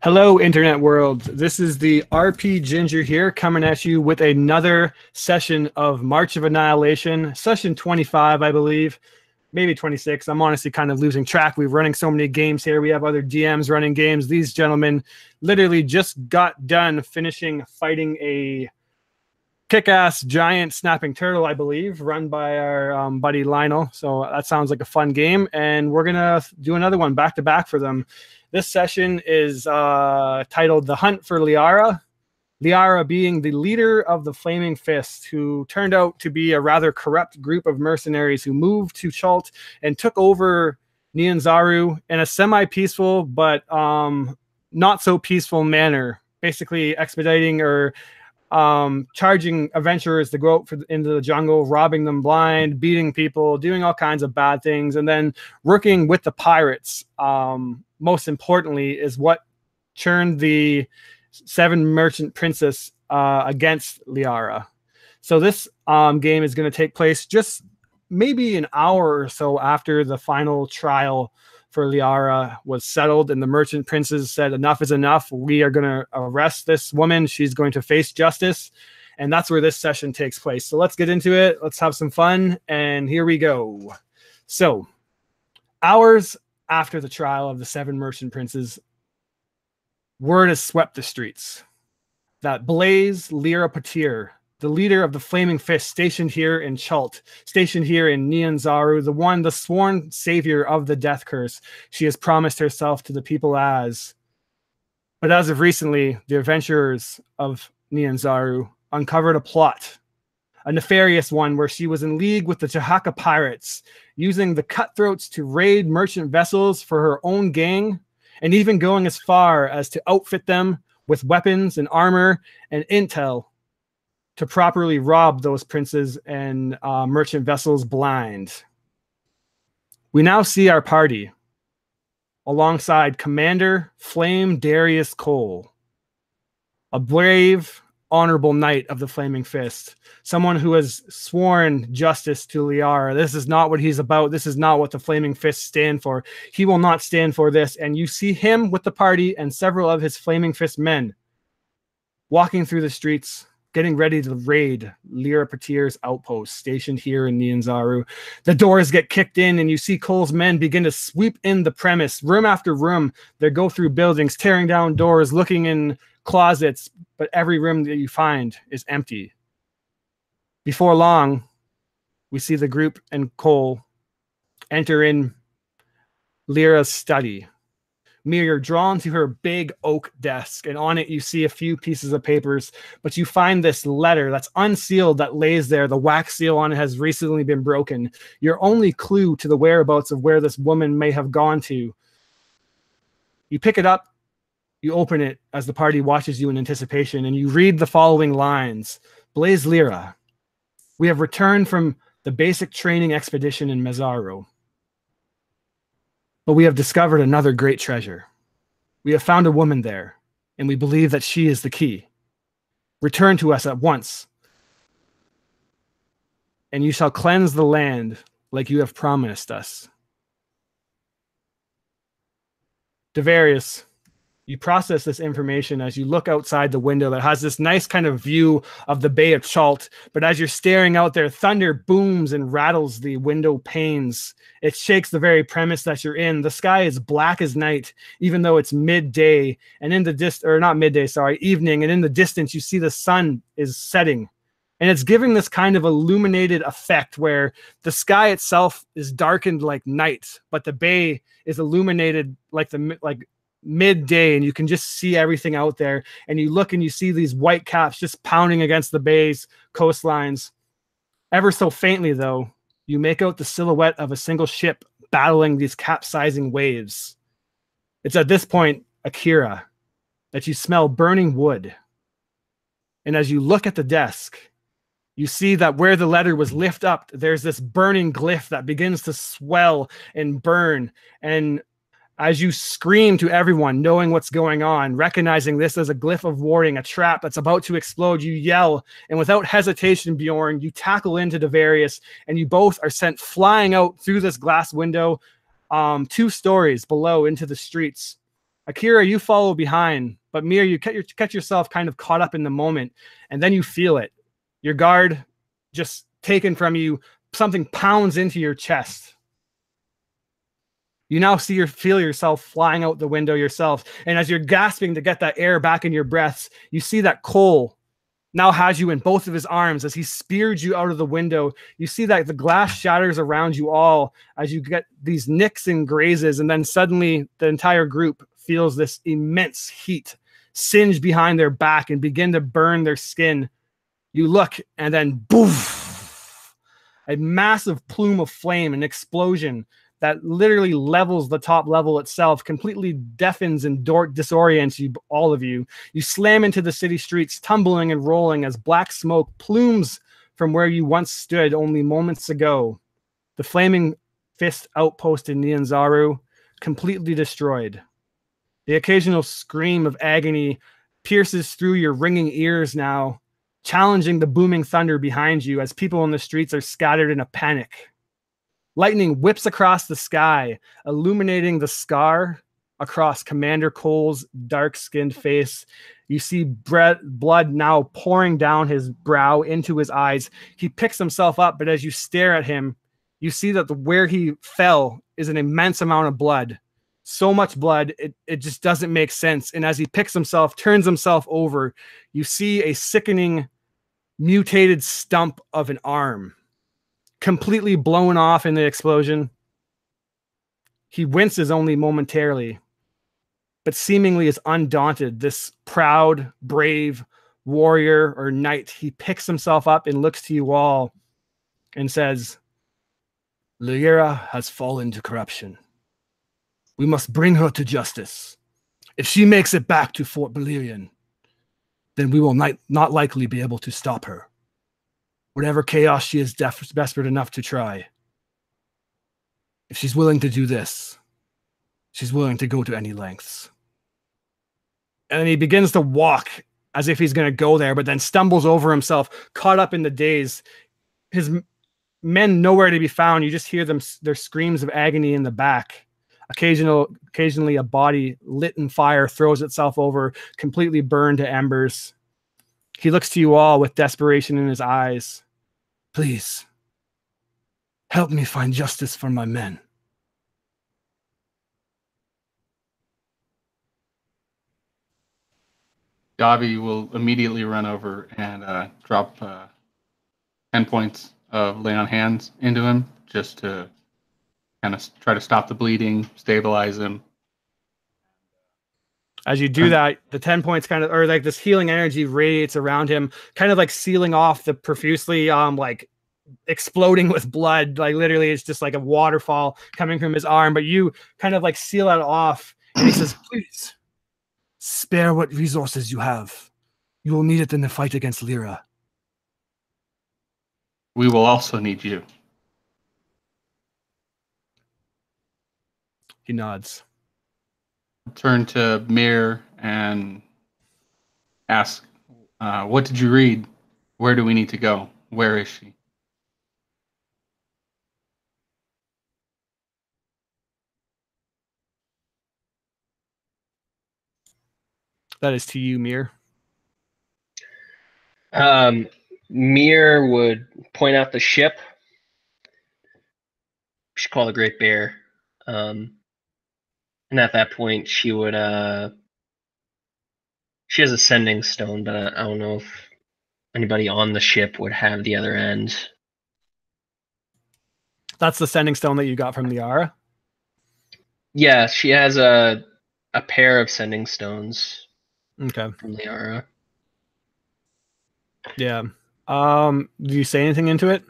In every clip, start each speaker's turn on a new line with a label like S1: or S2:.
S1: Hello, Internet world. This is the RP Ginger here, coming at you with another session of March of Annihilation, session 25, I believe, maybe 26. I'm honestly kind of losing track. We're running so many games here. We have other DMs running games. These gentlemen literally just got done finishing fighting a kick-ass giant snapping turtle, I believe, run by our buddy Lionel. So that sounds like a fun game, and we're gonna do another one back to back for them. This session is titled The Hunt for Liara. Liara being the leader of the Flaming Fist, who turned out to be a rather corrupt group of mercenaries who moved to Chult and took over Nianzaru in a semi-peaceful but not so peaceful manner, basically expediting or charging adventurers to go out into the jungle, robbing them blind, beating people, doing all kinds of bad things, and then working with the pirates. Most importantly, is what turned the Seven Merchant Princess against Liara. So this game is going to take place just maybe an hour or so after the final trial for Liara was settled, and the Merchant Princes said, enough is enough. We are going to arrest this woman. She's going to face justice. And that's where this session takes place. So let's get into it. Let's have some fun. And here we go. So, hours after the trial of the Seven Merchant Princes, word has swept the streets that Blaze Liara Patir, the leader of the Flaming Fist, stationed here in Chult, stationed here in Nianzaru, the sworn savior of the death curse, she has promised herself to the people as. But as of recently, the adventurers of Nianzaru uncovered a plot, a nefarious one where she was in league with the Chahaka pirates, using the cutthroats to raid merchant vessels for her own gang, and even going as far as to outfit them with weapons and armor and intel to properly rob those princes and merchant vessels blind. We now see our party alongside Commander Flame Darius Cole, a brave, honorable knight of the Flaming Fist, someone who has sworn justice to Liara. This is not what he's about. This is not what the Flaming Fists stand for. He will not stand for this. And you see him with the party and several of his Flaming Fist men walking through the streets, getting ready to raid Liara Patir's outpost stationed here in Nianzaru. The doors get kicked in, and you see Cole's men begin to sweep in the premise, room after room. They go through buildings, tearing down doors, looking in closets, but every room that you find is empty. Before long, we see the group and Cole enter in Lyra's study. You're drawn to her big oak desk, and on it you see a few pieces of papers, but you find this letter that's unsealed that lays there. The wax seal on it has recently been broken. Your only clue to the whereabouts of where this woman may have gone to. You pick it up, you open it as the party watches you in anticipation, and you read the following lines. Blaze Liara, we have returned from the basic training expedition in Mezaro. But we have discovered another great treasure. We have found a woman there, and we believe that she is the key. Return to us at once, and you shall cleanse the land like you have promised us. Devarius, you process this information as you look outside the window that has this nice kind of view of the Bay of Chult. But as you're staring out there, thunder booms and rattles the window panes. It shakes the very premise that you're in. The sky is black as night, even though it's midday. And in the evening. And in the distance, you see the sun is setting. And it's giving this kind of illuminated effect where the sky itself is darkened like night, but the bay is illuminated like midday, and you can just see everything out there. And you look and you see these white caps just pounding against the bay's coastlines. Ever so faintly, though, you make out the silhouette of a single ship battling these capsizing waves. It's at this point, Akira, that you smell burning wood. And as you look at the desk, you see that where the letter was lifted up, there's this burning glyph that begins to swell and burn. And as you scream to everyone, knowing what's going on, recognizing this as a glyph of warning, a trap that's about to explode, you yell, and without hesitation, Bjorn, you tackle into Devarius, and you both are sent flying out through this glass window 2 stories below into the streets. Akira, you follow behind, but Mir, you catch yourself kind of caught up in the moment, and then you feel it. Your guard just taken from you. Something pounds into your chest. You now feel yourself flying out the window yourself, and as you're gasping to get that air back in your breaths, you see that Cole now has you in both of his arms as he speared you out of the window. You see that the glass shatters around you all as you get these nicks and grazes, and then suddenly the entire group feels this immense heat singe behind their back and begin to burn their skin. You look, and then boof, a massive plume of flame, an explosion that literally levels the top level itself, completely deafens and disorients you, all of you. You slam into the city streets, tumbling and rolling as black smoke plumes from where you once stood only moments ago. The flaming fist outpost in Nyanzaru, completely destroyed. The occasional scream of agony pierces through your ringing ears now, challenging the booming thunder behind you as people in the streets are scattered in a panic. Lightning whips across the sky, illuminating the scar across Commander Cole's dark-skinned face. You see blood now pouring down his brow into his eyes. He picks himself up, but as you stare at him, you see that where he fell is an immense amount of blood. So much blood, it just doesn't make sense. And as he picks himself, turns himself over, you see a sickening, mutated stump of an arm, completely blown off in the explosion. He winces only momentarily, but seemingly is undaunted. This proud, brave warrior or knight, he picks himself up and looks to you all and says, Liara has fallen to corruption. We must bring her to justice. If she makes it back to Fort Balerion, then we will not likely be able to stop her. Whatever chaos she is desperate enough to try. If she's willing to do this, she's willing to go to any lengths. And then he begins to walk as if he's going to go there, but then stumbles over himself, caught up in the daze. His men nowhere to be found. You just hear their screams of agony in the back. Occasionally a body lit in fire throws itself over, completely burned to embers. He looks to you all with desperation in his eyes. Please, help me find justice for my men.
S2: Davi will immediately run over and drop 10 points of lay on hands into him, just to kind of try to stop the bleeding, stabilize him.
S1: As you do that, the 10 points kind of, or like this healing energy radiates around him, kind of like sealing off the profusely, like exploding with blood. Like literally it's just like a waterfall coming from his arm, but you kind of like seal it off. And he says, please, spare what resources you have. You will need it in the fight against Liara.
S2: We will also need you.
S1: He nods.
S2: Turn to Mir and ask, what did you read? Where do we need to go? Where is she?
S1: That is to you, Mir.
S3: Mir would point out the ship. We should call the Great Bear. And at that point, she would, she has a sending stone, but I don't know if anybody on the ship would have the other end.
S1: That's the sending stone that you got from Liara?
S3: Yeah, she has a pair of sending stones.
S1: Okay.
S3: From Liara.
S1: Yeah. Do you say anything into it?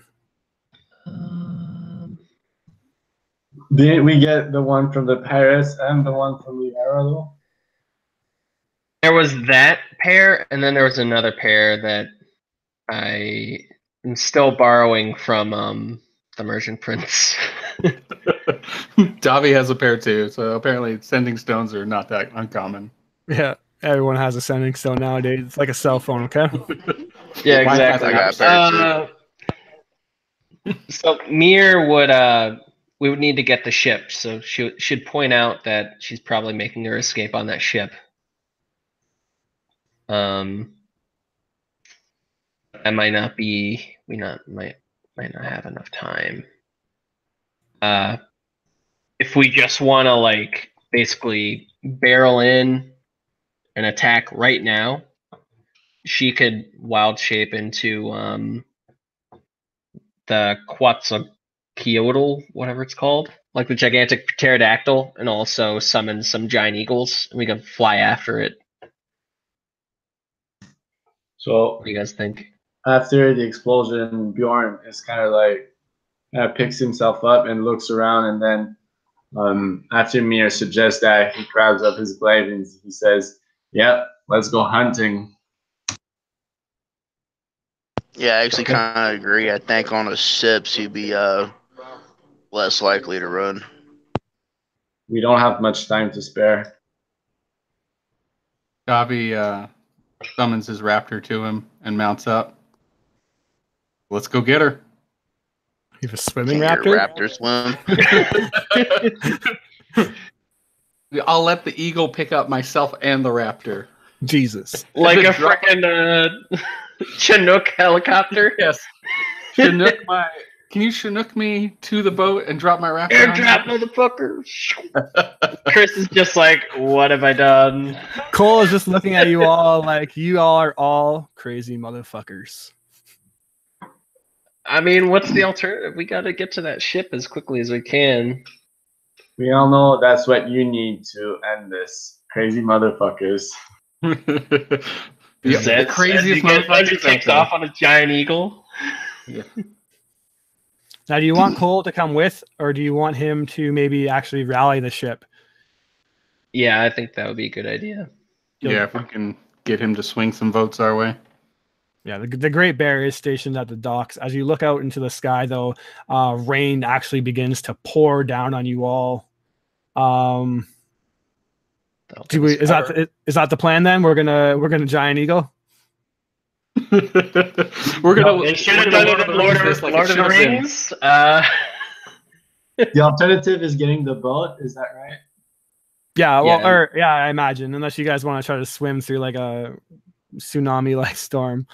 S4: Didn't we get the one from the Paris and the one from Liara though?
S3: There was that pair, and then there was another pair that I am still borrowing from the Merchant Prince.
S2: Davi has a pair too, so apparently sending stones are not that uncommon.
S1: Yeah, everyone has a sending stone nowadays. It's like a cell phone, okay?
S3: Yeah, exactly.
S5: I got a pair too.
S3: So Mir would we would need to get the ship. So she should point out that she's probably making her escape on that ship. That might not be. Might not have enough time. If we just want to like basically barrel in and attack right now, she could wild shape into the Quetzalcoatl, whatever it's called, like the gigantic pterodactyl, and also summon some giant eagles, and we can fly after it.
S4: So
S3: What do you guys think?
S4: after the explosion, Bjorn is kind of like picks himself up and looks around, and then after Mir suggests that, he grabs up his blade and he says, "Yep, let's go hunting."
S5: Yeah, I actually kind of agree. I think on the ships he'd be less likely to run.
S4: We don't have much time to spare.
S2: Davi summons his raptor to him and mounts up. Let's go get her.
S1: You have a swimming
S5: Can your
S1: raptor?
S5: raptor swim?
S2: I'll let the eagle pick up myself and the raptor.
S1: Jesus.
S3: Like a
S2: drop-
S3: freaking Chinook helicopter?
S2: Yes. Chinook Can you Chinook me to the boat and drop my raptor?
S3: Airdrop, motherfucker! Chris is just like, what have I done?
S1: Cole is just looking at you all like you all are all crazy motherfuckers.
S3: I mean, what's the alternative? We gotta get to that ship as quickly as we can.
S4: We all know that's what you need to end this. Crazy motherfuckers.
S2: The
S3: Craziest
S2: craziest
S3: motherfucker takes
S2: motherfuckers
S3: off on a giant eagle.
S2: Yeah.
S1: Now, do you want Cole to come with, or do you want him to maybe actually rally the ship?
S3: Yeah, I think that would be a good idea.
S2: Yeah, if we can get him to swing some votes our way.
S1: Yeah, the Great Bear is stationed at the docks. As you look out into the sky, though, rain actually begins to pour down on you all. Is that the plan then? We're gonna giant eagle.
S2: We're gonna.
S3: They should have done it in Lord of the Rings.
S4: The alternative is getting the boat. Is that right?
S1: Yeah, well,
S3: Yeah.
S1: I imagine, unless you guys want to try to swim through like a tsunami-like storm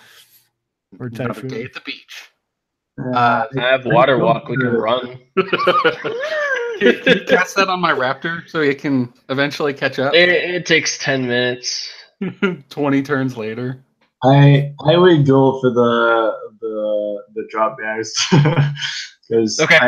S1: or typhoon.
S2: Day at the beach.
S3: I have water walk. We can run.
S2: Can you cast that on my raptor so it can eventually catch up?
S3: It takes 10 minutes.
S2: 20 turns later.
S4: I would go for the drop bears because
S3: Okay.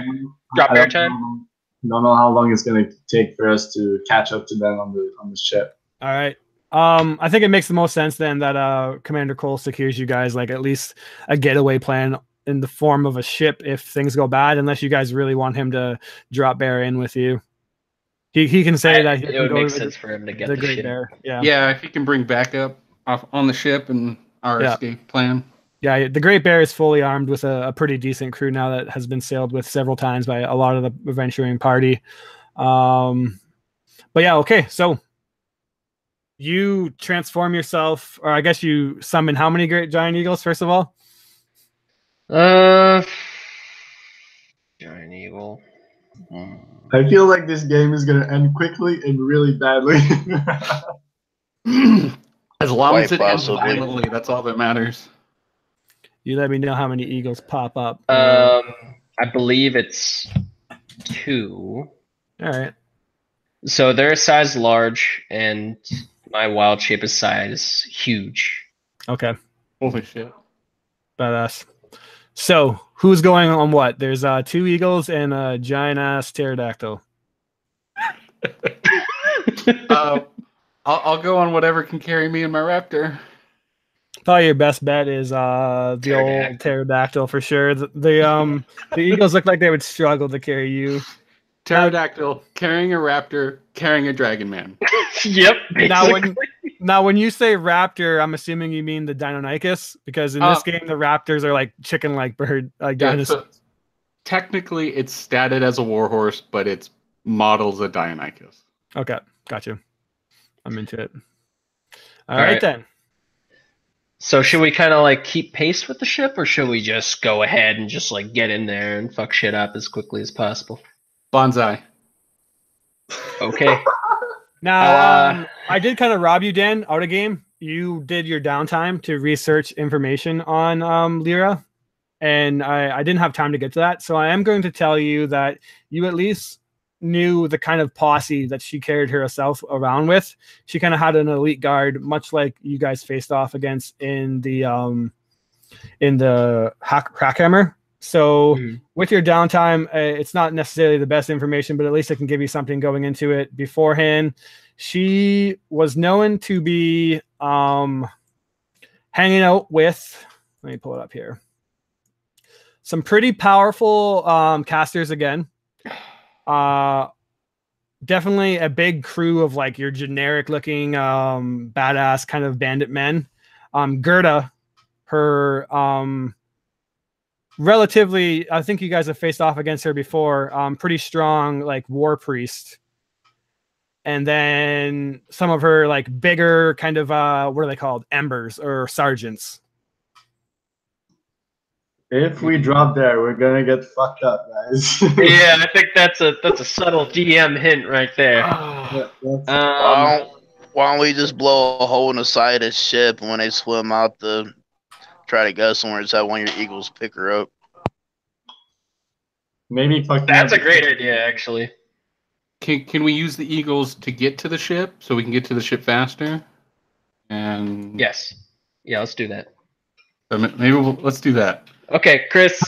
S3: Drop bear time?
S4: Don't know how long it's gonna take for us to catch up to them on the ship.
S1: All right. I think it makes the most sense then that Commander Cole secures you guys like at least a getaway plan in the form of a ship if things go bad, unless you guys really want him to drop bear in with you. He can say that
S3: it would make sense for him to get the
S1: Great
S3: ship.
S1: Bear. Yeah.
S2: Yeah, if he can bring backup off on the ship and our escape plan.
S1: Yeah, the Great Bear is fully armed with a pretty decent crew now that has been sailed with several times by a lot of the adventuring party. But yeah, okay, so you transform yourself, or I guess you summon how many great giant eagles, first of all?
S3: Giant eagle.
S4: I feel like this game is gonna end quickly and really badly.
S2: As long
S5: Quite
S2: as it ends
S5: possibly.
S2: violently, that's all that matters.
S1: You let me know how many eagles pop up.
S3: I believe it's 2.
S1: All right.
S3: So they're size large, and my wild shape is size huge.
S1: Okay.
S2: Holy shit.
S1: Badass. So who's going on what? There's 2 eagles and a giant ass pterodactyl.
S2: I'll go on whatever can carry me and my raptor.
S1: Probably your best bet is the old pterodactyl for sure. The eagles look like they would struggle to carry you.
S2: Pterodactyl carrying a raptor, carrying a dragon man.
S3: Yep.
S1: Now, when you say raptor, I'm assuming you mean the Deinonychus, because in this game the raptors are like chicken-like bird, like dinosaurs.
S2: So technically, it's statted as a warhorse, but it's models a Deinonychus.
S1: Okay, gotcha. I'm into it. All
S3: All
S1: right
S3: right.
S1: then.
S3: So should we kind of like keep pace with the ship, or should we just go ahead and just like get in there and fuck shit up as quickly as possible?
S2: Bonsai.
S3: Okay.
S1: Now, I did kind of rob you, Dan, out of game. You did your downtime to research information on Liara, and I didn't have time to get to that. So I am going to tell you that you at least knew the kind of posse that she carried herself around with. She kind of had an elite guard, much like you guys faced off against in the Hackhammer. So with your downtime, it's not necessarily the best information, but at least I can give you something going into it beforehand. She was known to be hanging out with, let me pull it up here, some pretty powerful casters again. Definitely a big crew of like your generic looking badass kind of bandit men. Gerda, her relatively, I think you guys have faced off against her before, pretty strong like war priest. And then some of her like bigger kind of what are they called, embers or sergeants.
S4: If we drop there, we're gonna get fucked up, guys.
S3: Yeah, I think that's a subtle GM hint right there.
S5: Why don't we just blow a hole in the side of the ship when they swim out to try to go somewhere? Just have one of your eagles pick her up.
S4: Maybe fucking.
S3: That's a great idea, actually.
S2: Can we use the eagles to get to the ship so we can get to the ship faster? And
S3: Yes. Yeah, let's do that.
S2: maybe let's do that.
S3: Okay, Chris,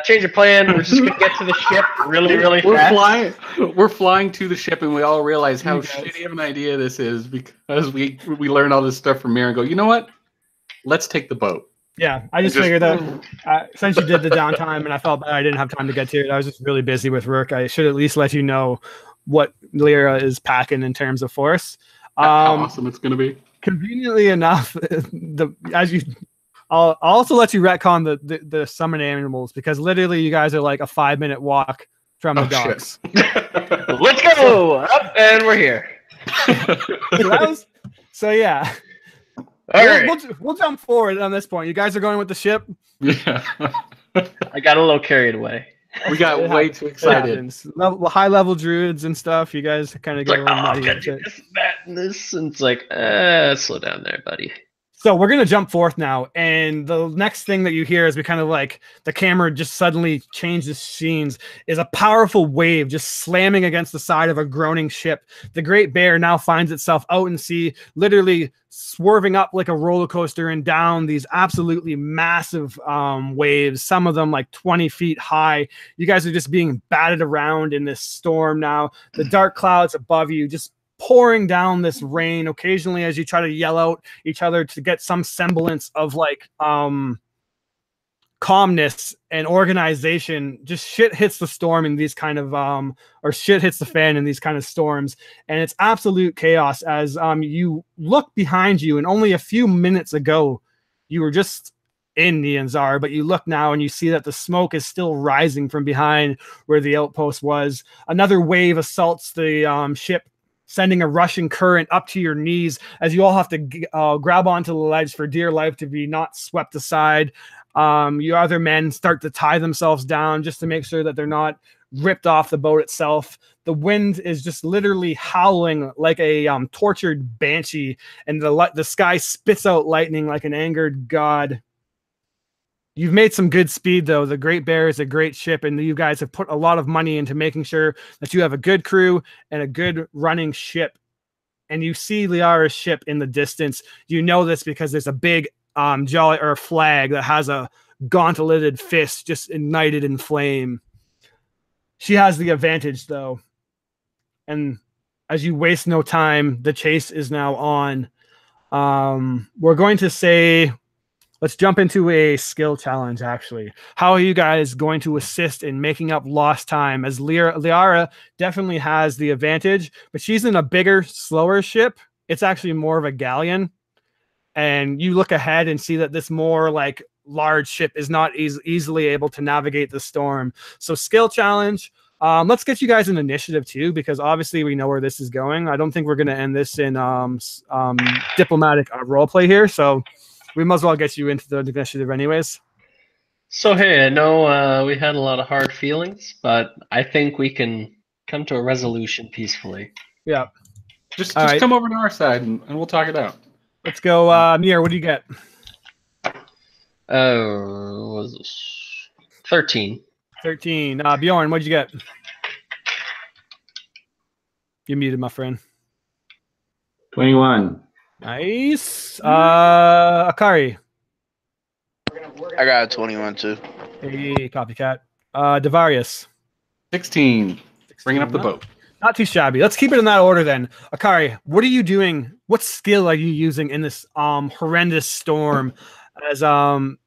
S3: change your plan. We're just gonna get to the ship really fast.
S2: We're flying to the ship, and we all realize how shitty of an idea this is because we learn all this stuff from Mir and go, you know what? Let's take the boat.
S1: Yeah, I just figured that since you did the downtime and I felt bad I didn't have time to get to it, I was just really busy with work. I should at least let you know what Liara is packing in terms of force.
S2: How awesome it's going to be.
S1: Conveniently enough, I'll also let you retcon the summon animals because literally you guys are like a 5-minute walk from the docks.
S3: Let's go! Up and we're here.
S1: So yeah.
S3: All right.
S1: We'll jump forward on this point. You guys are going with the ship?
S2: Yeah.
S3: I got a little carried away.
S2: We got way too excited.
S1: High level druids and stuff. You guys kind of get a little nutty.
S3: Got you this, that, and this. And it's like, slow down there, buddy.
S1: So we're going to jump forth now. And the next thing that you hear as we kind of like the camera just suddenly changes scenes is a powerful wave just slamming against the side of a groaning ship. The Great Bear now finds itself out in sea, literally swerving up like a roller coaster and down these absolutely massive waves, some of them like 20 feet high. You guys are just being batted around in this storm now. The dark clouds above you just pouring down this rain occasionally as you try to yell out each other to get some semblance of like calmness and organization. Just shit hits the storm in these kind of or shit hits the fan in these kind of storms, and it's absolute chaos as you look behind you, and only a few minutes ago you were just in Nianzar, but you look now and you see that the smoke is still rising from behind where the outpost was. Another wave assaults the ship, sending a rushing current up to your knees as you all have to grab onto the ledge for dear life to be not swept aside. Your other men start to tie themselves down just to make sure that they're not ripped off the boat itself. The wind is just literally howling like a tortured banshee, and the sky spits out lightning like an angered god. You've made some good speed, though. The Great Bear is a great ship, and you guys have put a lot of money into making sure that you have a good crew and a good running ship. And you see Liara's ship in the distance. You know this because there's a big flag that has a gauntleted fist just ignited in flame. She has the advantage, though. And as you waste no time, the chase is now on. We're going to say, let's jump into a skill challenge, actually. How are you guys going to assist in making up lost time? As Liara definitely has the advantage, but she's in a bigger, slower ship. It's actually more of a galleon. And you look ahead and see that this more like large ship is not easily able to navigate the storm. So skill challenge. Let's get you guys an initiative too, because obviously we know where this is going. I don't think we're going to end this in diplomatic role play here. So we might as well get you into the initiative anyways.
S3: So, hey, I know we had a lot of hard feelings, but I think we can come to a resolution peacefully.
S1: Yeah.
S2: Just
S1: All right.
S2: come over to our side and we'll talk it out.
S1: Let's go. Mir, what do you get?
S3: Oh, what was this? 13.
S1: 13. Bjorn, what'd you get? You're muted, my friend.
S4: 21.
S1: Nice. Akari.
S5: I got a 21 too.
S1: Hey, copycat. Devarius.
S2: 16. Bringing up the
S1: Not-
S2: boat.
S1: Not too shabby. Let's keep it in that order then. Akari, what are you doing? What skill are you using in this horrendous storm? As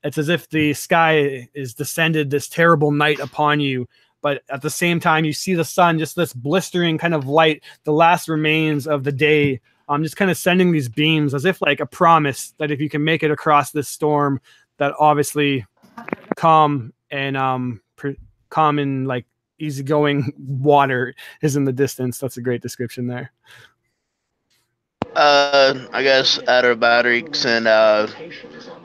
S1: it's as if the sky is descended this terrible night upon you, but at the same time you see the sun, just this blistering kind of light, the last remains of the day. Just kind of sending these beams as if like a promise that if you can make it across this storm, that obviously calm and calm and like easygoing water is in the distance. That's a great description there.
S5: I guess add our batteries and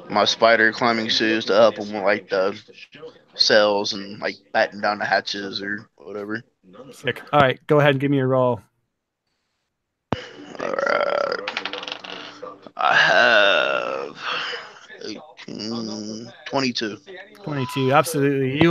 S5: my spider climbing shoes to help them with like the sails and like batten down the hatches or whatever.
S1: Sick. All right, go ahead and give me a roll.
S5: All right. I have 18, 22.
S1: 22. Absolutely. You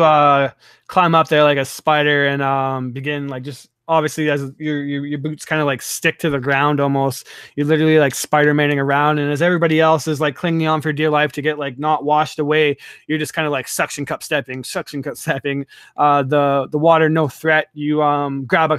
S1: climb up there like a spider and begin like just obviously as your boots kind of like stick to the ground almost. You're literally like Spider-Maning around, and as everybody else is like clinging on for dear life to get like not washed away, you're just kind of like suction cup stepping. The water no threat. You grab a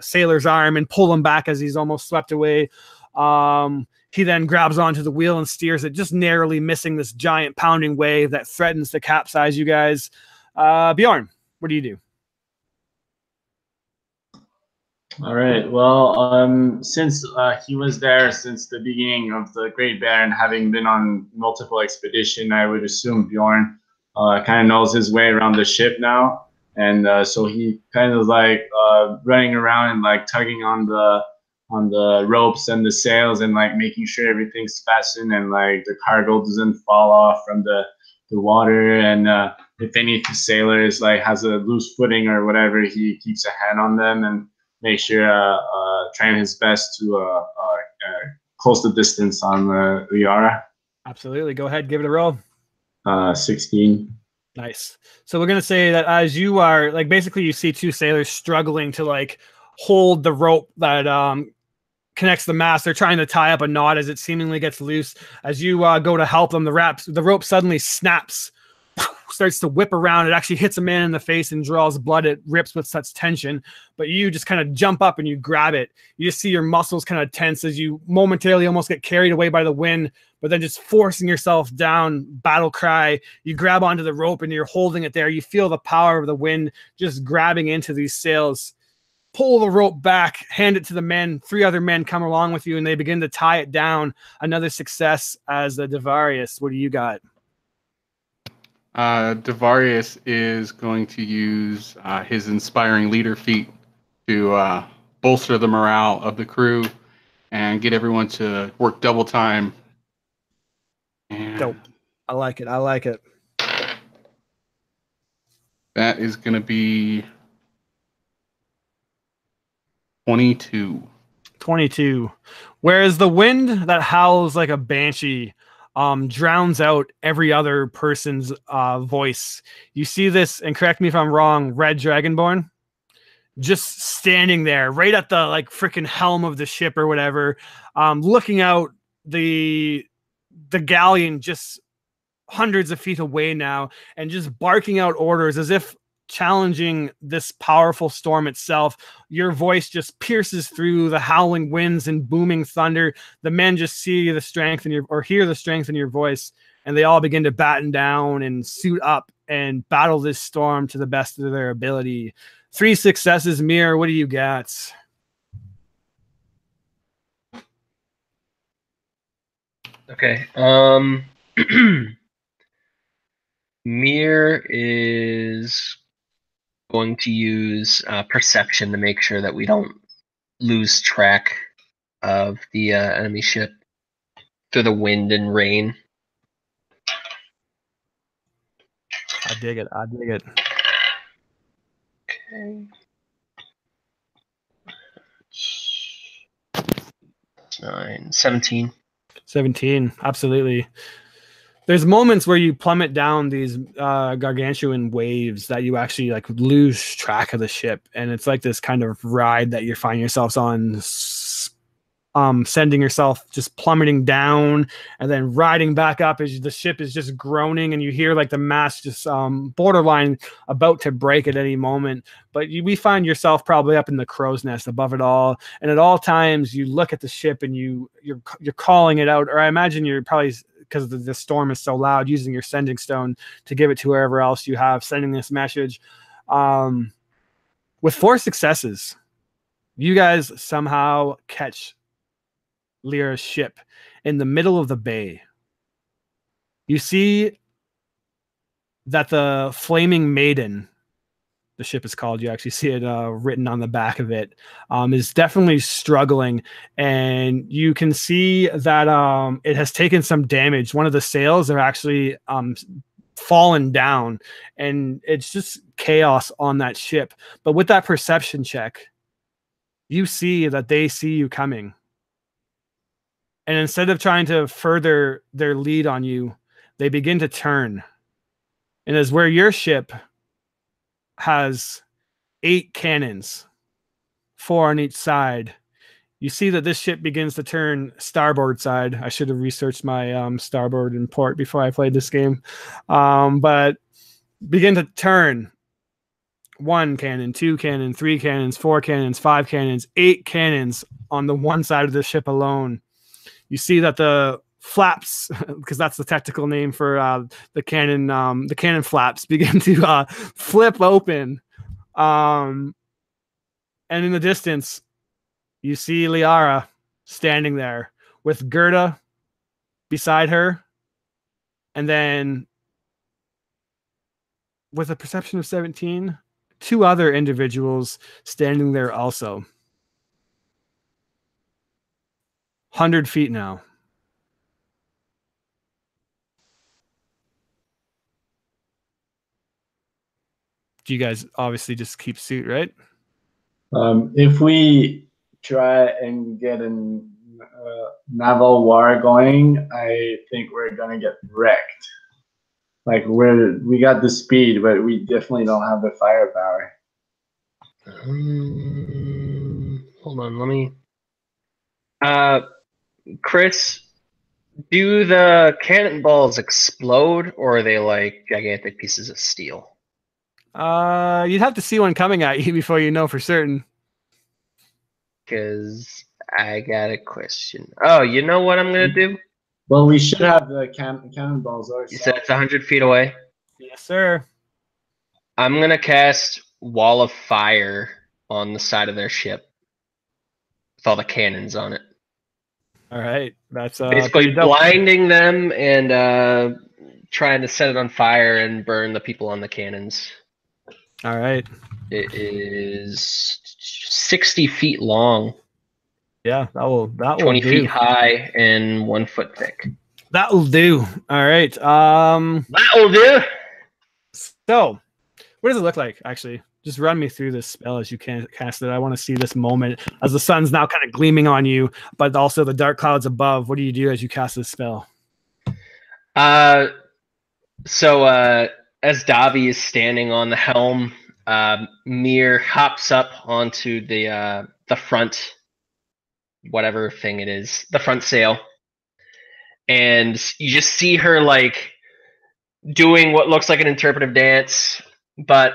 S1: sailor's arm and pull him back as he's almost swept away. He then grabs onto the wheel and steers it, just narrowly missing this giant pounding wave that threatens to capsize you guys. Bjorn, what do you do?
S4: All right. Well, since he was there since the beginning of the Great Bear and having been on multiple expedition, I would assume Bjorn kind of knows his way around the ship now, and so he kind of like running around and like tugging on the ropes and the sails and like making sure everything's fastened and like the cargo doesn't fall off from the water, and if any sailor is like has a loose footing or whatever, he keeps a hand on them and make sure trying his best to close the distance on Liara.
S1: Absolutely. Go ahead, give it a roll.
S4: 16.
S1: Nice. So we're gonna say that as you are like basically you see two sailors struggling to like hold the rope that connects the mast. They're trying to tie up a knot as it seemingly gets loose. As you go to help them, the rope suddenly snaps, starts to whip around. It actually hits a man in the face and draws blood. It rips with such tension, but you just kind of jump up and you grab it. You just see your muscles kind of tense as you momentarily almost get carried away by the wind, but then just forcing yourself down, battle cry. You grab onto the rope and you're holding it there. You feel the power of the wind just grabbing into these sails. Pull the rope back, hand it to the men. 3 other men come along with you and they begin to tie it down. Another success as the Devarius. What do you got?
S2: Devarius is going to use his inspiring leader feat to bolster the morale of the crew and get everyone to work double time. And
S1: Dope. I like it. I like it.
S2: that is going to be 22.
S1: 22. Whereas the wind that howls like a banshee drowns out every other person's voice. You see this, and correct me if I'm wrong, Red Dragonborn just standing there right at the like freaking helm of the ship or whatever, looking out the galleon just hundreds of feet away now and just barking out orders as if challenging this powerful storm itself. Your voice just pierces through the howling winds and booming thunder. The men just see the strength in your, or hear the strength in your voice, and they all begin to batten down and suit up and battle this storm to the best of their ability. 3 successes. Mir, what do you got?
S3: Okay. Mir is going to use perception to make sure that we don't lose track of the enemy ship through the wind and rain.
S1: I dig it. I dig it.
S3: Okay. 9, 17.
S1: 17, absolutely. There's moments where you plummet down these gargantuan waves that you actually like lose track of the ship, and it's like this kind of ride that you find yourselves on, sending yourself just plummeting down and then riding back up as the ship is just groaning, and you hear like the mast just borderline about to break at any moment. But we find yourself probably up in the crow's nest above it all, and at all times you look at the ship and you're calling it out, or I imagine you're probably, because the storm is so loud, using your sending stone to give it to wherever else you have, sending this message. With 4 successes, you guys somehow catch Liara's ship in the middle of the bay. You see that the Flaming Maiden, the ship is called, you actually see it written on the back of it, is definitely struggling, and you can see that it has taken some damage. One of the sails are actually fallen down, and it's just chaos on that ship. But with that perception check, you see that they see you coming. And instead of trying to further their lead on you, they begin to turn. And as where your ship has 8 cannons, 4 on each side, you see that this ship begins to turn starboard side. I should have researched my starboard and port before I played this game. But begin to turn. 1 cannon, 2 cannon, 3 cannons, 4 cannons, 5 cannons, 8 cannons on the one side of the ship alone. You see that the flaps, because that's the technical name for the cannon flaps, begin to flip open. And in the distance, you see Liara standing there with Gerda beside her. And then with a perception of 17, 2 other individuals standing there also. 100 feet now. Do you guys obviously just keep suit, right?
S4: If we try and get a naval war going, I think we're gonna get wrecked. Like we got the speed, but we definitely don't have the firepower.
S3: Hold on, let me. Chris, do the cannonballs explode, or are they like gigantic pieces of steel?
S1: You'd have to see one coming at you before you know for certain.
S3: Because I got a question. Oh, you know what I'm gonna do?
S4: Well, we should have the cannonballs ourselves.
S3: You said it's 100 feet away.
S1: Yes, sir.
S3: I'm gonna cast Wall of Fire on the side of their ship with all the cannons on it.
S1: All right, that's
S3: Basically blinding them and trying to set it on fire and burn the people on the cannons.
S1: All right.
S3: It is 60 feet long.
S1: Yeah, that will
S3: 20 feet high and 1 foot thick.
S1: That will do. All right.
S3: That will do.
S1: So, what does it look like? Actually, just run me through this spell as you can cast it. I want to see this moment as the sun's now kind of gleaming on you, but also the dark clouds above. What do you do as you cast this spell?
S3: So as Davi is standing on the helm, Mir hops up onto the front, whatever thing it is, the front sail, and you just see her like doing what looks like an interpretive dance, but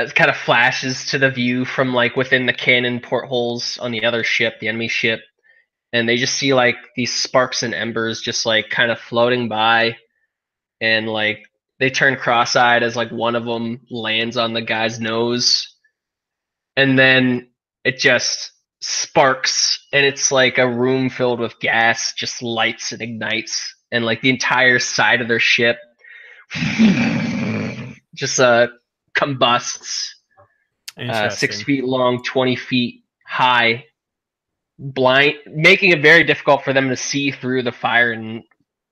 S3: it kind of flashes to the view from like within the cannon portholes on the other ship, the enemy ship, and they just see like these sparks and embers just like kind of floating by, and like they turn cross-eyed as like one of them lands on the guy's nose, and then it just sparks, and it's like a room filled with gas just lights and ignites, and like the entire side of their ship just combusts. 6 feet long, 20 feet high, blind, making it very difficult for them to see through the fire and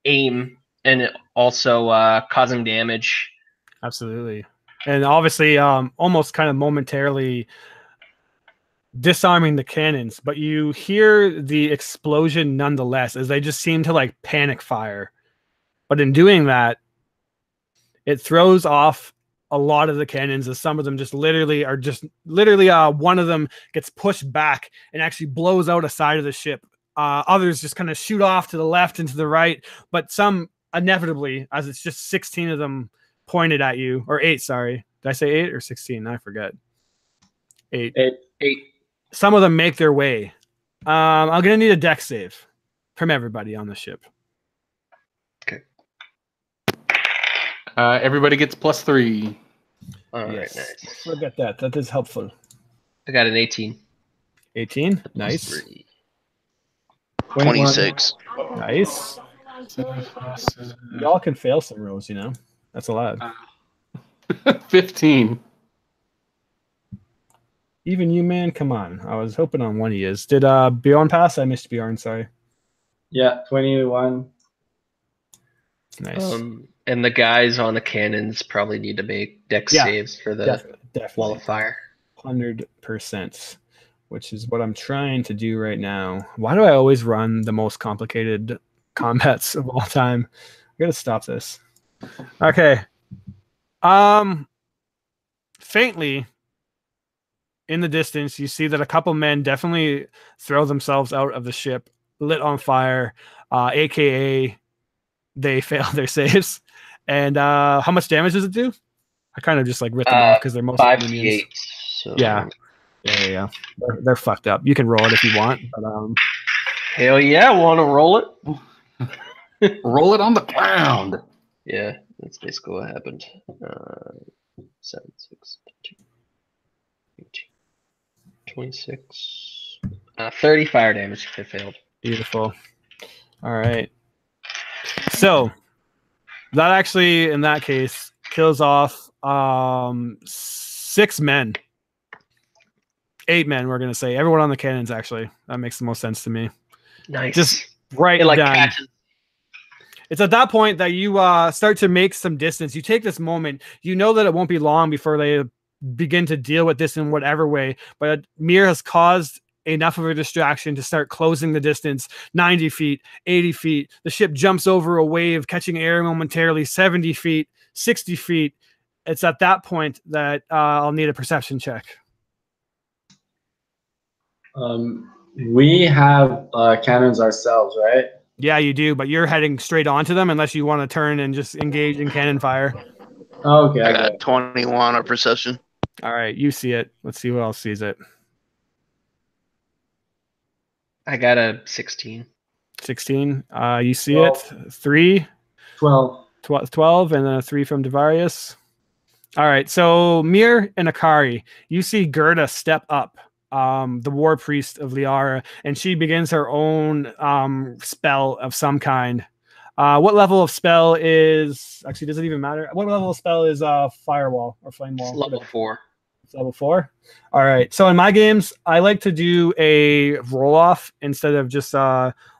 S3: aim, and it also causing damage.
S1: Absolutely. And obviously, almost kind of momentarily disarming the cannons, but you hear the explosion nonetheless, as they just seem to like panic fire. But in doing that, it throws off a lot of the cannons, as some of them just literally one of them gets pushed back and actually blows out a side of the ship. Others just kind of shoot off to the left and to the right, but some inevitably, as it's just 16 of them pointed at you, or 8, sorry. Did I say 8 or 16? I forget. 8.
S3: 8.
S1: Some of them make their way. I'm going to need a dex save from everybody on the ship.
S3: Okay.
S2: Everybody gets +3.
S3: All right,
S1: Yes.
S3: nice.
S1: Forget that. That is helpful.
S3: I got an 18.
S1: 18. Nice.
S5: 26.
S1: Nice. Y'all can fail some rolls, you know. That's allowed.
S2: 15.
S1: Even you, man. Come on. I was hoping on one of you. Did Bjorn pass? I missed Bjorn. Sorry.
S4: Yeah, 21.
S1: Nice.
S3: And the guys on the cannons probably need to make dex saves for the
S1: definitely.
S3: wall of fire.
S1: 100%, which is what I'm trying to do right now. Why do I always run the most complicated combats of all time? I gotta stop this. Okay. Faintly in the distance, you see that a couple men definitely throw themselves out of the ship, lit on fire, aka they fail their saves. And how much damage does it do? I kind of just like rip them off because they're mostly
S3: 5d8. So...
S1: Yeah. They're fucked up. You can roll it if you want, but
S3: hell yeah, want to roll it?
S2: Roll it on the ground.
S3: Yeah, that's basically what happened. 7, 6, 18, 26. 30 fire damage if it failed.
S1: Beautiful. All right. So that actually, in that case, kills off 6 men. 8 men, we're gonna say. Everyone on the cannons, actually. That makes the most sense to me.
S3: Nice.
S1: Just right
S3: it like
S1: down.
S3: catches.
S1: It's at that point that you start to make some distance. You take this moment. You know that it won't be long before they begin to deal with this in whatever way. But Mir has caused enough of a distraction to start closing the distance. 90 feet, 80 feet. The ship jumps over a wave, catching air momentarily. 70 feet, 60 feet. It's at that point that I'll need a perception check.
S4: We have cannons ourselves, right?
S1: Yeah, you do, but you're heading straight onto them unless you want to turn and just engage in cannon fire.
S4: Oh, okay.
S5: I got 21 on perception.
S1: All right, you see it. Let's see who else sees it.
S3: I got a 16.
S1: 16. You see
S4: 12.
S1: it. 3.
S4: 12.
S1: 12, and then a 3 from Devarius. All right, so Mir and Akari, you see Gerda step up, the war priest of Liara, and she begins her own spell of some kind. What level of spell is... Actually, does it even matter? What level of spell is Firewall or Flame Wall?
S3: It's level 4.
S1: It's level 4? All right, so in my games, I like to do a roll-off instead of just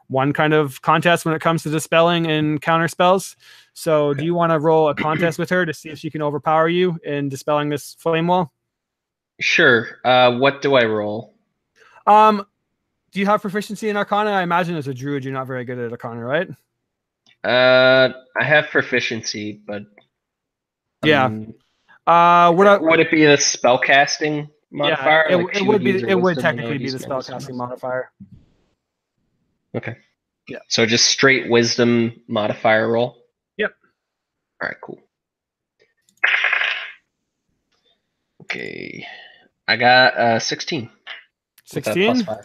S1: one kind of contest when it comes to dispelling and counter spells. So do you want to roll a contest with her to see if she can overpower you in dispelling this flame wall?
S3: Sure. What do I roll?
S1: Do you have proficiency in Arcana? I imagine as a druid, you're not very good at Arcana, right?
S3: I have proficiency, but
S1: yeah.
S3: Would it be the spellcasting modifier?
S1: Yeah,
S3: like
S1: it would be.
S3: or
S1: It would
S3: wisdom?
S1: technically
S3: No,
S1: be the
S3: he's got wisdom.
S1: spellcasting modifier.
S3: Okay.
S1: Yeah.
S3: So just straight wisdom modifier roll.
S1: Yep.
S3: All right. Cool. Okay. I got 16.
S1: 16?
S3: +5.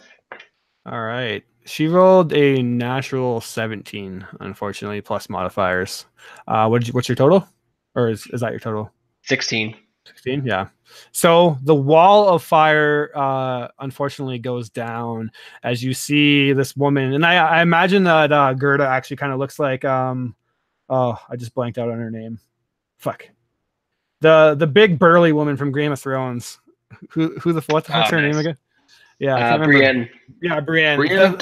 S1: All right. She rolled a natural 17, unfortunately, plus modifiers. What's your total? Or is that your total?
S3: 16.
S1: 16, yeah. So the wall of fire unfortunately goes down as you see this woman. And I imagine that Gerda actually kind of looks like I just blanked out on her name. Fuck. The big burly woman from Game of Thrones. What's her name again? Yeah, I can't remember.
S3: Brienne.
S1: Yeah, Brienne.
S2: Brienne.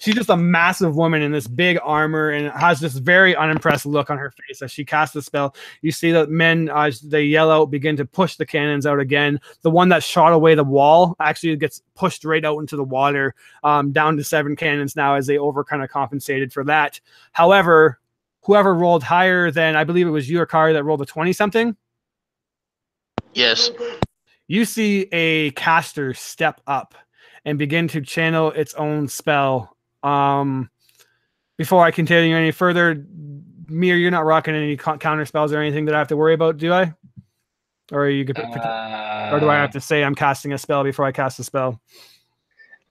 S1: she's just a massive woman in this big armor and has this very unimpressed look on her face as she casts the spell. You see that men, as they yell out, begin to push the cannons out again. The one that shot away the wall actually gets pushed right out into the water, down to 7 cannons now as they over kind of compensated for that. However, whoever rolled higher than, I believe it was you or Kari that rolled a 20-something.
S5: Yes.
S1: You see a caster step up and begin to channel its own spell. Before I continue any further, Mir, you're not rocking any counter spells or anything that I have to worry about, do I? Or are you or do I have to say I'm casting a spell before I cast a spell?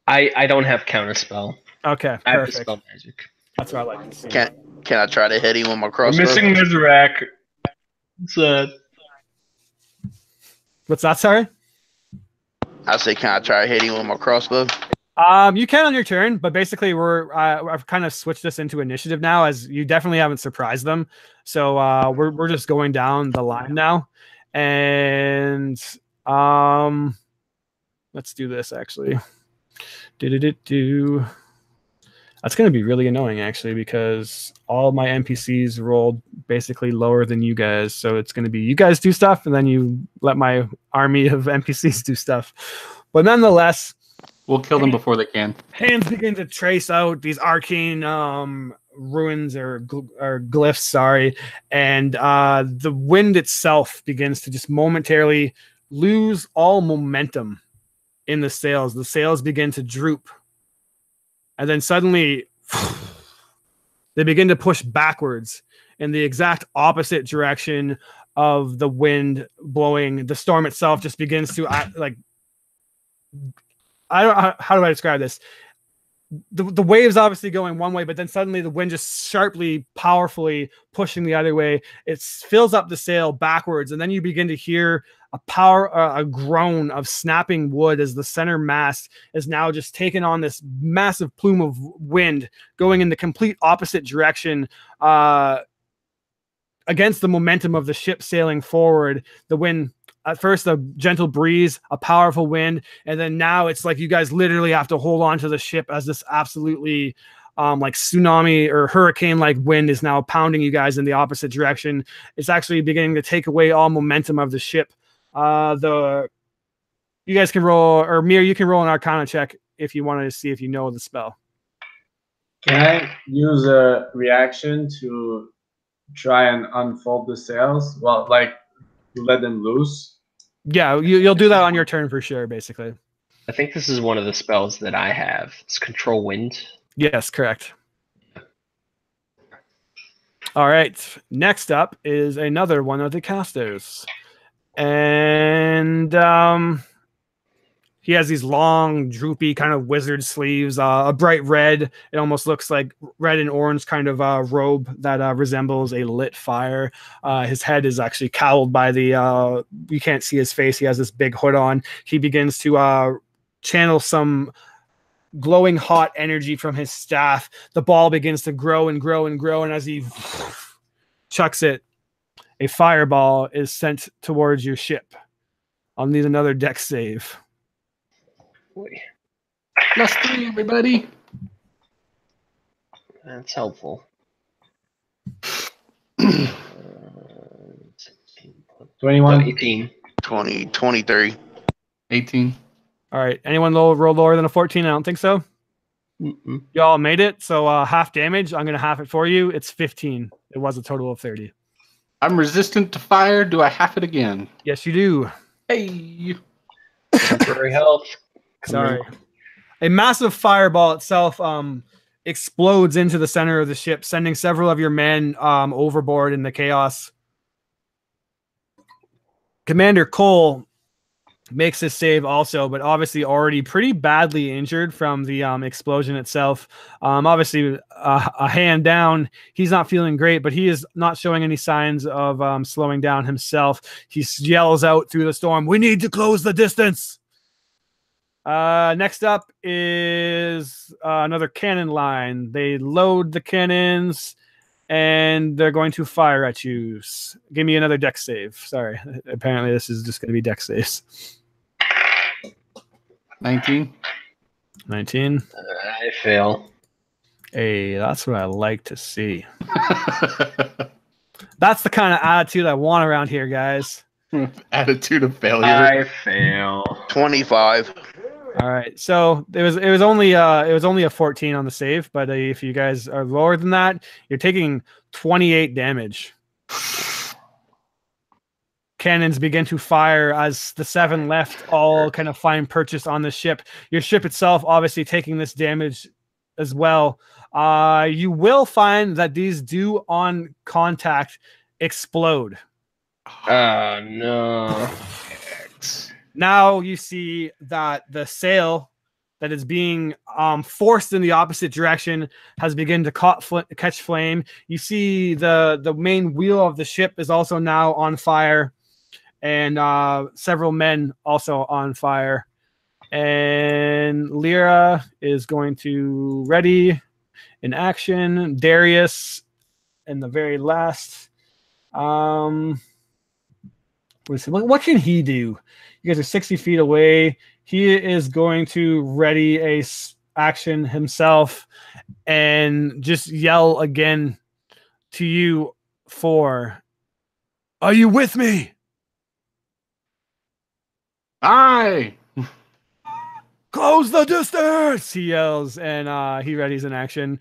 S3: I don't have counter spell.
S1: Okay,
S3: I have
S1: perfect.
S3: spell magic.
S1: That's what I like to see.
S5: Can I try to hit him with my
S3: We're
S5: crossbow?
S3: missing Mizrak.
S1: What's that, sorry?
S5: I say, can I try to hit him with my crossbow?
S1: You can on your turn, but basically I've kind of switched this into initiative now, as you definitely haven't surprised them. So we're just going down the line now, and let's do this actually. That's going to be really annoying actually, because all my NPCs rolled basically lower than you guys. So it's going to be you guys do stuff, and then you let my army of NPCs do stuff. But nonetheless,
S2: We'll kill them before they can.
S1: hands begin to trace out these arcane ruins or glyphs, sorry. And the wind itself begins to just momentarily lose all momentum in the sails. The sails begin to droop. And then suddenly they begin to push backwards in the exact opposite direction of the wind blowing. The storm itself just begins to like, how do I describe this? The waves obviously going one way, but then suddenly the wind just sharply, powerfully pushing the other way. It fills up the sail backwards, and then you begin to hear a groan of snapping wood as the center mast is now just taken on this massive plume of wind going in the complete opposite direction against the momentum of the ship sailing forward. The wind, at first a gentle breeze, a powerful wind, and then now it's like you guys literally have to hold on to the ship as this absolutely like tsunami or hurricane like wind is now pounding you guys in the opposite direction. It's actually beginning to take away all momentum of the ship. You guys can roll, or Mir, you can roll an Arcana check if you wanted to see if you know the spell.
S4: Can I use a reaction to try and unfold the sails? Well, like let them loose.
S1: Yeah, you'll do that on your turn for sure, basically.
S3: I think this is one of the spells that I have. It's Control Wind.
S1: Yes, correct. All right. Next up is another one of the casters. And he has these long, droopy kind of wizard sleeves, a bright red. It almost looks like red and orange kind of robe that resembles a lit fire. His head is actually cowled by the, you can't see his face. He has this big hood on. He begins to channel some glowing hot energy from his staff. The ball begins to grow and grow and grow. And as he chucks it, a fireball is sent towards your ship. I'll need another dex save.
S3: Boy,
S2: +3, everybody.
S3: that's helpful.
S4: 21.
S3: 18.
S5: 20, 23.
S2: 18.
S1: All right. Anyone roll lower than a 14? I don't think so.
S3: Mm-mm.
S1: Y'all made it. So half damage. I'm going to half it for you. It's 15. It was a total of 30.
S2: I'm resistant to fire. Do I have it again?
S1: Yes, you do.
S2: Hey.
S3: Temporary health.
S1: Sorry. A massive fireball itself explodes into the center of the ship, sending several of your men overboard in the chaos. Commander Cole makes his save also, but obviously already pretty badly injured from the explosion itself. Obviously, a hand down. He's not feeling great, but he is not showing any signs of slowing down himself. He yells out through the storm, "We need to close the distance!" Next up is another cannon line. They load the cannons, and they're going to fire at you. Give me another dex save. Sorry. Apparently, this is just going to be dex saves.
S2: 19.
S1: 19.
S3: I fail.
S1: Hey, that's what I like to see. That's the kind of attitude I want around here, guys.
S2: Attitude of failure.
S3: I fail.
S5: 25.
S1: All right, so it was only a 14 on the save, but if you guys are lower than that, you're taking 28 damage. Cannons begin to fire as the 7 left all kind of find purchase on the ship. Your ship itself obviously taking this damage as well. You will find that these do on contact explode.
S3: Oh no.
S1: Now you see that the sail that is being forced in the opposite direction has begun to catch flame. You see the main wheel of the ship is also now on fire, and several men also on fire. And Liara is going to ready in action. Darius in the very last. What can he do? You guys are 60 feet away. He is going to ready a action himself and just yell again to you for, "Are you with me?"
S2: Aye.
S1: "Close the distance," he yells, and he readies an action,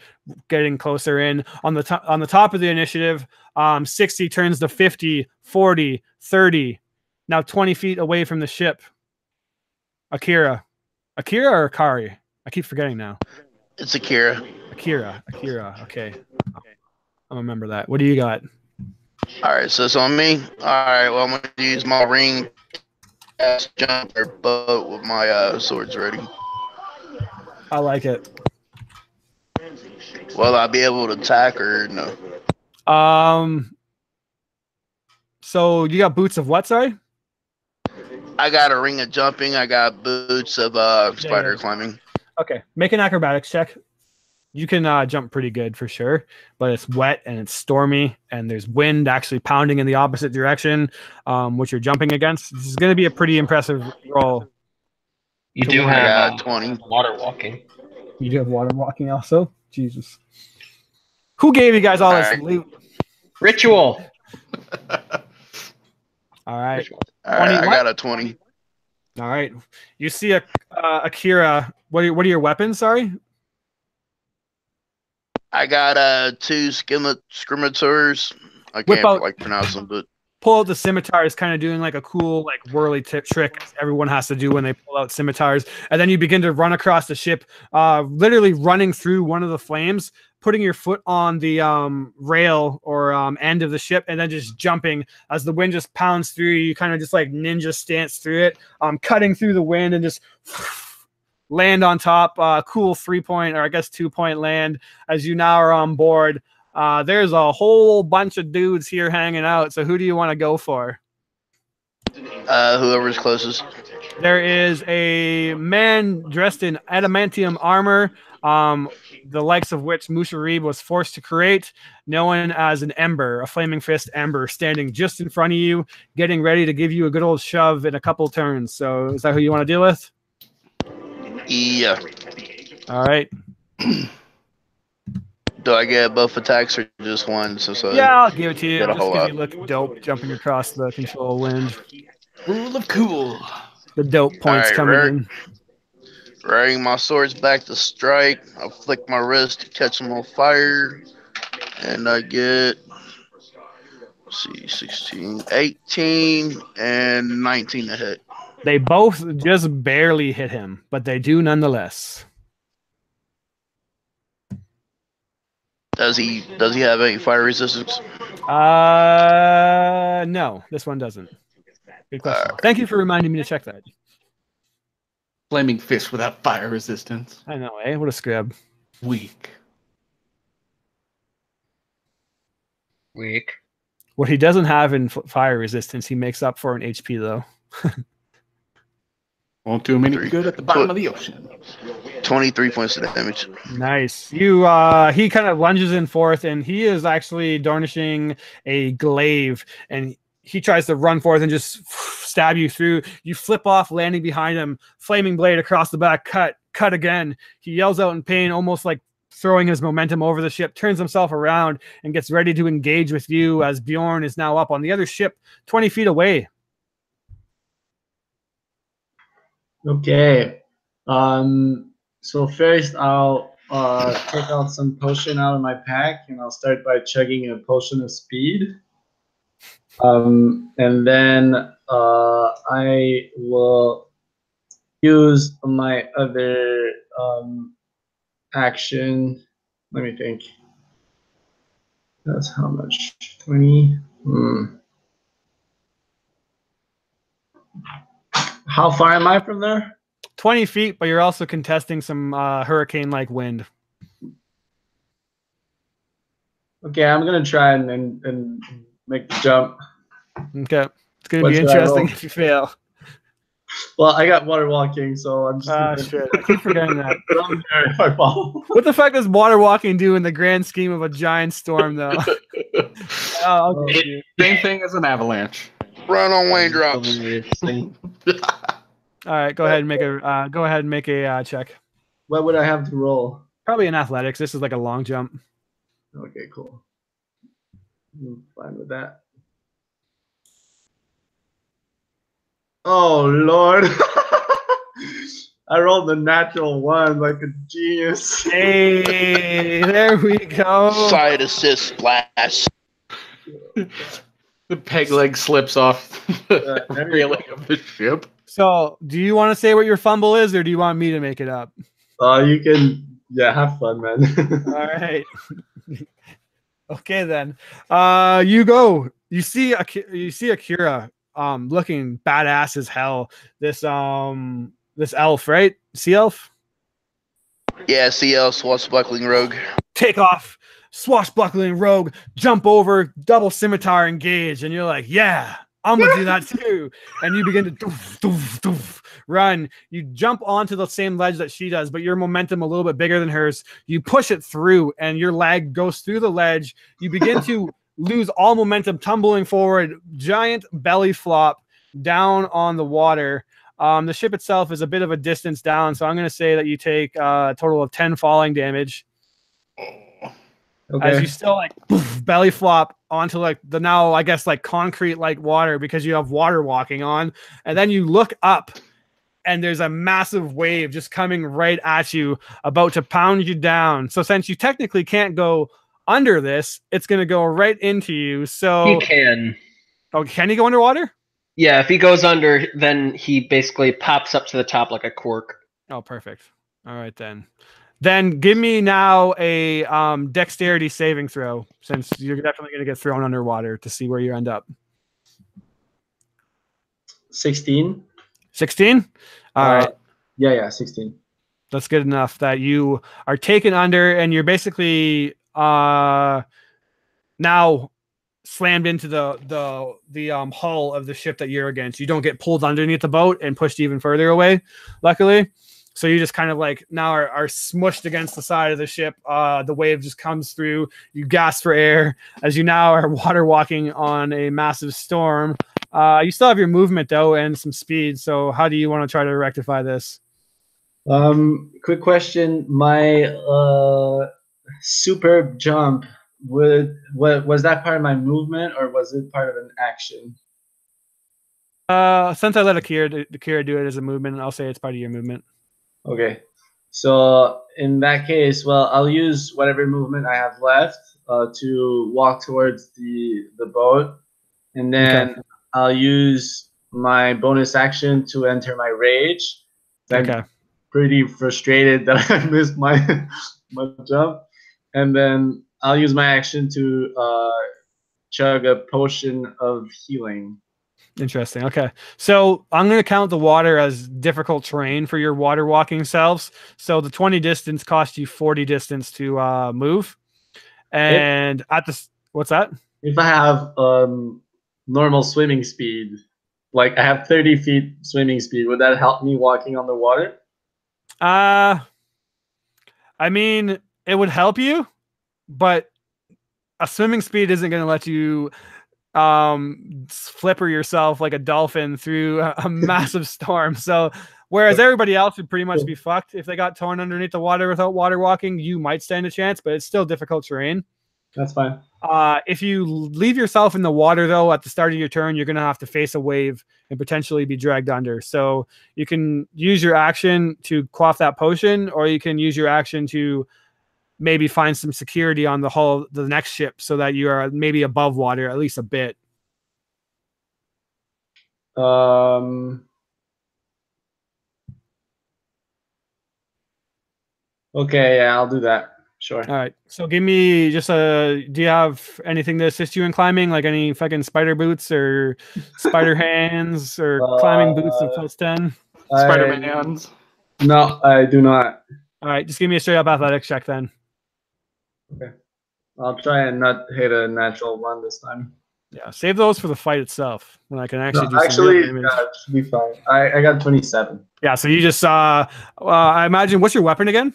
S1: getting closer in. On the top of the initiative, 60 turns to 50, 40, 30. Now 20 feet away from the ship. Akira or Akari? I keep forgetting now.
S5: It's Akira.
S1: Akira. Okay. I'll remember that. What do you got?
S5: All right, so it's on me. All right, well, I'm going to use my ring jump or boat with my swords ready.
S1: I like it.
S5: Will I be able to attack or no?
S1: So you got boots of what, sorry?
S5: I got a ring of jumping. I got boots of spider climbing.
S1: Okay. Make an acrobatics check. You can jump pretty good for sure, but it's wet and it's stormy and there's wind actually pounding in the opposite direction, which you're jumping against. This is going to be a pretty impressive roll.
S3: You do have
S5: 20
S3: water walking.
S1: You do have water walking also? Jesus. Who gave you guys all this loot?
S3: Ritual.
S1: All right.
S5: All right, I got a 20.
S1: All right. You see Akira. What are your weapons? Sorry.
S5: I got 2 scrimators. I
S1: Whip
S5: can't
S1: out-
S5: pronounce them, but
S1: Pull out the scimitars, kind of doing like a cool whirly trick everyone has to do when they pull out scimitars, and then you begin to run across the ship, literally running through one of the flames, putting your foot on the rail or end of the ship, and then just jumping as the wind just pounds through you. You kind of just like ninja stance through it, cutting through the wind and just land on top. Cool 3-point, or I guess 2-point land as you now are on board. There's a whole bunch of dudes here hanging out. So who do you want to go for?
S5: Whoever's closest.
S1: There is a man dressed in adamantium armor, the likes of which Musharib was forced to create, known as an Ember, a flaming fist Ember, standing just in front of you, getting ready to give you a good old shove in a couple turns. So is that who you want to deal with?
S5: Yeah.
S1: All right.
S5: Do I get both attacks or just one?
S1: Yeah, I'll give it to you.
S5: Get a
S1: Just
S5: whole
S1: because
S5: lot.
S1: you look dope jumping across the control wind.
S2: Rule of cool.
S1: The dope points
S5: All right,
S1: coming in.
S5: Riding my swords back to strike. I flick my wrist to catch them on fire. And I get, let's see, 16, 18, and 19 to hit.
S1: They both just barely hit him, but they do nonetheless.
S5: Does he have any fire resistance?
S1: No, this one doesn't. Good question. Thank you for reminding me to check that.
S2: Flaming fist without fire resistance.
S1: I know, eh? What a scrub.
S2: Weak.
S3: Weak.
S1: What he doesn't have in fire resistance, he makes up for in HP, though.
S2: Won't do him any good at the bottom of the ocean.
S5: 23 points of damage.
S1: Nice. He kind of lunges in forth, and he is actually garnishing a glaive, and he tries to run forth and just stab you through. You flip off, landing behind him, flaming blade across the back, cut again. He yells out in pain, almost like throwing his momentum over the ship, turns himself around and gets ready to engage with you as Bjorn is now up on the other ship 20 feet away.
S4: Okay. So first I'll take out some potion out of my pack, and I'll start by chugging a potion of speed. And then I will use my other action. Let me think. That's how much? 20? How far am I from there?
S1: 20 feet, but you're also contesting some hurricane-like wind.
S4: Okay, I'm gonna try and make the jump.
S1: Okay. It's going to
S4: What
S1: be
S4: should I
S1: interesting
S4: roll?
S1: if you fail.
S4: Well, I got water walking, so I'm just.
S1: Ah, shit. I keep forgetting that.
S4: I'm there if I fall.
S1: What the fuck does water walking do in the grand scheme of a giant storm, though? Oh, okay.
S2: Same thing as an avalanche.
S5: Run on raindrops.
S1: All right, go ahead and make a check.
S4: What would I have to roll?
S1: Probably in athletics. This is like a long jump.
S4: Okay, cool. I'm fine with that. Oh Lord! I rolled a natural 1 like a genius.
S1: Hey, there we go.
S5: Side assist splash.
S2: The peg leg slips off the
S4: there you
S2: railing of the ship.
S1: So, do you want to say what your fumble is, or do you want me to make it up?
S4: You can, yeah, have fun, man.
S1: All right. Okay, then. You go. You see Akira looking badass as hell. This elf, right? Sea elf?
S5: Yeah, CL swashbuckling rogue.
S1: Take off, swashbuckling rogue, jump over, double scimitar engage, and you're like, yeah, I'm gonna do that too. And you begin to doof, doof, doof, run. You jump onto the same ledge that she does, but your momentum a little bit bigger than hers. You push it through, and your leg goes through the ledge. You begin to lose all momentum, tumbling forward, giant belly flop down on the water. The ship itself is a bit of a distance down, so I'm going to say that you take a total of 10 falling damage.
S4: Okay.
S1: As you still like poof, belly flop onto like the now, I guess, like concrete like water because you have water walking on. And then you look up and there's a massive wave just coming right at you, about to pound you down. So since you technically can't go under this, it's going to go right into you. So
S3: He can.
S1: Oh, can he go underwater?
S3: Yeah, if he goes under, then he basically pops up to the top like a cork.
S1: Oh, perfect. All right, then. Then give me now a dexterity saving throw, since you're definitely going to get thrown underwater to see where you end up.
S4: 16.
S1: 16? All right.
S4: Yeah, 16.
S1: That's good enough that you are taken under and you're basically now slammed into the hull of the ship that you're against. You don't get pulled underneath the boat and pushed even further away, luckily. So you just kind of like now are smushed against the side of the ship. The wave just comes through. You gasp for air as you now are water walking on a massive storm. You still have your movement though and some speed. So how do you want to try to rectify this?
S4: Quick question. My superb jump, was that part of my movement or was it part of an action?
S1: Since I let Akira do it as a movement, I'll say it's part of your movement.
S4: Okay. So in that case, well, I'll use whatever movement I have left to walk towards the boat, and then I'll use my bonus action to enter my rage. I'm pretty frustrated that I missed my jump, and then I'll use my action to chug a potion of healing.
S1: Interesting. Okay. So I'm going to count the water as difficult terrain for your water walking selves. So the 20 distance cost you 40 distance to move. And what's that? If
S4: I have normal swimming speed, like I have 30 feet swimming speed, would that help me walking on the water?
S1: I mean, it would help you, but a swimming speed isn't going to let you flipper yourself like a dolphin through a massive storm. So Whereas everybody else would pretty much be fucked if they got torn underneath the water without water walking. You might stand a chance, but it's still difficult terrain.
S4: That's fine.
S1: If you leave yourself in the water, though, at the start of your turn, you're going to have to face a wave and potentially be dragged under. So you can use your action to quaff that potion, or you can use your action to maybe find some security on the hull, the next ship, so that you are maybe above water, at least a bit.
S4: Okay, yeah, I'll do that. Sure.
S1: All right. So give me just do you have anything to assist you in climbing? Like any fucking spider boots or spider hands or climbing boots of +10?
S2: Spider-Man hands.
S4: No, I do not.
S1: All right. Just give me a straight up athletics check then.
S4: Okay. I'll try and not hit a natural one this time.
S1: Yeah. Save those for the fight itself when I can actually do some
S4: actually,
S1: real damage.
S4: it should be fine. I got 27.
S1: Yeah. So you just I imagine, what's your weapon again?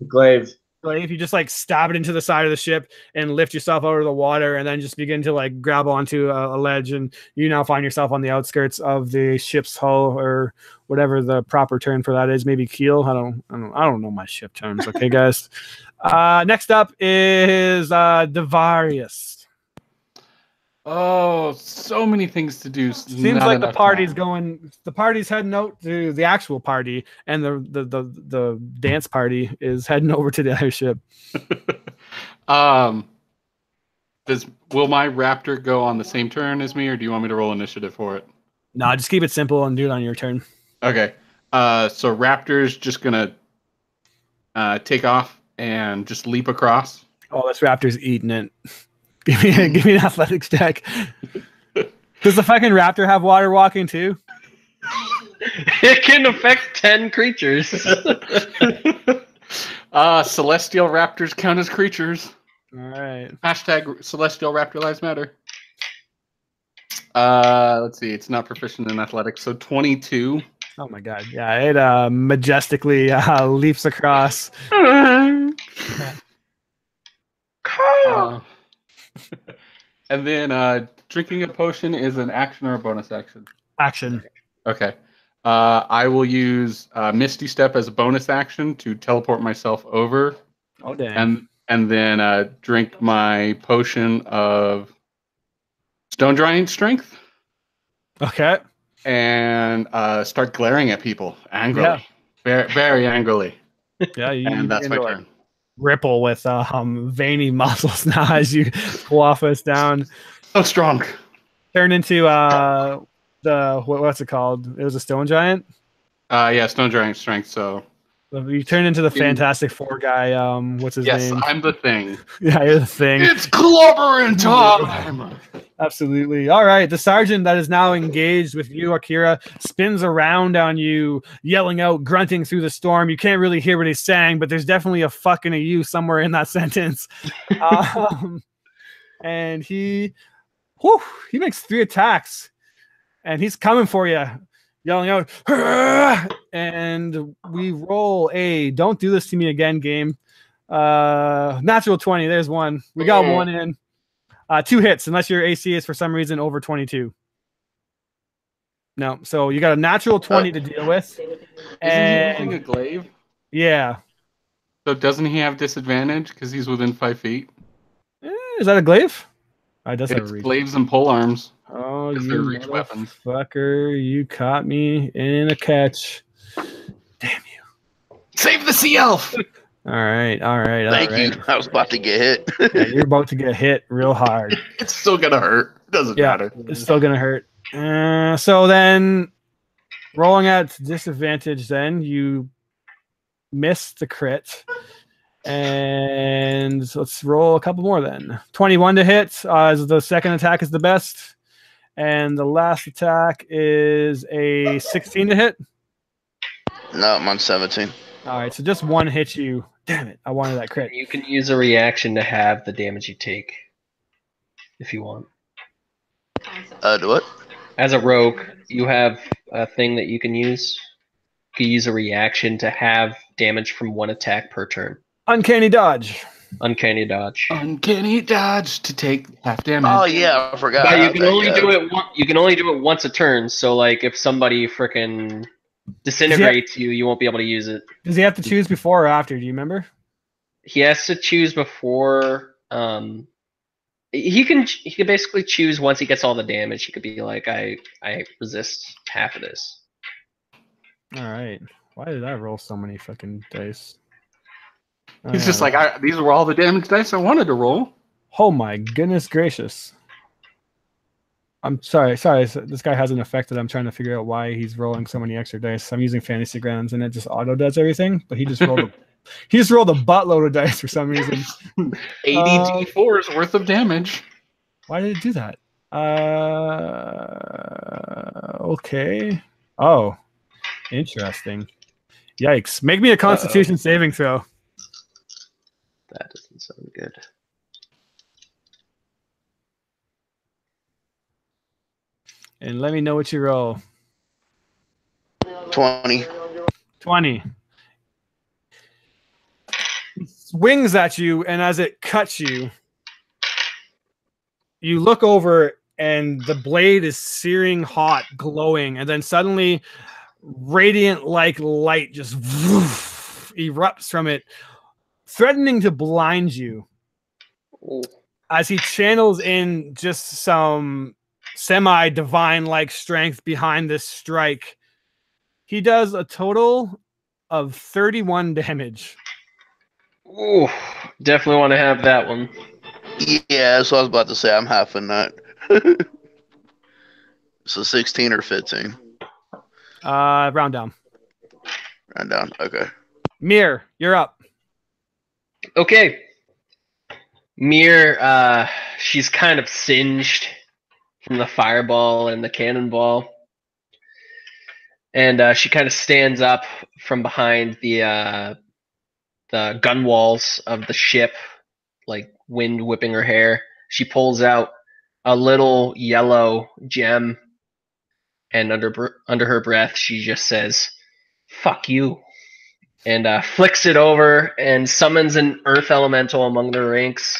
S4: Glaive.
S1: Like if you just like stab it into the side of the ship and lift yourself out of the water and then just begin to like grab onto a ledge, and you now find yourself on the outskirts of the ship's hull, or whatever the proper term for that is, maybe keel. I don't know my ship terms. Okay, guys. Next up is Devarius.
S2: Oh, so many things to do.
S1: Seems like the party's heading out to the actual party, and the dance party is heading over to the other ship.
S2: Will my raptor go on the same turn as me, or do you want me to roll initiative for it?
S1: No, just keep it simple and do it on your turn.
S2: Okay. So raptor's just gonna take off and just leap across.
S1: Oh, this raptor's eating it. Give me an athletics check. Does the fucking raptor have water walking too?
S3: It can affect 10 creatures.
S2: Celestial raptors count as creatures.
S1: All right.
S2: Hashtag Celestial Raptor Lives Matter. Let's see. It's not proficient in athletics, so 22.
S1: Oh my god. Yeah, it majestically leaps across.
S2: And then drinking a potion is an action or a bonus action?
S1: Action.
S2: Okay. I will use Misty Step as a bonus action to teleport myself over.
S1: Oh, damn.
S2: And then drink my potion of Stone Giant Strength.
S1: Okay.
S2: And start glaring at people angrily.
S1: Yeah.
S2: Very, very angrily.
S1: Yeah,
S2: and that's my turn.
S1: Ripple with veiny muscles now as you quaff us down.
S2: So strong.
S1: Turn into what's it called? It was a stone giant.
S2: Yeah, Stone Giant Strength. So
S1: you turn into the Fantastic Four guy. What's his name?
S2: Yes, I'm the Thing.
S1: Yeah, you're the Thing.
S2: It's clobbering time.
S1: Absolutely. All right. The sergeant that is now engaged with you, Akira, spins around on you, yelling out, grunting through the storm. You can't really hear what he's saying, but there's definitely a fucking a you somewhere in that sentence. And he makes 3 attacks, and he's coming for you, yelling out, "Hurrah!" And we roll a "Don't do this to me again" game. Natural 20. There's one. We got one in. 2 hits, unless your AC is for some reason over 22. No, so you got a natural 20 to deal with.
S2: Isn't he using a glaive?
S1: Yeah.
S2: So doesn't he have disadvantage because he's within 5 feet?
S1: Is that a glaive? I does have a
S2: It's
S1: reach.
S2: glaives and pole arms.
S1: Oh,
S2: Because
S1: you
S2: they're reach weapons.
S1: fucker! You caught me in a catch. Damn you!
S2: Save the sea elf.
S1: All right.
S5: Thank you. I was about to get hit.
S1: Yeah, you're about to get hit real hard.
S2: It's still gonna hurt. Doesn't matter.
S1: It's still gonna hurt. So then, rolling at disadvantage, then you miss the crit, and let's roll a couple more. Then 21 to hit. As the second attack is the best, and the last attack is a 16 to hit.
S5: No, I'm on 17.
S1: All right, so just one hits you. Damn it! I wanted that crit.
S3: You can use a reaction to have the damage you take, if you want.
S5: Do what?
S3: As a rogue, you have a thing that you can use. You can use a reaction to have damage from 1 attack per turn.
S1: Uncanny dodge.
S3: Uncanny dodge.
S2: Uncanny dodge to take half damage.
S5: Oh yeah, I forgot.
S3: But you can only do it. You can only do it once a turn. So like, if somebody frickin' disintegrates you. You won't be able to use it.
S1: Does he have to choose before or after? Do you remember?
S3: He has to choose before. He can basically choose once he gets all the damage. He could be like, I resist half of this.
S1: All right. Why did I roll so many fucking dice?
S2: He's just like, these were all the damage dice I wanted to roll.
S1: Oh my goodness gracious. I'm sorry. This guy has an effect that I'm trying to figure out why he's rolling so many extra dice. I'm using fantasy grounds and it just auto does everything, but he just rolled a buttload of dice for some reason.
S2: 80 D4s worth of damage.
S1: Why did it do that? Okay. Oh, interesting. Yikes. Make me a Constitution saving throw.
S3: That doesn't sound good.
S1: And let me know what you roll.
S5: 20.
S1: 20. It swings at you, and as it cuts you, you look over, and the blade is searing hot, glowing, and then suddenly radiant-like light just erupts from it, threatening to blind you.
S3: Ooh.
S1: As he channels in just some semi-divine-like strength behind this strike. He does a total of 31 damage.
S3: Ooh, definitely want to have that one.
S5: Yeah, so I was about to say I'm half in that. So 16 or 15.
S1: Round down.
S5: Round down. Okay.
S1: Mir, you're up.
S3: Okay. Mir, she's kind of singed from the fireball and the cannonball. And she kind of stands up from behind the gun walls of the ship, like wind whipping her hair. She pulls out a little yellow gem, and under her breath, she just says, "Fuck you," and flicks it over and summons an earth elemental among the ranks.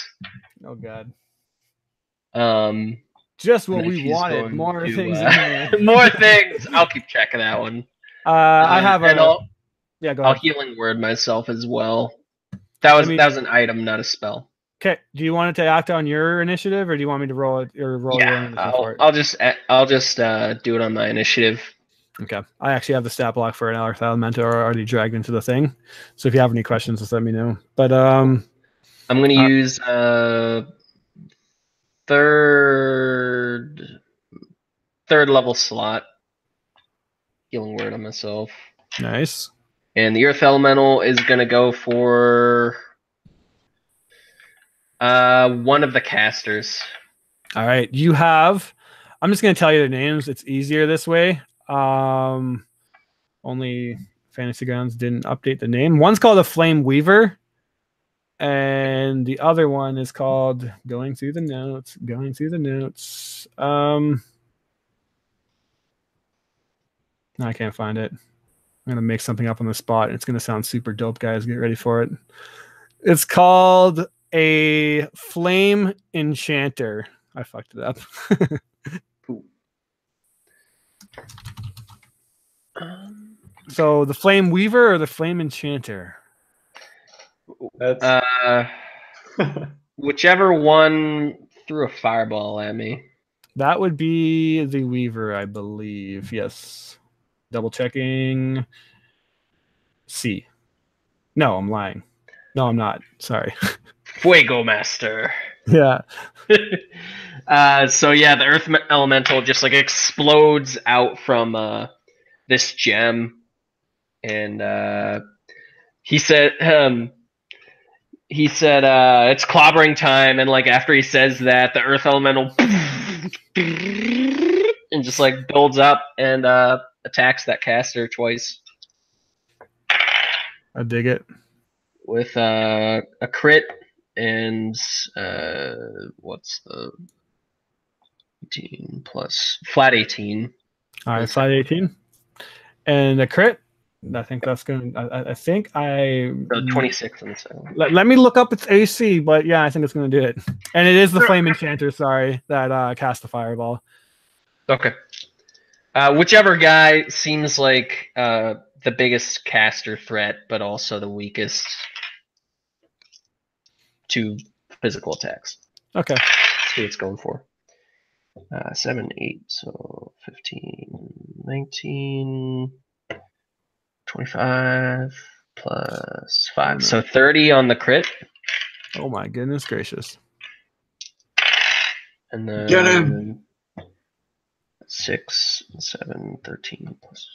S1: Oh god.
S3: Just
S1: what we wanted. More things.
S3: More things. I'll keep track of that one.
S1: I have a.
S3: Go
S1: ahead.
S3: I'll healing word myself as well. That was an item, not a spell.
S1: Okay. Do you want it to act on your initiative, or do you want me to roll it or roll your own initiative for it?
S3: I'll just do it on my initiative.
S1: Okay. I actually have the stat block for an Earth Elemental already dragged into the thing. So if you have any questions, just let me know. But
S3: I'm gonna use third level slot healing word on myself.
S1: Nice.
S3: And the earth elemental is gonna go for one of the casters.
S1: All right. You have. I'm just gonna tell you the names. It's easier this way. Only Fantasy Grounds didn't update the name. One's called a Flame Weaver. And the other one is called Going Through the Notes. No, I can't find it. I'm going to make something up on the spot. It's going to sound super dope, guys. Get ready for it. It's called a Flame Enchanter. I fucked it up. So the Flame Weaver or the Flame Enchanter?
S4: That's
S3: whichever one threw a fireball at me.
S1: That would be the Weaver, I believe. Yes. Double checking. C. No, I'm lying. No, I'm not. Sorry.
S3: Fuego Master.
S1: Yeah.
S3: So yeah, the Earth Elemental just like explodes out from this gem, and he said it's clobbering time, and like after he says that, the Earth Elemental and just like builds up and attacks that caster twice.
S1: I dig it.
S3: With a crit and what's the 18 plus flat 18.
S1: All right, flat 18. And a crit. I think that's going to. I think I.
S3: 26 on the second.
S1: Let me look up its AC, but yeah, I think it's going to do it. And it is the Flame Enchanter, sorry, that cast the fireball.
S3: Okay. Whichever guy seems like the biggest caster threat, but also the weakest to physical attacks.
S1: Okay.
S3: That's who it's going for. 7, 8, so 15, 19, 25 plus 5. So 30 on the crit.
S1: Oh my goodness gracious.
S3: And then
S4: Get him.
S3: 6, 7, 13 plus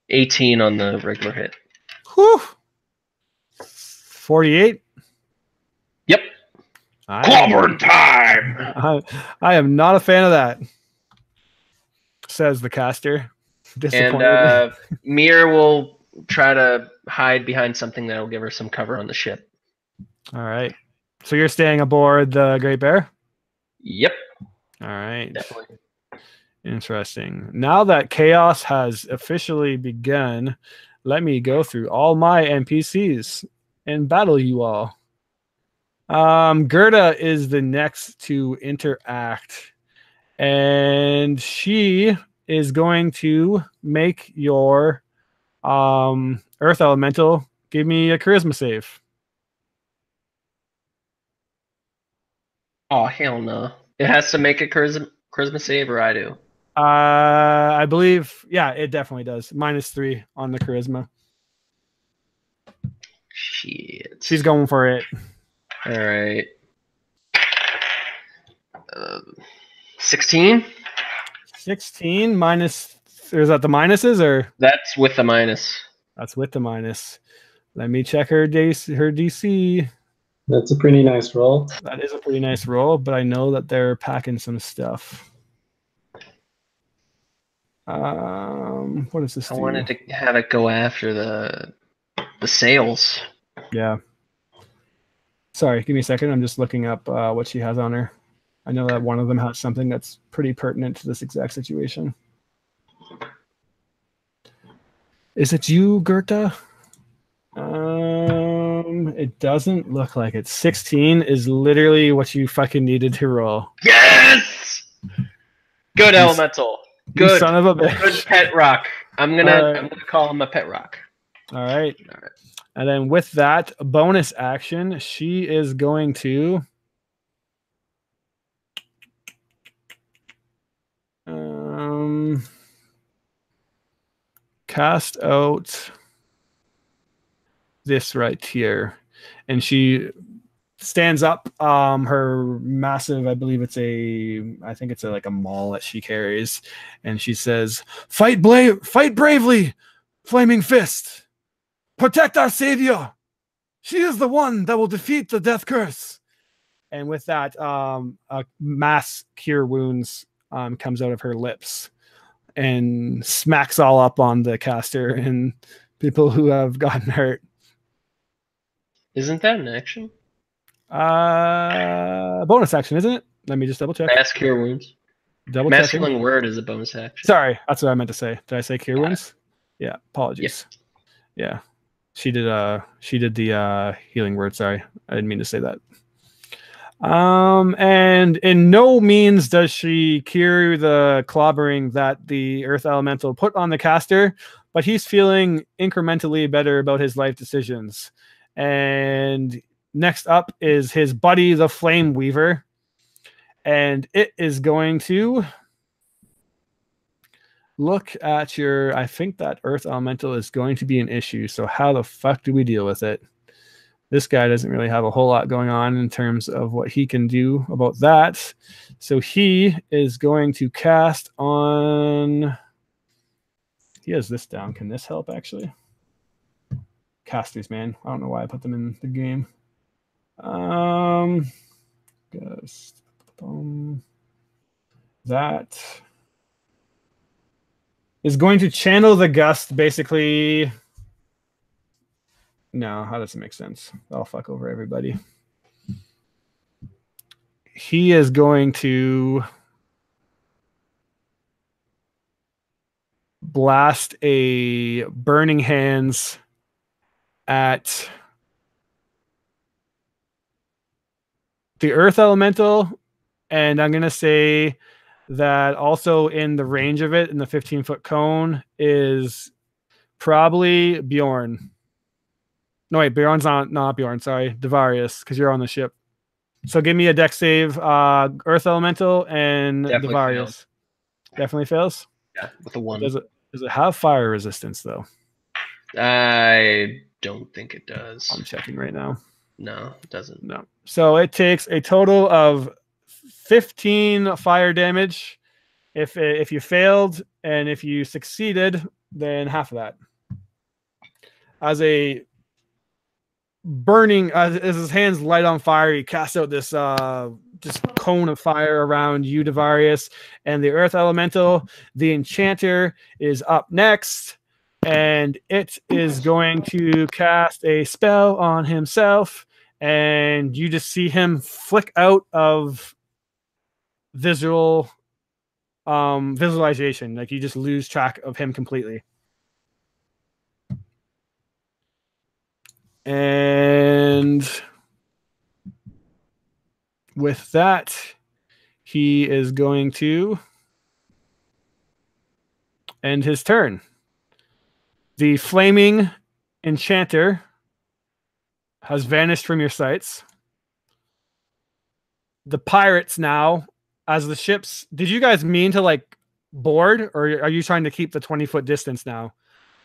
S3: 18 on the regular hit.
S1: Whew. 48.
S3: Yep. Clobbering time.
S1: I am not a fan of that, says the caster. Disappointed.
S3: And Mir will try to hide behind something that'll give her some cover on the ship.
S1: All right. So you're staying aboard the Great Bear?
S3: Yep.
S1: All right.
S3: Definitely.
S1: Interesting. Now that chaos has officially begun, let me go through all my NPCs and battle you all. Gerda is the next to interact, and she is going to make your Earth Elemental give me a charisma save.
S3: Oh, hell no. It has to make a charisma save, or I do?
S1: I believe, yeah, it definitely does. -3 on the charisma.
S3: Shit.
S1: She's going for it.
S3: All right. 16?
S1: 16 minus, or is that the minuses, or?
S3: That's with the minus.
S1: That's with the minus. Let me check her DC.
S4: That's a pretty nice roll.
S1: That is a pretty nice roll, but I know that they're packing some stuff. What does this do?
S3: I wanted to have it go after the sails.
S1: Yeah. Sorry, give me a second. I'm just looking up what she has on her. I know that one of them has something that's pretty pertinent to this exact situation. Is it you, Gerta? It doesn't look like it. 16 is literally what you fucking needed to roll.
S3: Yes! Good elemental.
S1: You
S3: Good.
S1: son of a bitch.
S3: Good pet rock. I'm gonna call him a pet rock.
S1: All right. And then with that bonus action, she is going to cast out this right here. And she stands up, her massive, I think it's like a maul that she carries, and she says, fight bravely, Flaming Fist. Protect our savior. She is the one that will defeat the death curse. And with that, a mass cure wounds comes out of her lips and smacks all up on the caster and people who have gotten hurt.
S3: Isn't that an action?
S1: Bonus action, isn't it? Let me just double check.
S3: Mass cure wounds.
S1: Double
S3: Mass
S1: checking.
S3: healing word is a bonus action.
S1: Sorry, that's what I meant to say. Did I say cure wounds? Yeah, apologies. Yeah. She did the healing word. Sorry, I didn't mean to say that. And in no means does she cure the clobbering that the Earth Elemental put on the caster, but he's feeling incrementally better about his life decisions. And next up is his buddy, the Flame Weaver, and it is going to look at your, I think that Earth Elemental is going to be an issue. So how the fuck do we deal with it? This guy doesn't really have a whole lot going on in terms of what he can do about that. So he is going to cast on, he has this down. Can this help actually? Casters, man. I don't know why I put them in the game. That is going to channel the gust, basically. No, how does it make sense? I'll fuck over everybody. He is going to blast a Burning Hands at the Earth Elemental, and I'm going to say that also in the range of it in the 15-foot cone is probably Bjorn. No, wait, Bjorn's not Bjorn. Sorry, Devarius, because you're on the ship. So give me a dex save, Earth Elemental and
S3: Definitely
S1: Devarius.
S3: fails.
S1: Definitely fails.
S3: Yeah, with a 1.
S1: Does it have fire resistance though?
S3: I don't think it does.
S1: I'm checking right now.
S3: No, it doesn't.
S1: No. So it takes a total of 15 fire damage if you failed, and if you succeeded, then half of that. As a burning, as his hands light on fire, he casts out this just cone of fire around you, Devarius, and the Earth Elemental. The Enchanter is up next, and it is going to cast a spell on himself, and you just see him flick out of visualization. Like you just lose track of him completely. And with that, he is going to end his turn. The flaming enchanter has vanished from your sights. The pirates now, as the ships, did you guys mean to like board, or are you trying to keep the 20-foot distance now?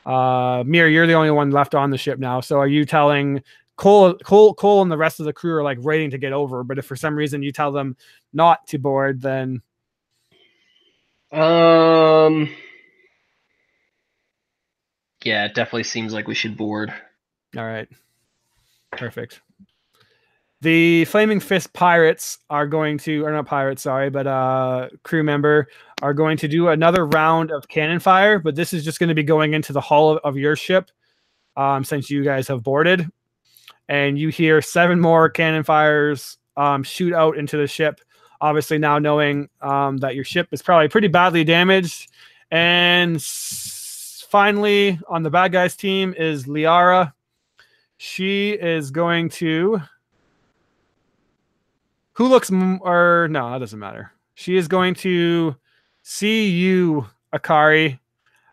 S1: Mir, you're the only one left on the ship now. So are you telling Cole and the rest of the crew are like waiting to get over, but if for some reason you tell them not to board, then
S3: yeah, it definitely seems like we should board.
S1: all right. Perfect. The Flaming Fist pirates are going to, or not pirates, sorry, but crew member are going to do another round of cannon fire, but this is just going to be going into the hull of your ship since you guys have boarded. And you hear 7 more cannon fires shoot out into the ship, obviously now knowing that your ship is probably pretty badly damaged. And finally, on the bad guys team is Liara. She is going to... Who looks or no, that doesn't matter. She is going to see you, Akari,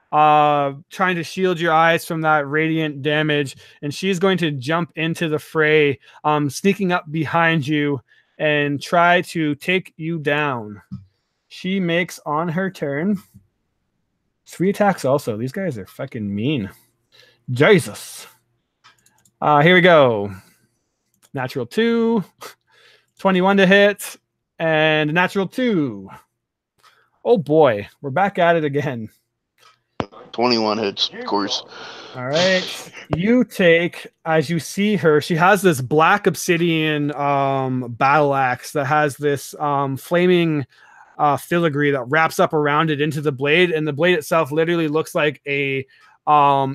S1: trying to shield your eyes from that radiant damage, and she's going to jump into the fray, sneaking up behind you and try to take you down. She makes on her turn 3 attacks also. These guys are fucking mean. Jesus. Here we go. Natural 2. 21 to hit, and natural 2. Oh boy, we're back at it again.
S5: 21 hits, of course.
S1: All right. You take, as you see her, she has this black obsidian battle axe that has this flaming filigree that wraps up around it into the blade, and the blade itself literally looks like a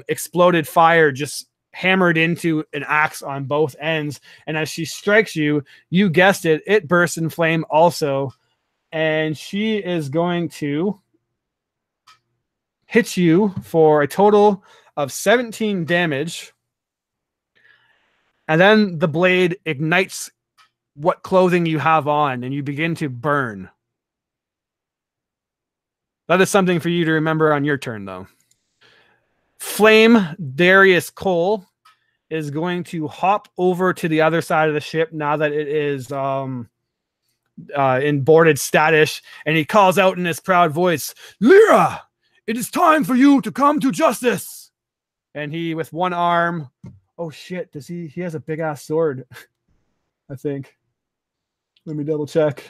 S1: exploded fire just hammered into an axe on both ends. And as she strikes you, you guessed it, it bursts in flame also. And she is going to hit you for a total of 17 damage. And then the blade ignites what clothing you have on, and you begin to burn. That is something for you to remember on your turn, though. Flame Darius Cole is going to hop over to the other side of the ship now that it is in boarded status, and he calls out in his proud voice, "Liara, it is time for you to come to justice." And he, with one arm, oh shit, does he has a big ass sword, I think. Let me double check.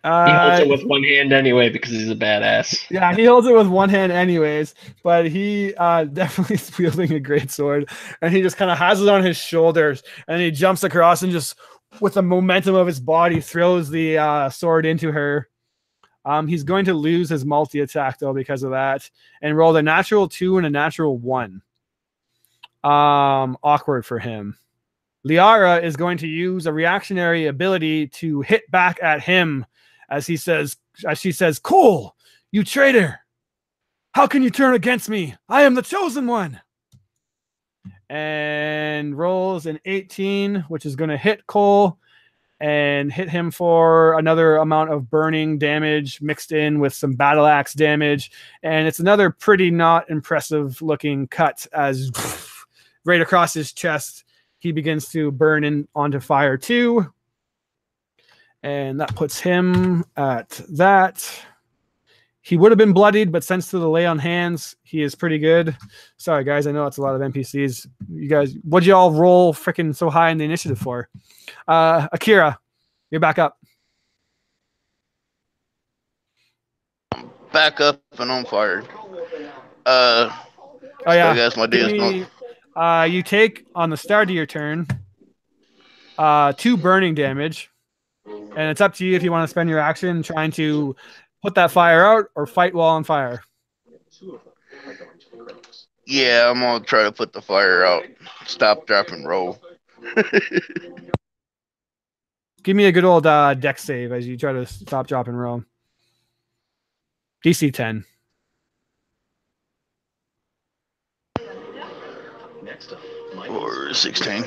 S3: He holds it with one hand anyway because he's a badass.
S1: Yeah, he holds it with one hand anyways, but he definitely is wielding a great sword, and he just kind of has it on his shoulders, and he jumps across and just, with the momentum of his body, throws the sword into her. He's going to lose his multi-attack, though, because of that, and rolled a natural 2 and a natural 1. Awkward for him. Liara is going to use a reactionary ability to hit back at him as she says, "Cole, you traitor! How can you turn against me? I am the chosen one!" And rolls an 18, which is going to hit Cole. and hit him for another amount of burning damage mixed in with some battle axe damage. And it's another pretty not impressive looking cut as right across his chest, he begins to burn in onto fire too. And that puts him at that. He would have been bloodied, but thanks to the lay on hands, he is pretty good. Sorry, guys. I know it's a lot of NPCs. You guys, what'd you all roll freaking so high in the initiative for? Akira, you're back up.
S5: Back up and on fire.
S1: Oh yeah.
S5: I guess my deal is
S1: you take on the start of your turn 2 burning damage, and it's up to you if you want to spend your action trying to put that fire out or fight while on fire.
S5: Yeah, I'm gonna try to put the fire out. Stop, drop, and roll.
S1: Give me a good old dex save as you try to stop, drop, and roll. DC 10.
S5: Or 16.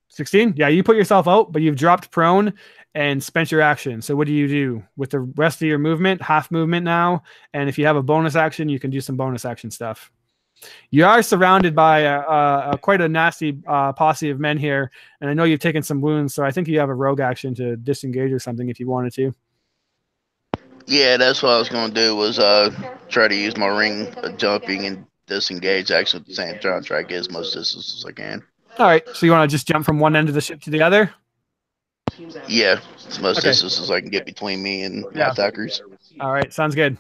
S1: 16? Yeah, you put yourself out, but you've dropped prone and spent your action. So what do you do with the rest of your movement? Half movement now. And if you have a bonus action, you can do some bonus action stuff. You are surrounded by quite a nasty posse of men here. And I know you've taken some wounds, so I think you have a rogue action to disengage or something if you wanted to.
S5: Yeah, that's what I was gonna do, was try to use my ring of jumping and disengage action at the same time, try to get as much distance as I can.
S1: All right, so you want to just jump from one end of the ship to the other?
S5: Yeah, as much distance as I can get between me and my attackers.
S1: All right, sounds good.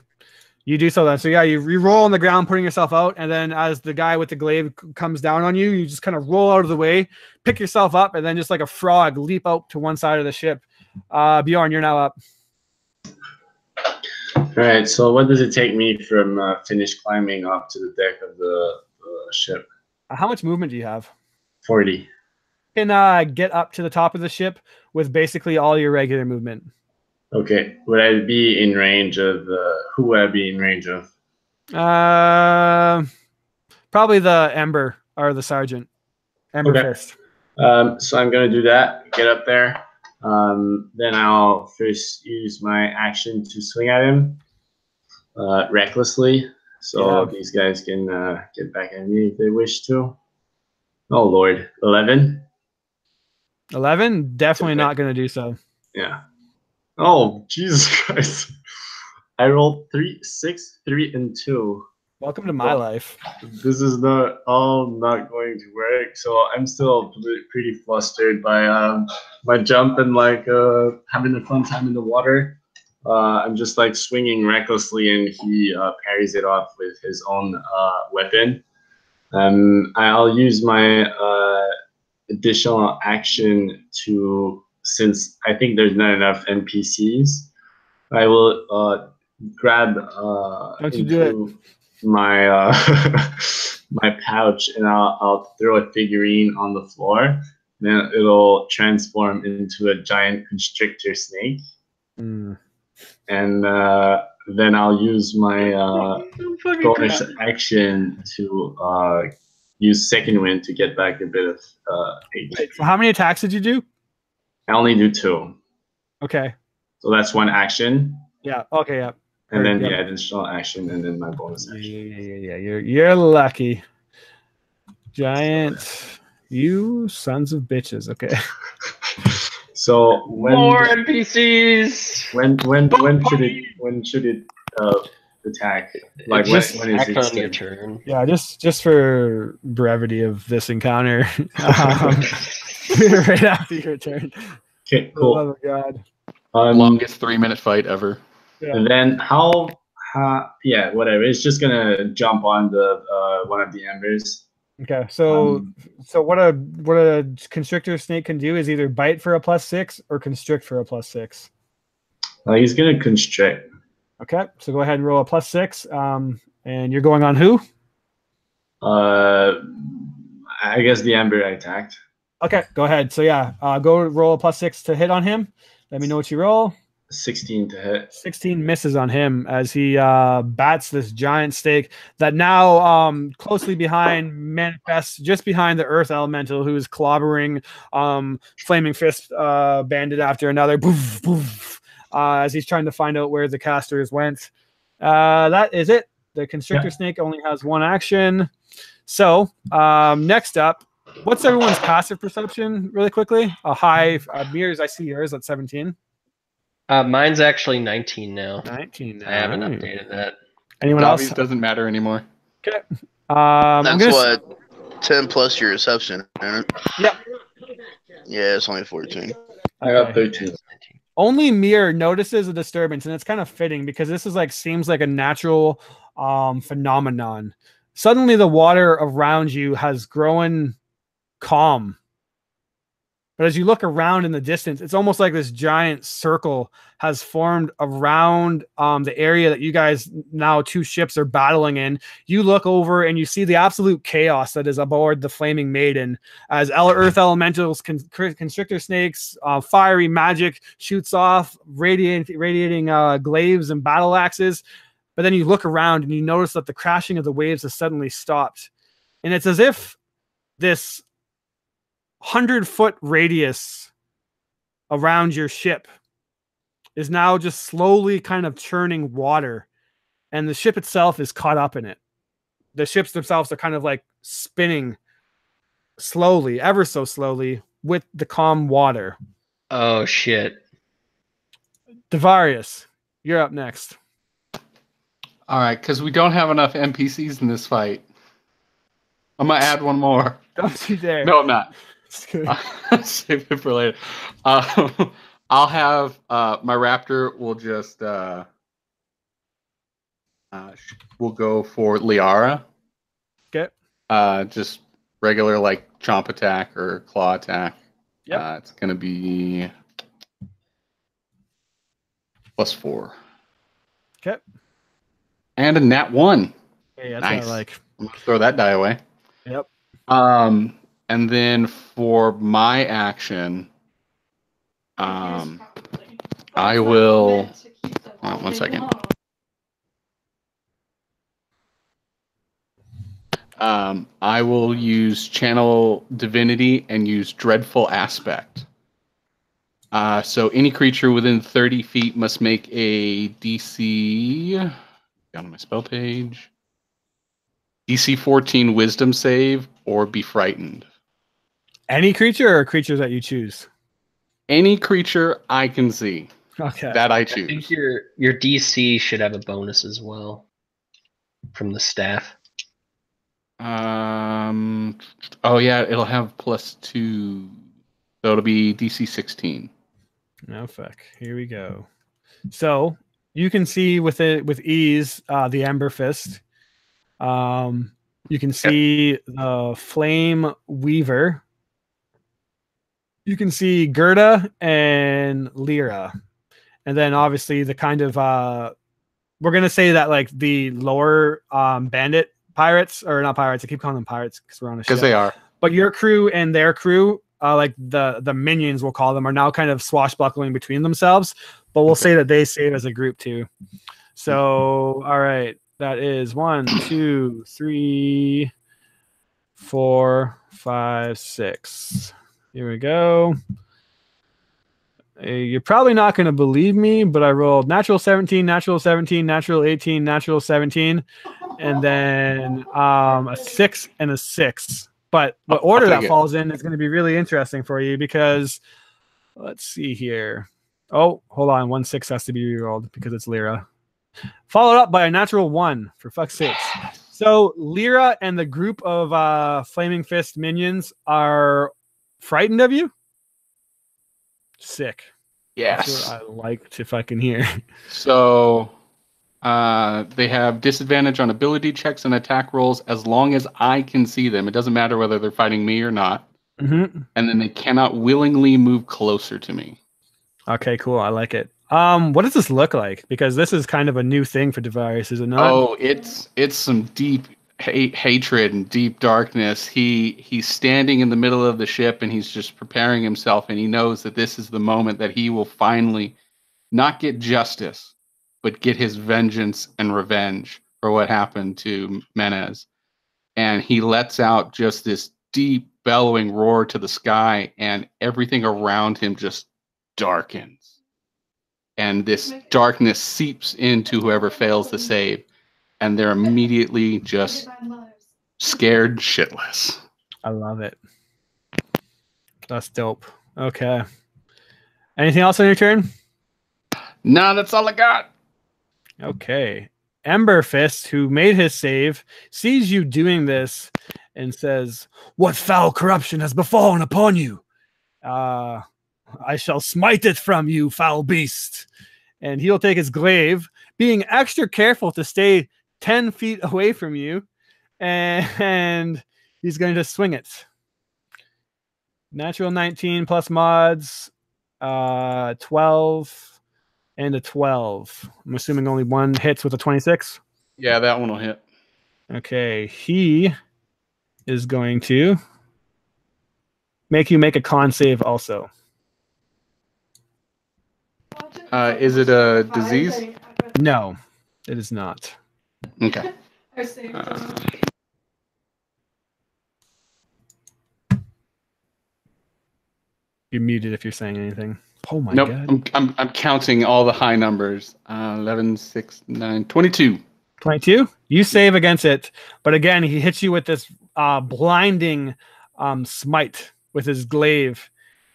S1: You do so then. So yeah, you roll on the ground, putting yourself out, and then as the guy with the glaive comes down on you, you just kind of roll out of the way, pick yourself up, and then just like a frog, leap out to one side of the ship. Bjorn, you're now up.
S4: All right, so what does it take me from finish climbing up to the deck of the ship?
S1: How much movement do you have?
S4: 40.
S1: You can get up to the top of the ship with basically all your regular movement.
S4: Okay, would I be in range of who would I be in range of?
S1: Probably the Ember or the Sergeant. Ember Fist.
S4: So I'm gonna do that. Get up there. Then I'll first use my action to swing at him recklessly, so these guys can get back at me if they wish to. Oh Lord, 11.
S1: 11? Definitely not going to do so.
S4: Yeah. Oh Jesus Christ! I rolled 3, 6, 3, and 2.
S1: Welcome to my life.
S4: This is not going to work. So I'm still pretty flustered by my jump and like having a fun time in the water. I'm just like swinging recklessly, and he parries it off with his own weapon. I'll use my additional action to, since I think there's not enough NPCs, I will grab into my my pouch, and I'll throw a figurine on the floor. Then it'll transform into a giant constrictor snake. And then I'll use my bonus action to use second wind to get back a bit of HP.
S1: So how many attacks did you do?
S4: I only do 2.
S1: Okay.
S4: So that's one action.
S1: Yeah. Okay. Yeah.
S4: And then the additional action, and then my bonus action.
S1: Yeah. You're lucky. Giant, you sons of bitches. Okay.
S4: So when
S3: more NPCs.
S4: When should it attack? Like when is it
S3: on your turn?
S1: Yeah, just for brevity of this encounter, right after your turn.
S4: Okay, cool.
S1: Oh God.
S2: Longest 3-minute fight ever.
S1: Yeah.
S4: And then yeah, whatever. It's just gonna jump on the one of the embers.
S1: Okay, so what a constrictor snake can do is either bite for a +6 or constrict for a +6.
S4: He's gonna constrict.
S1: Okay, so go ahead and roll a +6. And you're going on who?
S4: I guess the ember I attacked.
S1: Okay, go ahead. So yeah, go roll a +6 to hit on him. Let me know what you roll.
S4: 16 to hit.
S1: 16 misses on him as he bats this giant stake that now closely behind manifests just behind the earth elemental who is clobbering Flaming Fist bandit after another poof, poof, as he's trying to find out where the casters went. That is it. The constrictor snake only has one action. So next up, what's everyone's passive perception really quickly? A high mirrors. I see yours at 17.
S3: Mine's actually 19 now.
S1: 19 now.
S3: I haven't updated that.
S1: Anyone
S2: Dobby's
S1: else?
S2: doesn't matter anymore.
S1: Okay.
S5: That's what 10 plus your reception, isn't it?
S1: Yep.
S5: Yeah, it's only 14.
S4: I got 13.
S1: Only Mir notices a disturbance, and it's kind of fitting because this is like seems like a natural phenomenon. Suddenly, the water around you has grown calm. But as you look around in the distance, it's almost like this giant circle has formed around the area that you guys now two ships are battling in. You look over and you see the absolute chaos that is aboard the Flaming Maiden as Earth Elementals, Constrictor Snakes, fiery magic shoots off, radiating glaives and battle axes. But then you look around and you notice that the crashing of the waves has suddenly stopped. And it's as if this 100-foot radius around your ship is now just slowly kind of churning water, and the ship itself is caught up in it. The ships themselves are kind of like spinning slowly, ever so slowly, with the calm water.
S3: Oh, shit.
S1: Devarius, you're up next.
S2: All right, because we don't have enough NPCs in this fight. I'm going to add one more.
S1: Don't you dare.
S2: No, I'm not. Save it for later. I'll have my raptor will just we'll go for Liara.
S1: Okay.
S2: Just regular like chomp attack or claw attack.
S1: Yep.
S2: It's gonna be +4.
S1: Okay.
S2: And a nat 1.
S1: Hey, that's
S2: nice.
S1: what I like.
S2: I'm gonna throw that die away.
S1: Yep.
S2: And then for my action, I will. One second. I will use Channel Divinity and use Dreadful Aspect. So any creature within 30 feet must make a DC. Down on my spell page. DC 14 Wisdom save or be frightened.
S1: Any creature or creatures that you choose?
S2: Any creature I can see.
S1: Okay.
S2: That I
S3: I
S2: choose.
S3: think your DC should have a bonus as well from the staff.
S2: Oh yeah, it'll have +2. So it'll be DC 16.
S1: No fuck. Here we go. So you can see with ease the Ember Fist. You can see the Flame Weaver. You can see Gerda and Lyra. And then obviously the kind of we're gonna say that like the lower bandit pirates, or not pirates, I keep calling them pirates because we're on a ship.
S2: Because they are.
S1: But your crew and their crew, like the minions we'll call them, are now kind of swashbuckling between themselves. But we'll say that they save as a group too. So all right. That is 1, 2, 3, 4, 5, 6. Here we go. You're probably not going to believe me, but I rolled natural 17, natural 17, natural 18, natural 17, and then a 6 and a 6. But what order that falls in is going to be really interesting for you because let's see here. Oh, hold on. 1 6 has to be rerolled because it's Lyra. Followed up by a natural 1, for fuck's sakes. So Lyra and the group of Flaming Fist minions are frightened of you? Sick.
S2: Yes.
S1: That's what I like to fucking hear.
S2: So they have disadvantage on ability checks and attack rolls as long as I can see them. It doesn't matter whether they're fighting me or not.
S1: Mm-hmm.
S2: And then they cannot willingly move closer to me.
S1: Okay, cool. I like it. What does this look like? Because this is kind of a new thing for Devarius, is it not?
S2: Oh, it's some deep hatred and deep darkness. He's standing in the middle of the ship and he's just preparing himself, and he knows that this is the moment that he will finally not get justice, but get his vengeance and revenge for what happened to Menez. And he lets out just this deep bellowing roar to the sky, and everything around him just darkens. And this darkness seeps into whoever fails the save, and they're immediately just scared shitless.
S1: I love it. That's dope. Okay. Anything else on your turn?
S2: No, that's all I got.
S1: Okay. Ember Fist, who made his save, sees you doing this and says, "What foul corruption has befallen upon you? I shall smite it from you, foul beast." And he'll take his glaive, being extra careful to stay 10 feet away from you, and he's going to swing it. Natural 19 plus mods, 12 and a 12. I'm assuming only one hits with a 26.
S2: Yeah, that one will hit.
S1: Okay, he is going to make you make a con save also.
S2: Is it a disease?
S1: No, it is not.
S2: Okay.
S1: You're muted if you're saying anything. Oh my
S2: Nope.
S1: god.
S2: I'm counting all the high numbers. 11, 6, 9, 22.
S1: 22. You save against it, but again, he hits you with this blinding smite with his glaive,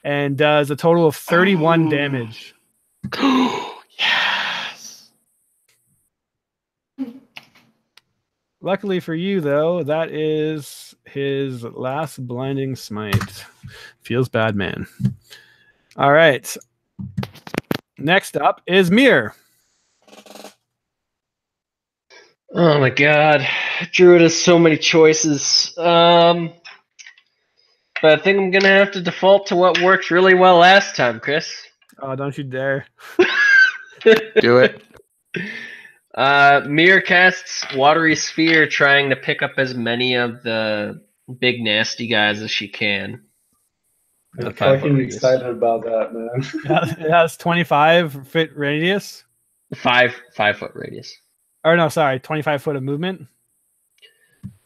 S1: and does a total of 31 damage.
S2: Yes.
S1: Luckily for you, though, that is his last blinding smite. Feels bad, man. All right. Next up is Mir.
S3: Oh my god. Druid has so many choices. But I think I'm gonna have to default to what worked really well last time, Chris.
S1: Oh, don't you dare.
S2: Do it.
S3: Mir casts Watery Sphere, trying to pick up as many of the big nasty guys as she can.
S4: I'm
S3: The 5
S4: fucking
S3: foot radius.
S4: excited about that, man.
S1: It has 25 foot radius.
S3: 5 foot radius.
S1: Or no, sorry, 25 foot of movement.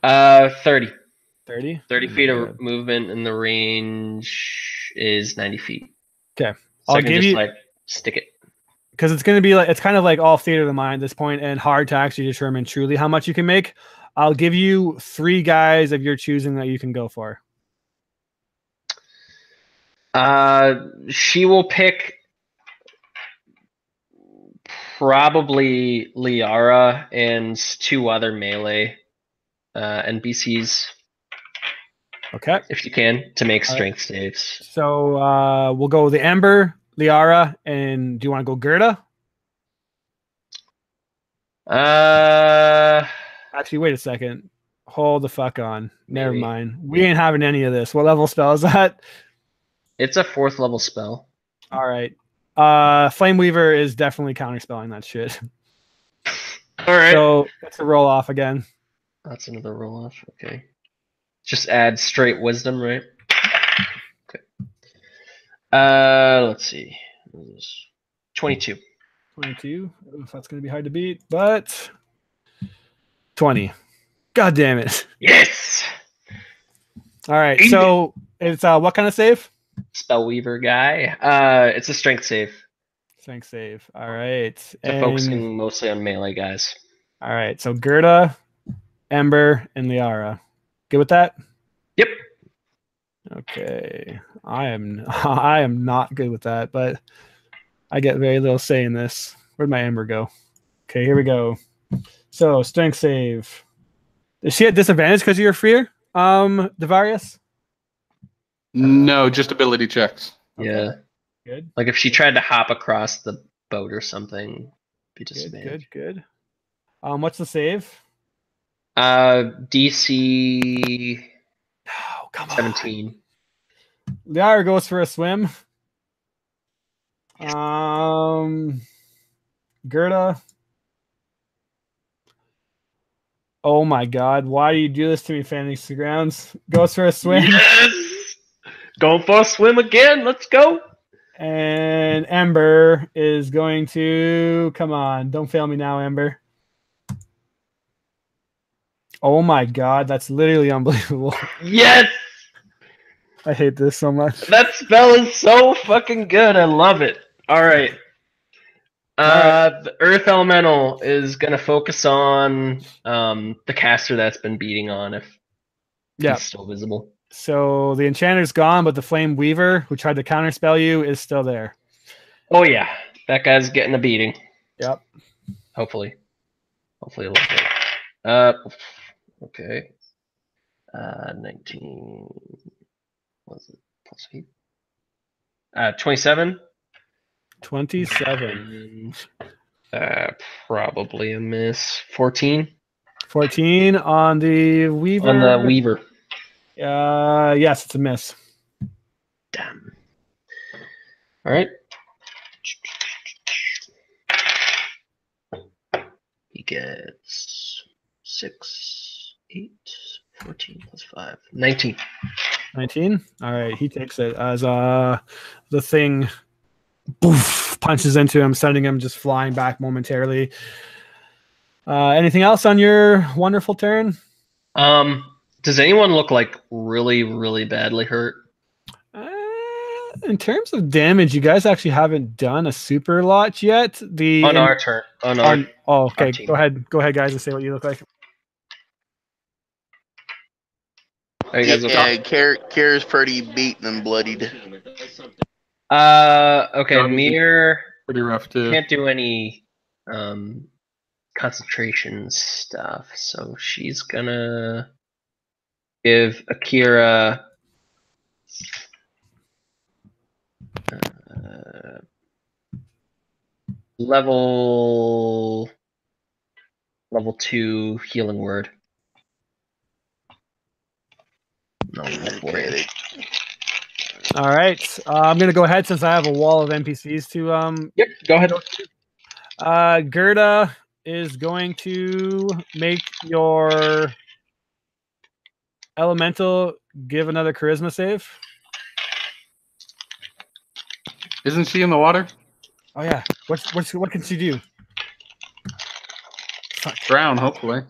S3: 30.
S1: 30?
S3: 30 feet of movement, and the range is 90 feet.
S1: Okay.
S3: So
S1: I'll
S3: I can
S1: give
S3: just
S1: you,
S3: like stick it.
S1: because it's going to be like, it's kind of like all theater of the mind at this point and hard to actually determine truly how much you can make. I'll give you 3 guys of your choosing that you can go for.
S3: She will pick probably Liara and 2 other melee NPCs,
S1: Okay.
S3: if you can, to make
S1: All right.
S3: strength saves.
S1: So we'll go with the Ember, Liara, and do you want to go Gerda? Actually, wait a second. Hold the fuck on. Never
S3: Maybe.
S1: mind. We ain't having any of this. What level spell is that?
S3: It's a 4th level spell.
S1: All right. Flame Weaver is definitely counterspelling that shit.
S3: All right.
S1: So it's a roll off again.
S3: That's another roll off. Okay. Just add straight wisdom, right? Okay. Let's see. 22.
S1: 22. Oof, that's going to be hard to beat, but 20. God damn it.
S3: Yes.
S1: All right. So it's what kind of save?
S3: Spellweaver guy. It's a strength save.
S1: Strength save. All right.
S3: So focusing mostly on melee guys.
S1: All right. So Gerda, Ember, and Liara. Good with that?
S3: Yep.
S1: Okay. I am not good with that, but I get very little say in this. Where'd my Ember go? Okay, here we go. So strength save. Is she at disadvantage because of your fear? Devarius?
S2: No, just ability checks.
S3: Yeah.
S1: Good.
S3: Like if she tried to hop across the boat or something, be
S1: Good,
S3: disadvantage.
S1: good. What's the save?
S3: DC
S1: Oh, come
S3: 17.
S1: on. Liara goes for a swim. Gerda. Oh my god, why do you do this to me, Fantasy Grounds? Goes for a swim.
S3: Yes! Going for a swim again. Let's go.
S1: And Ember is going to come on. Don't fail me now, Ember. Oh my god, that's literally unbelievable.
S3: Yes!
S1: I hate this so much.
S3: That spell is so fucking good. I love it. All right. The Earth Elemental is gonna focus on the caster that's been beating on if he's still visible.
S1: So the enchanter's gone, but the Flame Weaver, who tried to counterspell you, is still there.
S3: Oh yeah, that guy's getting a beating.
S1: Yep.
S3: Hopefully a little bit. Okay. 19. What was it? Plus 8. 27.
S1: 27.
S3: Probably a miss. 14.
S1: 14 on the Weaver.
S3: On the Weaver.
S1: Yes, it's a miss.
S3: Damn. All right. He gets 6, 8, 14 plus 5. 19.
S1: 19. All right, he takes it as the thing poof, punches into him, sending him just flying back momentarily. Anything else on your wonderful turn?
S3: Does anyone look like really, really badly hurt?
S1: In terms of damage, you guys actually haven't done a super lot yet.
S3: On our turn.
S1: Okay. Go ahead, guys, and say what you look like.
S3: Are you guys okay?
S5: Yeah, Kara's pretty beaten and bloodied.
S3: Okay, Mir
S2: Pretty rough too.
S3: can't do any concentration stuff, so she's gonna give Akira level 2 healing word. No,
S5: Okay.
S1: All right. I'm gonna go ahead since I have a wall of NPCs to
S3: Yep, go ahead.
S1: Gerda is going to make your elemental give another charisma save.
S2: Isn't she in the water?
S1: Oh yeah. What can she do?
S2: Drown, hopefully.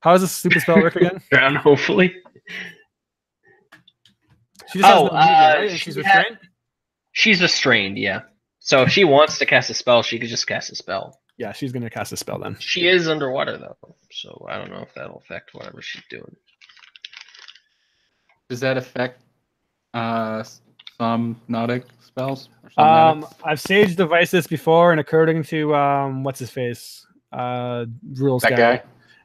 S1: How does this super spell work again?
S3: Drown, hopefully.
S1: She just has no movement, right? And she's restrained?
S3: She's restrained, yeah. So if she wants to cast a spell, she could just cast a spell.
S1: Yeah, she's gonna cast a spell then.
S3: She is underwater though, so I don't know if that'll affect whatever she's doing.
S2: Does that affect some nautic spells? Or some magic?
S1: I've saged devices before, and according to what's his face, rules
S2: That guy?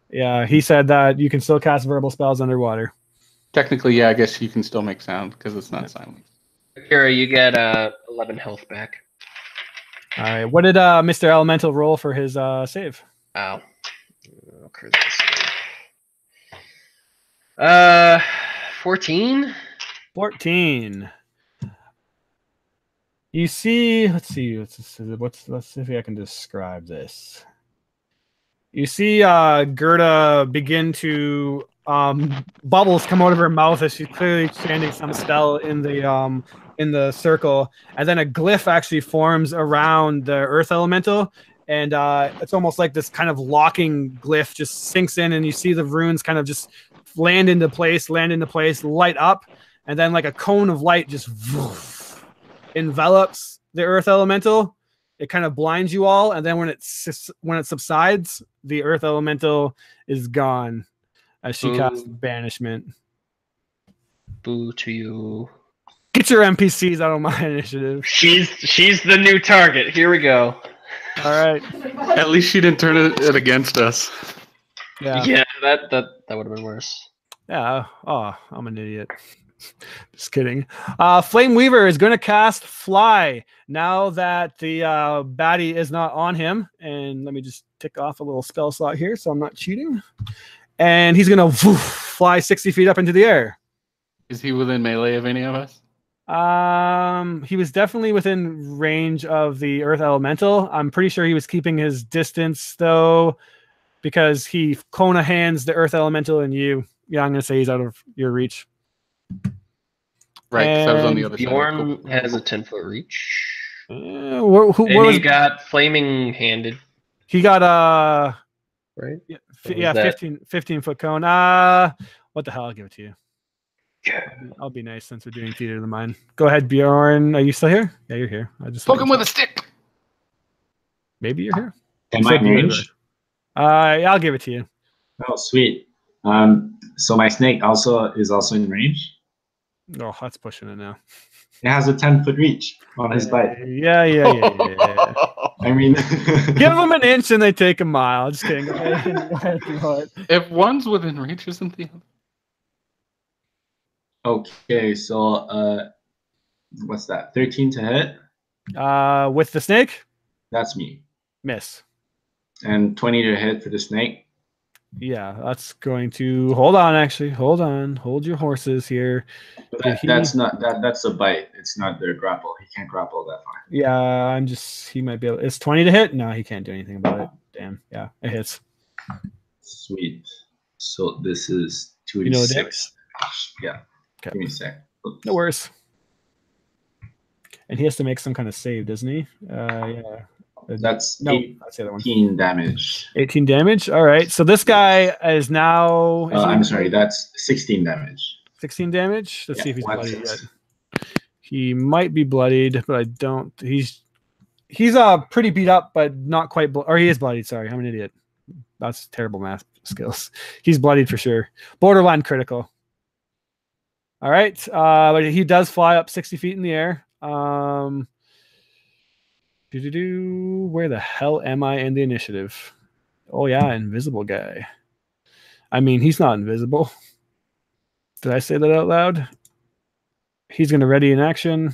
S1: Yeah, he said that you can still cast verbal spells underwater.
S2: Technically, yeah, I guess you can still make sound because it's not silent.
S3: Akira, you get 11 health back.
S1: All right. What did Mr. Elemental roll for his save?
S3: Ow. Okay, this. 14.
S1: 14. You see, let's see if I can describe this. You see Gerda begin to bubbles come out of her mouth as she's clearly chanting some spell in the circle, and then a glyph actually forms around the earth elemental, and it's almost like this kind of locking glyph just sinks in, and you see the runes kind of just land into place, light up, and then like a cone of light just envelops the earth elemental. It kind of blinds you all, and then when it subsides, the earth elemental is gone as she casts banishment.
S3: Boo to you.
S1: Get your NPCs out of my initiative.
S3: She's the new target. Here we go.
S1: All right.
S2: At least she didn't turn it against us.
S1: Yeah.
S3: That would have been worse.
S1: Yeah. Oh, I'm an idiot. Just kidding. Flame Weaver is going to cast Fly now that the baddie is not on him. And let me just tick off a little spell slot here so I'm not cheating. And he's going to fly 60 feet up into the air.
S2: Is he within melee of any of us?
S1: He was definitely within range of the Earth Elemental. I'm pretty sure he was keeping his distance though, because he Kona hands the Earth Elemental and you. Yeah, I'm going to say he's out of your reach.
S2: Right, because I was on the
S1: And
S2: other side. Of the
S3: Bjorn has a 10-foot reach.
S1: what
S3: And
S1: was
S3: he got flaming handed,
S1: he got
S3: right?
S1: yeah,
S3: Or was
S1: yeah
S3: that-
S1: 15 foot cone. What the hell? I'll give it to you. I'll be nice since we're doing theater of the mind. Go ahead, Bjorn. Are you still here? Yeah, you're here. I just
S2: Poke him with a stick.
S1: maybe you're here.
S4: Am
S1: You
S4: I
S1: said
S4: in
S1: you were
S4: range?
S1: Yeah, I'll give it to you.
S4: Oh, sweet. So my snake is also in range.
S1: Oh, that's pushing it now.
S4: It has a 10-foot reach on his bite.
S1: Yeah.
S4: I mean,
S1: Give them an inch and they take a mile. Just kidding. Go ahead, Bjorn.
S2: If one's within reach, isn't the other?
S4: Okay, so what's that? 13 to hit.
S1: With the snake,
S4: That's me.
S1: miss.
S4: And 20 to hit for the snake.
S1: Yeah, that's going to hold on. Actually, hold on. Hold your horses here.
S4: But that's a bite. It's not their grapple. He can't grapple that far.
S1: Yeah, he might be able. It's 20 to hit. No, he can't do anything about it. Damn. Yeah, it hits.
S4: Sweet. So this is 2d6.
S1: You know the damage?
S4: Yeah.
S1: Okay.
S4: Give me a sec. Oops.
S1: No worries. And he has to make some kind of save, doesn't he? Yeah.
S4: That's
S1: No, that's the other one.
S4: 18 damage.
S1: 18 damage. All right. So this guy is now.
S4: I'm sorry. That's 16 damage.
S1: 16 damage. Let's
S4: Yeah,
S1: see if he's
S4: 1
S1: bloodied yet.
S4: 6.
S1: He might be bloodied, but I don't. He's pretty beat up, but not quite. Or he is bloodied. Sorry, I'm an idiot. That's terrible math skills. He's bloodied for sure. Borderline critical. All right, but he does fly up 60 feet in the air. Where the hell am I in the initiative? Oh yeah, invisible guy. I mean, he's not invisible. Did I say that out loud? He's going to ready in action.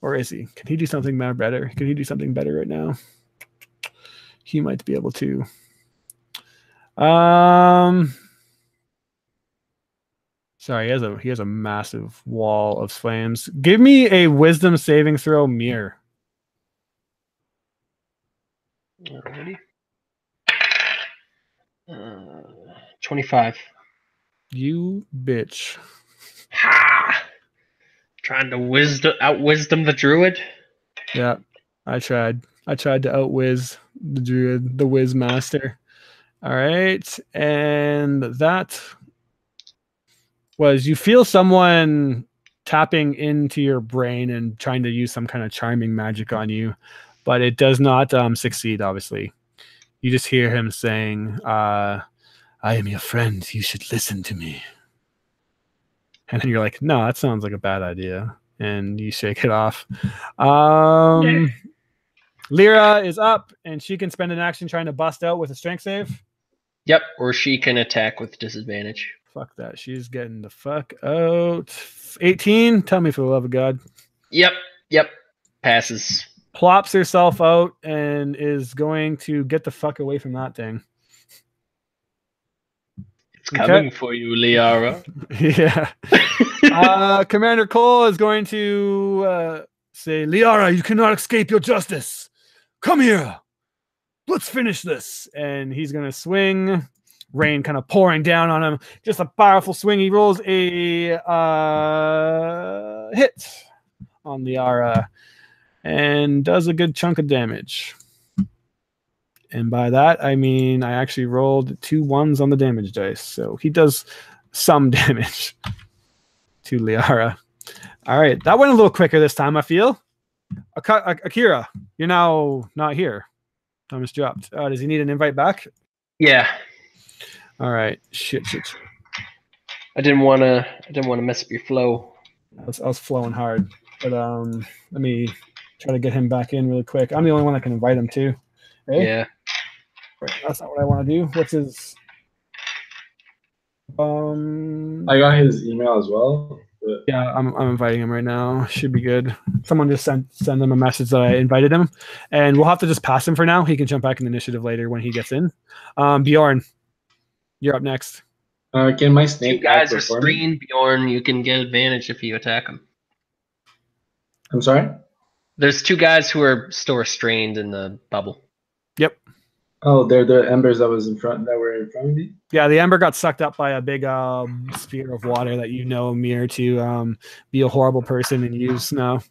S1: Or is he? Can he do something better? Can he do something better right now? He might be able to. Sorry, he has a massive wall of flames. Give me a wisdom saving throw, mirror.
S3: Alrighty. 25.
S1: You bitch.
S3: Ha! Trying to out-wisdom the druid.
S1: Yeah, I tried. I tried to outwiz the druid, the whiz master. All right, and that was you feel someone tapping into your brain and trying to use some kind of charming magic on you, but it does not succeed. Obviously, you just hear him saying, "I am your friend. You should listen to me." And then you're like, "No, that sounds like a bad idea," and you shake it off. Lyra is up, and she can spend an action trying to bust out with a strength save.
S3: Yep, or she can attack with disadvantage.
S1: Fuck that. She's getting the fuck out. 18. Tell me for the love of God.
S3: Yep. Passes.
S1: Plops herself out and is going to get the fuck away from that thing.
S3: It's coming for you, Liara.
S1: Yeah. Commander Cole is going to say, Liara, you cannot escape your justice. Come here. Let's finish this. And he's going to swing. Rain kind of pouring down on him. Just a powerful swing. He rolls a hit on Liara and does a good chunk of damage. And by that, I mean I actually rolled 2 1s on the damage dice. So he does some damage to Liara. All right. That went a little quicker this time, I feel. Akira, you're now not here. Thomas dropped. Does he need an invite back?
S3: Yeah.
S1: All right. Shit.
S3: I didn't want to mess up your flow.
S1: I was flowing hard. But let me try to get him back in really quick. I'm the only one that can invite him too. Right?
S3: Yeah.
S1: Right, that's not what I want to do. What's his
S4: I got his email as well. But...
S1: Yeah, I'm inviting him right now. Should be good. Someone just send him a message that I invited him, and we'll have to just pass him for now. He can jump back in the initiative later when he gets in. Bjorn, you're up next.
S4: Can my snake
S3: 2 guys are
S4: outperform me?
S3: screened, Bjorn. You can get advantage if you attack them.
S4: I'm sorry?
S3: There's 2 guys who are still restrained in the bubble.
S1: Yep.
S4: Oh, they're the embers that were in front of me.
S1: Yeah, the ember got sucked up by a big sphere of water that you know Mir to be a horrible person and use now.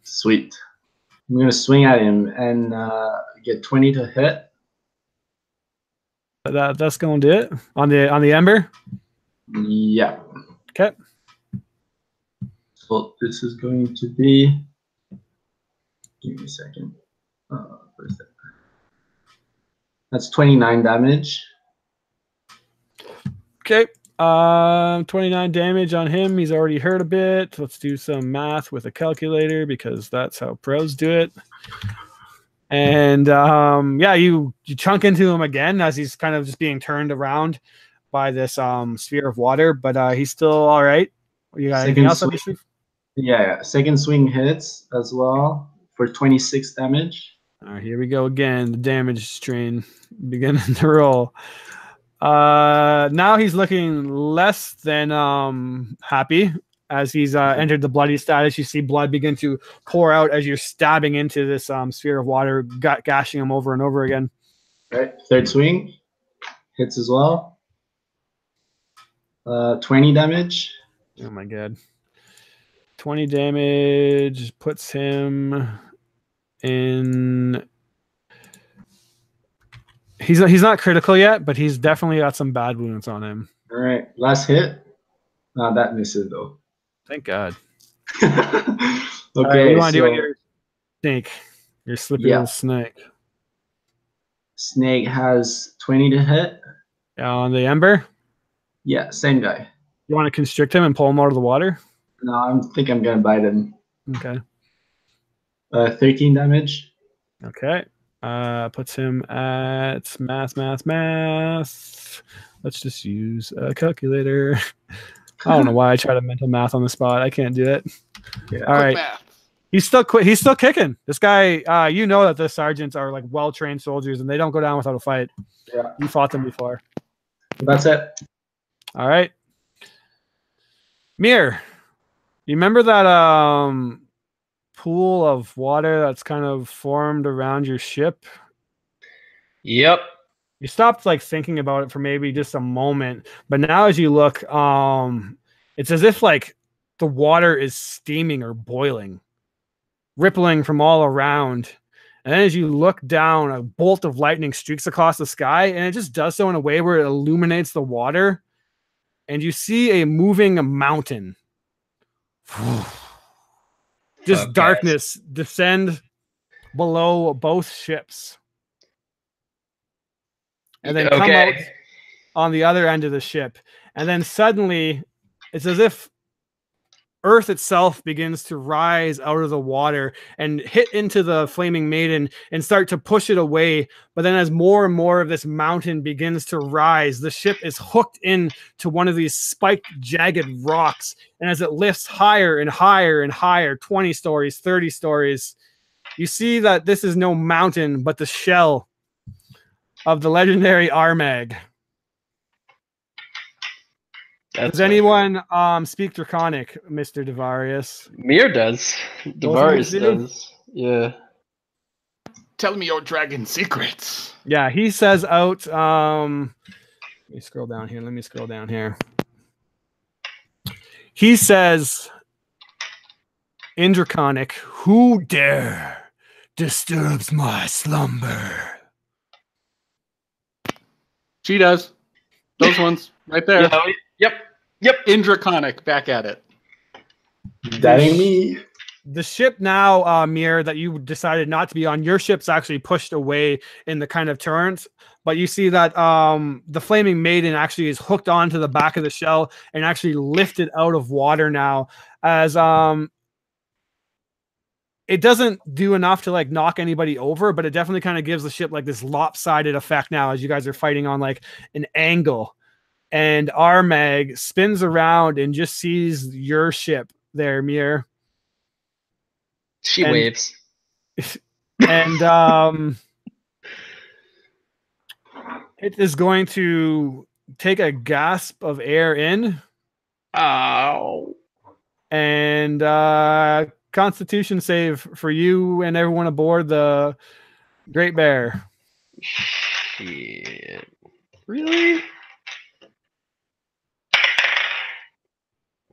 S4: Sweet. I'm gonna swing at him and get 20 to hit.
S1: That's gonna do it on the ember.
S4: Yeah.
S1: Okay.
S4: So this is going to be. Give me a second. What is that? That's 29 damage.
S1: Okay. 29 damage on him. He's already hurt a bit. Let's do some math with a calculator because that's how pros do it. And yeah, you chunk into him again as he's kind of just being turned around by this sphere of water, but he's still all right. You got anything else?
S4: Yeah. Second swing hits as well for 26 damage.
S1: All right, here we go again. The damage strain beginning to roll. Now he's looking less than happy as he's entered the bloody status. You see blood begin to pour out as you're stabbing into this sphere of water, gashing him over and over again.
S4: All right, third swing hits as well. 20 damage.
S1: Oh my god. 20 damage puts him in. He's not critical yet, but he's definitely got some bad wounds on him.
S4: All right, last hit. That misses though.
S1: Thank God.
S4: Okay,
S1: right, you want to do your snake? Your slippy little snake.
S4: Snake has 20 to hit.
S1: On the ember.
S4: Yeah, same guy.
S1: You want to constrict him and pull him out of the water?
S4: No, I think I'm gonna bite him.
S1: Okay.
S4: 13 damage.
S1: Okay. Puts him at math. Let's just use a calculator. I don't know why I try to mental math on the spot. I can't do it.
S4: Yeah.
S1: All right. He's still kicking. This guy, you know that the sergeants are like well-trained soldiers and they don't go down without a fight.
S4: Yeah.
S1: You fought them before.
S4: That's it.
S1: All right. Mir, you remember that pool of water that's kind of formed around your ship?
S3: Yep.
S1: You stopped like thinking about it for maybe just a moment, but now as you look, it's as if like the water is steaming or boiling, rippling from all around. And then as you look down, a bolt of lightning streaks across the sky, and it just does so in a way where it illuminates the water, and you see a moving mountain. Just darkness descend below both ships. And then come out on the other end of the ship. And then suddenly, it's as if Earth itself begins to rise out of the water and hit into the Flaming Maiden and start to push it away. But then as more and more of this mountain begins to rise, the ship is hooked into one of these spiked, jagged rocks. And as it lifts higher and higher and higher, 20 stories, 30 stories, you see that this is no mountain, but the shell of the legendary Armag. Does anyone speak Draconic, Mr. Devarius?
S3: Mir does. Devarius does. Yeah.
S2: Tell me your dragon secrets.
S1: Yeah, he says out. Let me scroll down here. He says in Draconic, "Who dare disturbs my slumber?"
S2: She does. Those ones right there.
S3: Yeah, yep.
S2: In Draconic, back at it.
S4: That ain't me.
S1: The ship now, Mir, that you decided not to be on, your ship's actually pushed away in the kind of turns. But you see that the Flaming Maiden actually is hooked onto the back of the shell and actually lifted out of water now, as it doesn't do enough to like knock anybody over, but it definitely kind of gives the ship like this lopsided effect now as you guys are fighting on like an angle. And Armag spins around and just sees your ship there, Mir.
S3: She waves.
S1: And it is going to take a gasp of air in.
S3: Ow.
S1: And Constitution save for you and everyone aboard the Great Bear.
S3: Shit. Really?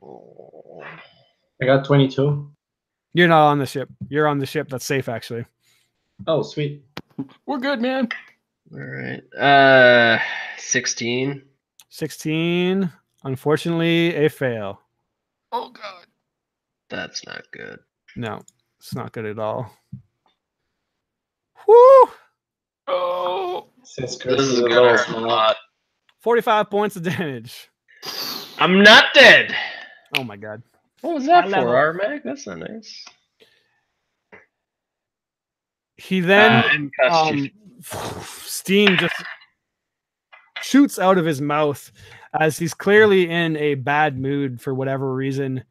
S3: Oh.
S4: I got 22.
S1: You're not on the ship. You're on the ship that's safe, actually.
S4: Oh, sweet.
S2: We're good, man.
S3: All right. 16.
S1: 16. Unfortunately, a fail.
S2: Oh god.
S3: That's not good.
S1: No, it's not good at all. Woo!
S2: Oh.
S4: Since Chris
S3: This
S4: is
S3: is
S4: a
S3: gonna
S4: little
S3: hurt a
S4: small.
S3: lot.
S1: 45 points of damage.
S3: I'm not dead.
S1: Oh my god.
S3: What was that
S1: High
S3: for,
S1: level.
S3: Armag? That's not nice.
S1: He then
S3: And Constitution.
S1: steam just shoots out of his mouth as he's clearly in a bad mood for whatever reason.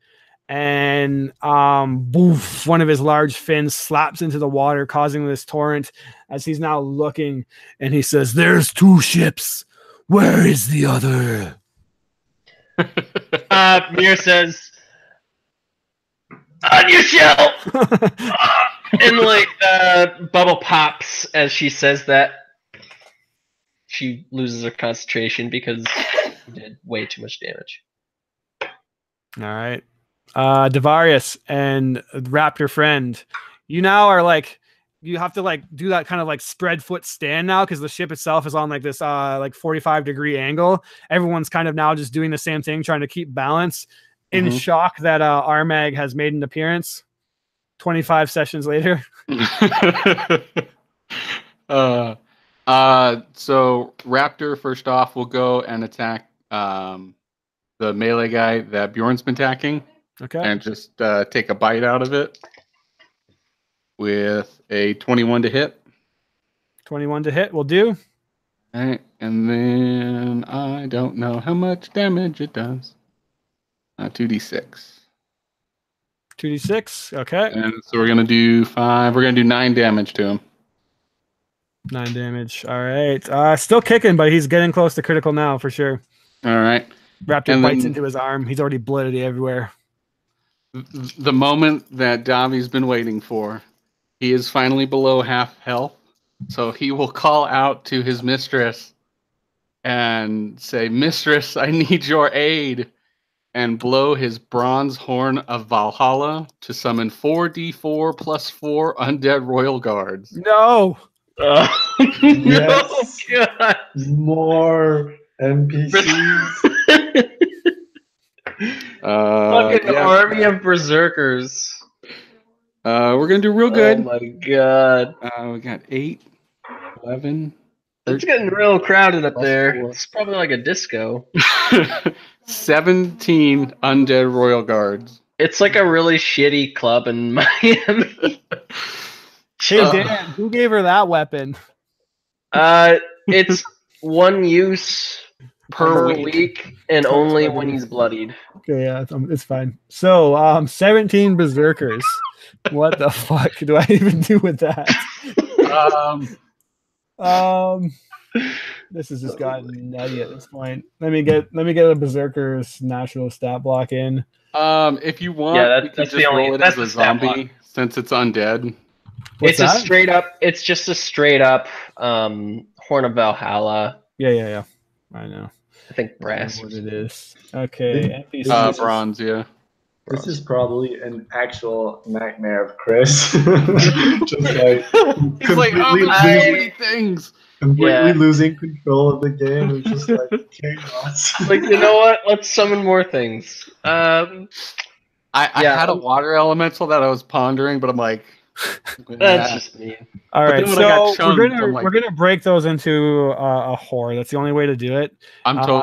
S1: And boof, one of his large fins slaps into the water, causing this torrent as he's now looking, and he says, "There's 2 ships. Where is the other?"
S3: Mir says, "On your shell!" And like bubble pops as she says that. She loses her concentration because she did way too much damage.
S1: All right. Devarius and Raptor friend, you now are like, you have to like do that kind of like spread foot stand now because the ship itself is on like this like 45-degree angle. Everyone's kind of now just doing the same thing, trying to keep balance, in shock that Armag has made an appearance 25 sessions later.
S2: So Raptor first off will go and attack the melee guy that Bjorn's been attacking.
S1: Okay.
S2: And just take a bite out of it with a 21 to hit.
S1: 21 to hit will do.
S2: All right, and then I don't know how much damage it does. 2d6.
S1: 2d6. Okay.
S2: And so we're gonna do 5. We're gonna do 9 damage to him.
S1: 9 damage. All right. Still kicking, but he's getting close to critical now for sure.
S2: All right.
S1: Raptor
S2: And
S1: bites
S2: then-
S1: into his arm. He's already bloody everywhere.
S2: The moment that Davi's been waiting for, he is finally below half health. So he will call out to his mistress and say, "Mistress, I need your aid," and blow his bronze horn of Valhalla to summon 4d4 plus 4 undead royal guards.
S1: No.
S3: Oh,
S4: Yes.
S3: no, God.
S4: More NPCs.
S3: Fucking army of berserkers.
S2: We're gonna do real good.
S3: Oh my god.
S2: We got 8, 11,
S3: It's getting real crowded up
S2: Plus
S3: there.
S2: 4.
S3: It's probably like a disco.
S2: 17 undead royal guards.
S3: It's like a really shitty club in Miami.
S1: Hey, Dan, who gave her that weapon?
S3: It's one use per
S2: week.
S3: week and only when he's bloodied.
S1: Okay, yeah, it's fine. So, 17 berserkers. What the fuck do I even do with that? This has just gotten nutty at this point. Let me get a berserker's natural stat block in.
S2: If you want,
S3: Yeah,
S2: you can
S3: that's
S2: just
S3: the only-
S2: roll it
S3: that's
S2: as a
S3: the stat block.
S2: zombie since it's undead.
S1: What's
S3: It's
S1: that?
S3: just a straight up Horn of Valhalla.
S1: Yeah. I know.
S3: I think
S1: I know
S3: brass.
S1: what it is. Okay,
S4: This
S1: NPC.
S4: is-
S2: Bronze, yeah.
S4: This is probably an actual nightmare of Chris. Just like
S2: He's like, oh,
S4: completely
S2: there's so
S4: losing-
S2: many things.
S4: completely
S3: Yeah.
S4: losing control of the game. It's just like chaos.
S3: Like, you know what? Let's summon more things.
S2: I
S3: Yeah.
S2: had a water elemental that I was pondering, but I'm like,
S3: That's just me.
S1: All
S2: But
S1: right,
S2: then when I got
S1: so
S2: chunked, I'm like-
S1: we're gonna break those into a horde. That's the only way to do it.
S2: I'm told.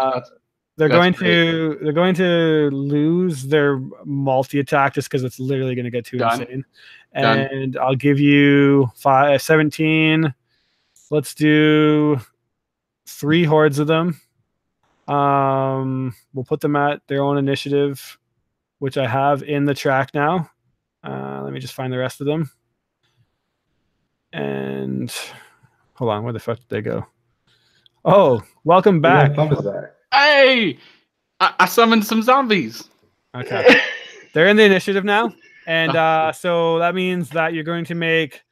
S1: They're
S2: That's
S1: going to lose their multi attack just because it's literally going to get too
S2: Done.
S1: insane.
S2: Done.
S1: And I'll give you 17. Let's do 3 hordes of them. We'll put them at their own initiative, which I have in the track now. Let me just find the rest of them. And hold on, where the fuck did they go? Oh, welcome back.
S4: What was that?
S2: Hey, I summoned some zombies.
S1: Okay. They're in the initiative now. And so that means that you're going to make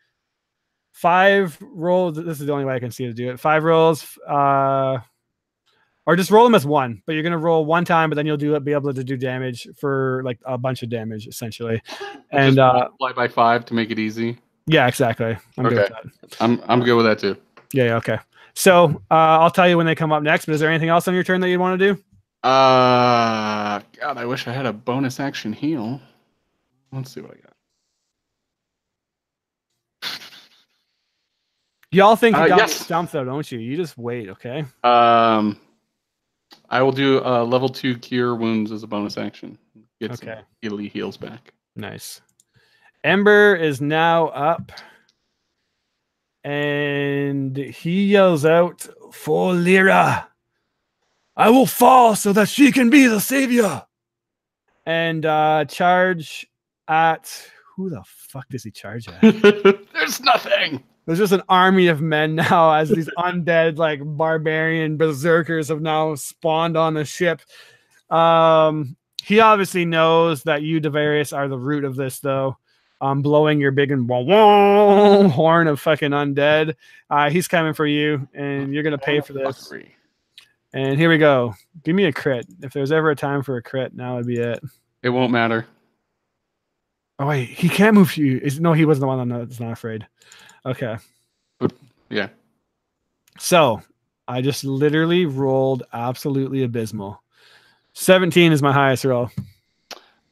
S1: 5 rolls. This is the only way I can see to do it. 5 rolls, or just roll them as 1. But you're gonna roll 1 time, but then you'll be able to do damage for like a bunch of damage essentially. And
S2: just multiply by 5 to make it easy.
S1: Yeah, exactly. I'm good with that.
S2: I'm good with that too.
S1: Yeah. Okay. So I'll tell you when they come up next. But is there anything else on your turn that you want to do?
S2: God, I wish I had a bonus action heal. Let's see what I got.
S1: Y'all think you got
S2: yes.
S1: stumped though, don't you? You just wait, okay?
S2: I will do level 2 cure wounds as a bonus action. Get some heals back.
S1: Nice. Ember is now up, and he yells out, "For Liara, I will fall so that she can be the savior." And charge at who the fuck does he charge at?
S2: There's nothing.
S1: There's just an army of men now as these undead, like barbarian berserkers have now spawned on the ship. He obviously knows that you, Devarius, are the root of this, though. Blowing your big and horn of fucking undead. He's coming for you, and you're gonna pay for this. And here we go. Give me a crit. If there's ever a time for a crit, now would be it.
S2: It won't matter.
S1: Oh wait, he can't move you. No, he wasn't the one that's not afraid. Okay.
S2: Yeah.
S1: So I just literally rolled absolutely abysmal. 17 is my highest roll.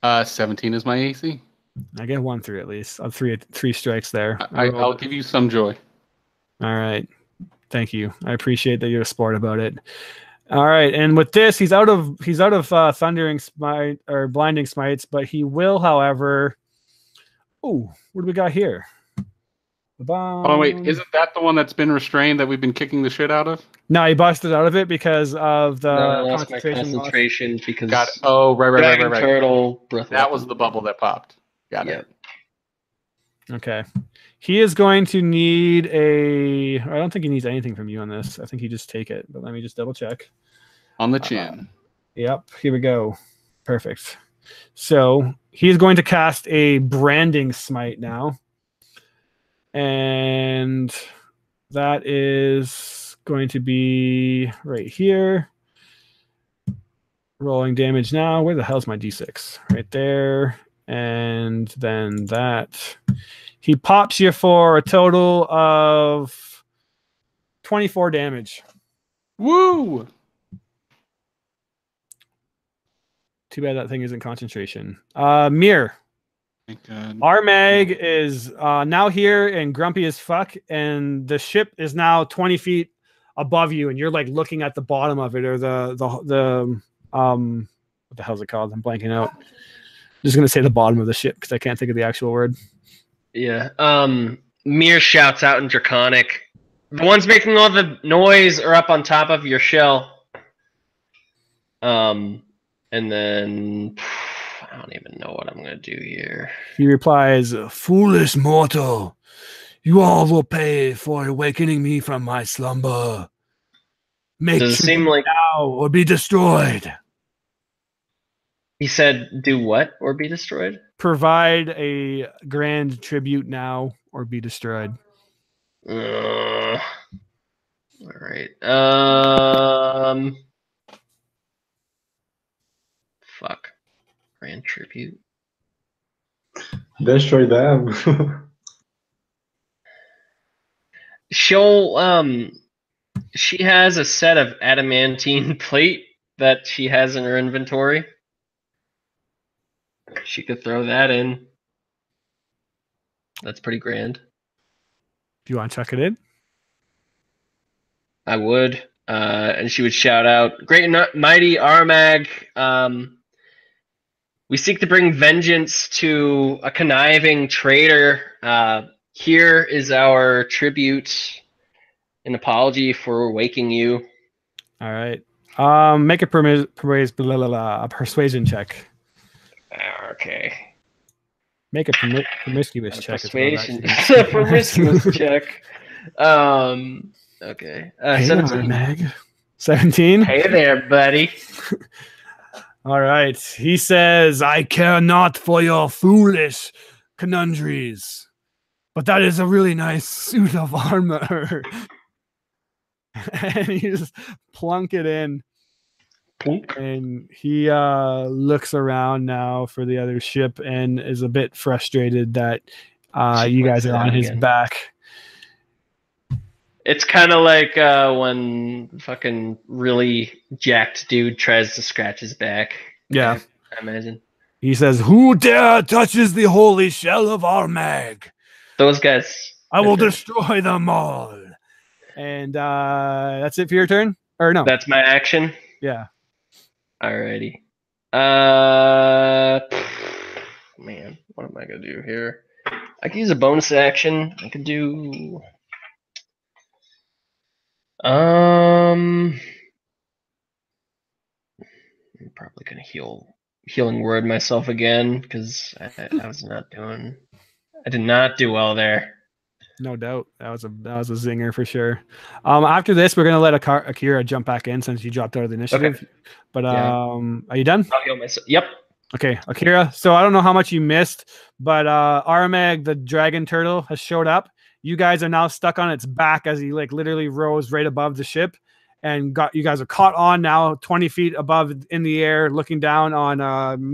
S2: 17 is my AC.
S1: I get 1 through at least. Three strikes there.
S2: I'll give you some joy.
S1: All right. Thank you. I appreciate that you're a sport about it. All right, and with this, he's out of thundering smite or blinding smites, but he will, however. Oh, what do we got here?
S2: Oh wait, isn't that the one that's been restrained that we've been kicking the shit out of?
S1: No, he busted out of it because of the
S3: concentration because
S2: got it. Oh, right.
S3: Turtle,
S2: that was the bubble that popped. Got it.
S1: Okay. He is going to need I don't think he needs anything from you on this. I think he just take it, but let me just double check.
S2: On the chin.
S1: Yep, here we go. Perfect. So he's going to cast a branding smite now. And that is going to be right here. Rolling damage now. Where the hell's my D6? Right there. And then that. He pops you for a total of 24 damage.
S2: Woo!
S1: Too bad that thing isn't concentration. Mir.
S2: Thank God.
S1: Our mag is now here and grumpy as fuck, and the ship is now 20 feet above you, and you're like looking at the bottom of it, or the what the hell's it called? I'm blanking out. I'm just gonna say the bottom of the ship because I can't think of the actual word.
S3: Yeah. Mir shouts out in Draconic. The ones making all the noise are up on top of your shell. And then I don't even know what I'm going to do here.
S1: He replies, "Foolish mortal, you all will pay for awakening me from my slumber. Make
S3: Does it seem like
S1: now or be destroyed."
S3: He said, "Do what or be destroyed?"
S1: Provide a grand tribute now or be destroyed.
S3: All right. Fuck. Grand tribute.
S4: Destroy them.
S3: She'll she has a set of adamantine plate that she has in her inventory. She could throw that in. That's pretty grand.
S1: Do you want to chuck it in?
S3: I would. And she would shout out, "Great and mighty Armag, we seek to bring vengeance to a conniving traitor. Here is our tribute, an apology for waking you."
S1: All right. Make a persuasion check.
S3: Okay.
S1: Make a promiscuous check.
S3: Persuasion. Promiscuous check. Okay. 17.
S1: Mag. 17.
S3: Hey there, buddy.
S1: All right. He says, "I care not for your foolish conundries. but that is a really nice suit of armor. And you just plunk it in.
S3: Plunk.
S1: And he looks around now for the other ship and is a bit frustrated that you guys are on his back.
S3: It's kind of like when fucking really jacked dude tries to scratch his back.
S1: Yeah.
S3: I imagine.
S1: He says, "Who dare touches the holy shell of Armag?
S3: Those guys.
S1: I will destroy them all." And that's it for your turn? Or no?
S3: That's my action?
S1: Yeah.
S3: Alrighty. Man, what am I going to do here? I can use a bonus action. I can do... I'm probably gonna healing word myself again because I did not do well there.
S1: No doubt. That was a zinger for sure. After this, we're gonna let Akira jump back in since you dropped out of the initiative. Okay. But are you done?
S3: I'll heal myself. Yep.
S1: Okay, Akira. So I don't know how much you missed, but Armag, the dragon turtle, has showed up. You guys are now stuck on its back as he like literally rose right above the ship, and you guys are caught on now 20 feet above in the air, looking down on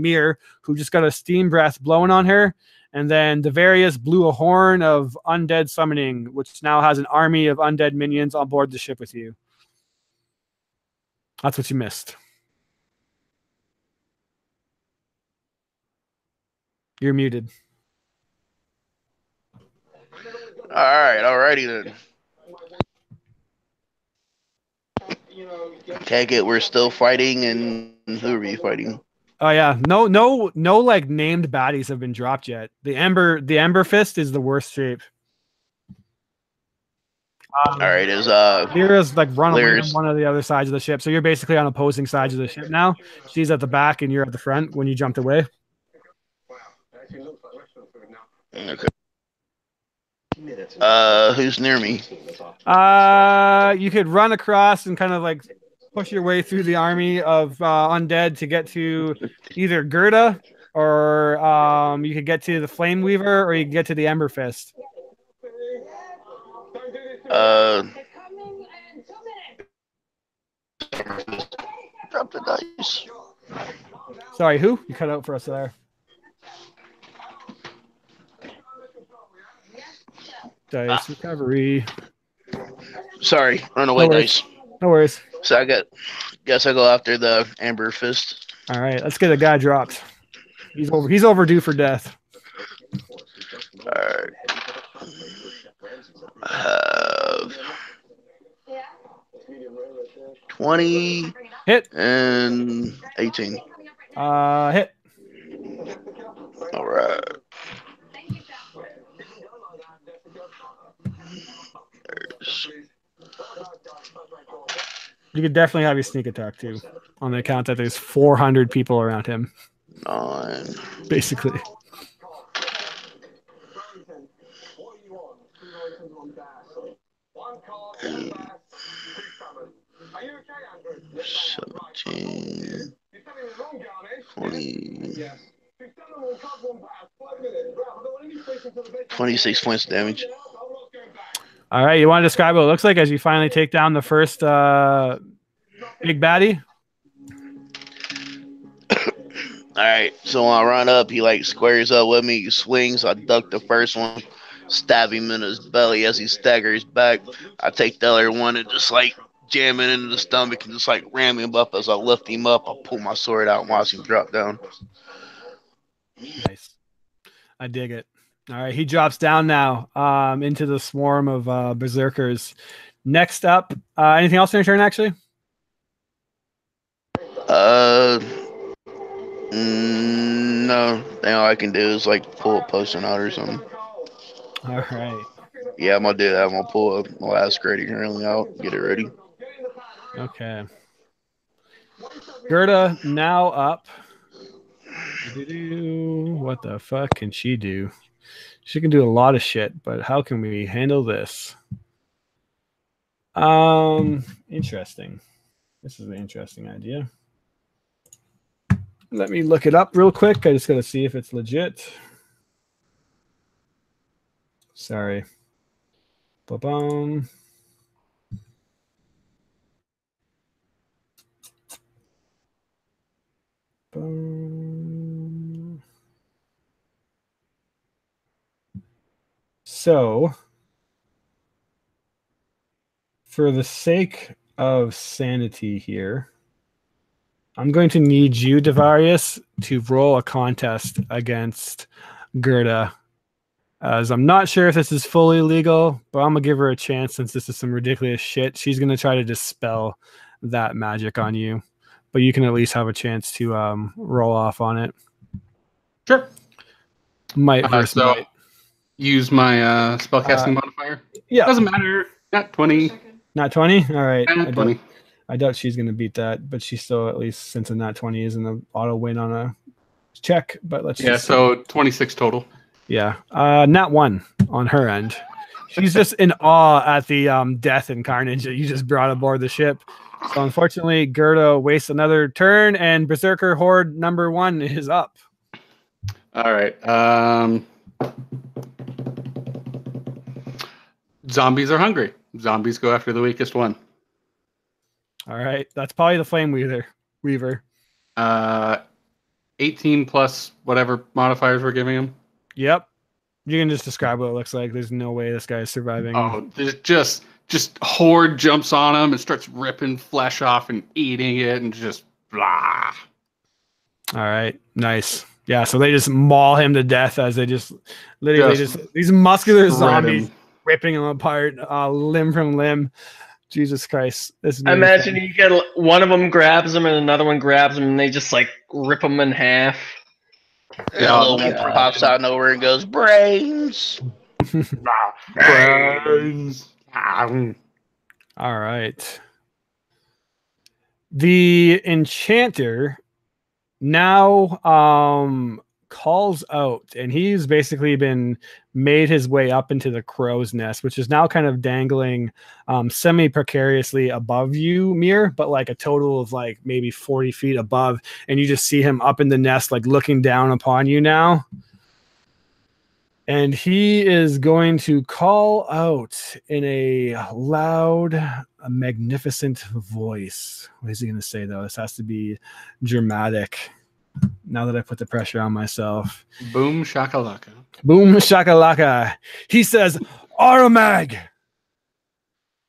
S1: Mir, who just got a steam breath blowing on her. And then Devarius blew a horn of undead summoning, which now has an army of undead minions on board the ship with you. That's what you missed. You're muted.
S5: Alrighty then. Take it, we're still fighting, and who are we fighting?
S1: Oh yeah, no, like named baddies have been dropped yet. The Ember Fist is the worst shape.
S5: Alright, is
S1: Lyra's like run away from one of the other sides of the ship, so you're basically on opposing sides of the ship now. She's at the back and you're at the front when you jumped away.
S5: Okay. Who's near me?
S1: You could run across and kind of like push your way through the army of undead to get to either Gerda, or you could get to the Flame Weaver, or you could get to the Ember Fist.
S5: Drop the dice.
S1: Sorry, who? You cut out for us there. Dice recovery.
S5: Sorry, runaway dice.
S1: No worries.
S5: So guess I go after the Amber Fist.
S1: All right, let's get a guy dropped. He's overdue for death.
S5: All right. I have 20
S1: hit
S5: and 18.
S1: Hit.
S5: All right.
S1: You could definitely have your sneak attack too, on the account that there's 400 people around him.
S5: 9.
S1: Basically.
S5: Eight, 17, 20, 26 points of damage.
S1: All right, you want to describe what it looks like as you finally take down the first big baddie?
S5: All right, so when I run up, he like squares up with me, he swings. I duck the first one, stab him in his belly as he staggers back. I take the other one and just like jam it into the stomach and just like ram him up. As I lift him up, I pull my sword out and watch him drop down.
S1: Nice. I dig it. All right, he drops down now into the swarm of berserkers. Next up, anything else in your turn, actually?
S5: No. Thing all I can do is like pull a potion out or something.
S1: All right.
S5: Yeah, I'm gonna do that. I'm gonna pull up my last grading currently out, get it ready.
S1: Okay. Gerda now up. What the fuck can she do? She can do a lot of shit, but how can we handle this? Interesting. This is an interesting idea. Let me look it up real quick. I just got to see if it's legit. Sorry. Ba-bum. Boom. So, for the sake of sanity here, I'm going to need you, Devarius, to roll a contest against Gerda, as I'm not sure if this is fully legal, but I'm going to give her a chance since this is some ridiculous shit. She's going to try to dispel that magic on you, but you can at least have a chance to roll off on it.
S2: Sure.
S1: Might versus
S2: so
S1: might.
S2: use my spellcasting modifier.
S1: Yeah.
S2: Doesn't matter. Not 20.
S1: Not 20? All right.
S2: Not 20.
S1: I doubt she's going to beat that, but she still, at least since a nat 20 is an auto win on a check. But let's just
S2: so 26 total.
S1: Yeah. Nat 1 on her end. She's just in awe at the death and carnage that you just brought aboard the ship. So unfortunately, Gerda wastes another turn, and Berserker Horde number 1 is up.
S2: All right. Zombies are hungry. Zombies go after the weakest one.
S1: All right. That's probably the Flame Weaver.
S2: 18 plus whatever modifiers we're giving him.
S1: Yep. You can just describe what it looks like. There's no way this guy is surviving.
S2: Oh, just Horde jumps on him and starts ripping flesh off and eating it and just blah.
S1: All right. Nice. Yeah, so they just maul him to death as they just literally these muscular zombies ripping him apart, limb from limb. Jesus Christ!
S3: I imagine you get one of them grabs him and another one grabs him, and they just like rip him in half.
S5: Yeah, a little one pops out of nowhere and goes, brains.
S2: Brains.
S1: All right. The enchanter now calls out, and he's basically been made his way up into the crow's nest, which is now kind of dangling semi-precariously above you, Mir, but like a total of like maybe 40 feet above, and you just see him up in the nest like looking down upon you now. And he is going to call out in a loud, a magnificent voice. What is he going to say, though? This has to be dramatic. Now that I put the pressure on myself.
S2: Boom shakalaka.
S1: Boom shakalaka. He says, Aramag,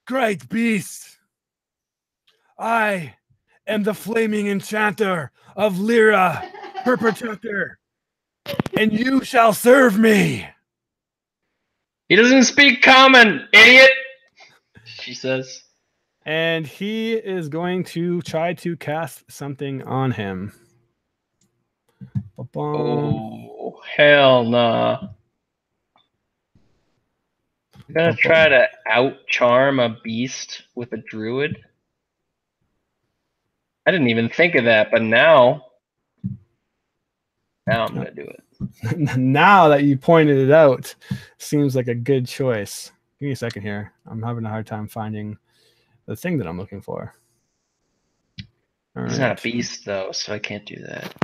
S1: great beast, I am the flaming enchanter of Liara, her protector, and you shall serve me.
S3: He doesn't speak common, idiot, she says.
S1: And he is going to try to cast something on him.
S3: Oh, hell nah. I'm gonna try to out-charm a beast with a druid. I didn't even think of that, but now I'm gonna do it.
S1: Now that you pointed it out, seems like a good choice. Give me a second here. I'm having a hard time finding the thing that I'm looking for.
S3: He's not a beast, though, so I can't do that.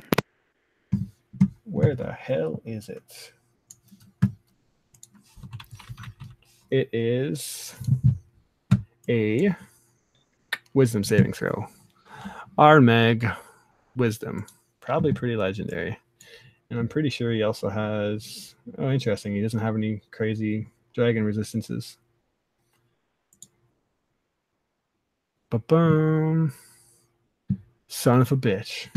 S1: Where the hell is it? It is a wisdom saving throw. Armeg wisdom. Probably pretty legendary. And I'm pretty sure he also has... Oh, interesting. He doesn't have any crazy dragon resistances. Ba-boom. Son of a bitch.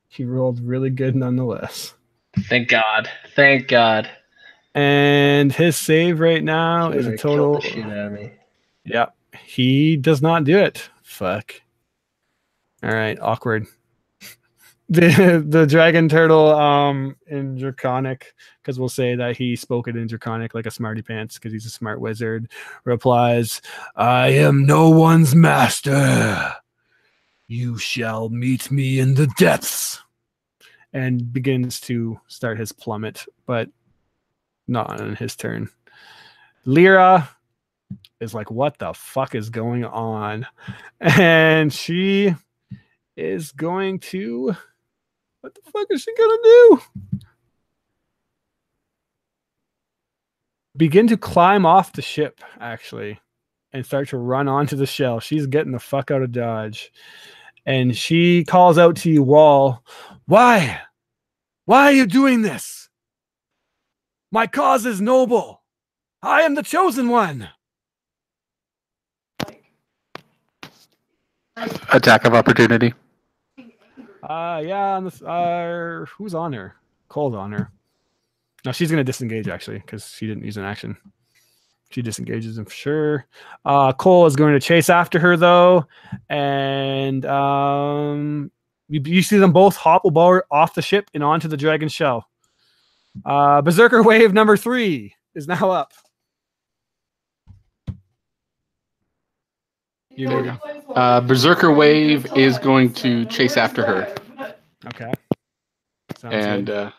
S1: He rolled really good nonetheless.
S3: Thank God. Thank God.
S1: And his save right now is a total...
S3: Killed the shit out of me.
S1: Yeah. He does not do it. Fuck. All right. Awkward. The dragon turtle in Draconic, because we'll say that he spoke it in Draconic like a smarty pants because he's a smart wizard, replies, I am no one's master. You shall meet me in the depths. And begins to start his plummet, but not on his turn. Liara is like, what the fuck is going on? And she is going to... What the fuck is she gonna do? begin to climb off the ship, actually, and start to run onto the shell. She's getting the fuck out of Dodge. And she calls out to you, Wall, why? Why are you doing this? My cause is noble. I am the chosen one.
S2: Attack of opportunity.
S1: Yeah, who's on her? Cole's on her. No, she's gonna disengage actually, because she didn't use an action. She disengages him for sure. Cole is going to chase after her though, and you see them both hop off the ship and onto the dragon shell. Berserker Wave number 3 is now up. You know,
S2: Berserker Wave is going to chase after her
S1: okay. Sounds
S2: and
S1: good.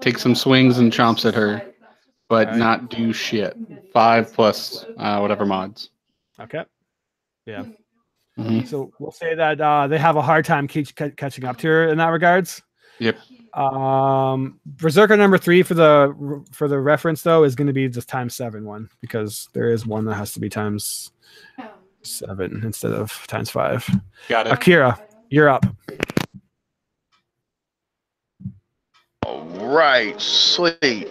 S2: take some swings and chomps at her, but
S1: Alright.
S2: not do shit. 5 plus whatever mods.
S1: Okay. Yeah.
S2: Mhm.
S1: So we'll say that they have a hard time catching up to her in that regards.
S2: Yep.
S1: Berserker number 3 for the reference though is going to be just times 7 one, because there is one that has to be times 7 instead of times 5.
S2: Got it.
S1: Akira, you're up.
S5: All right, sweet.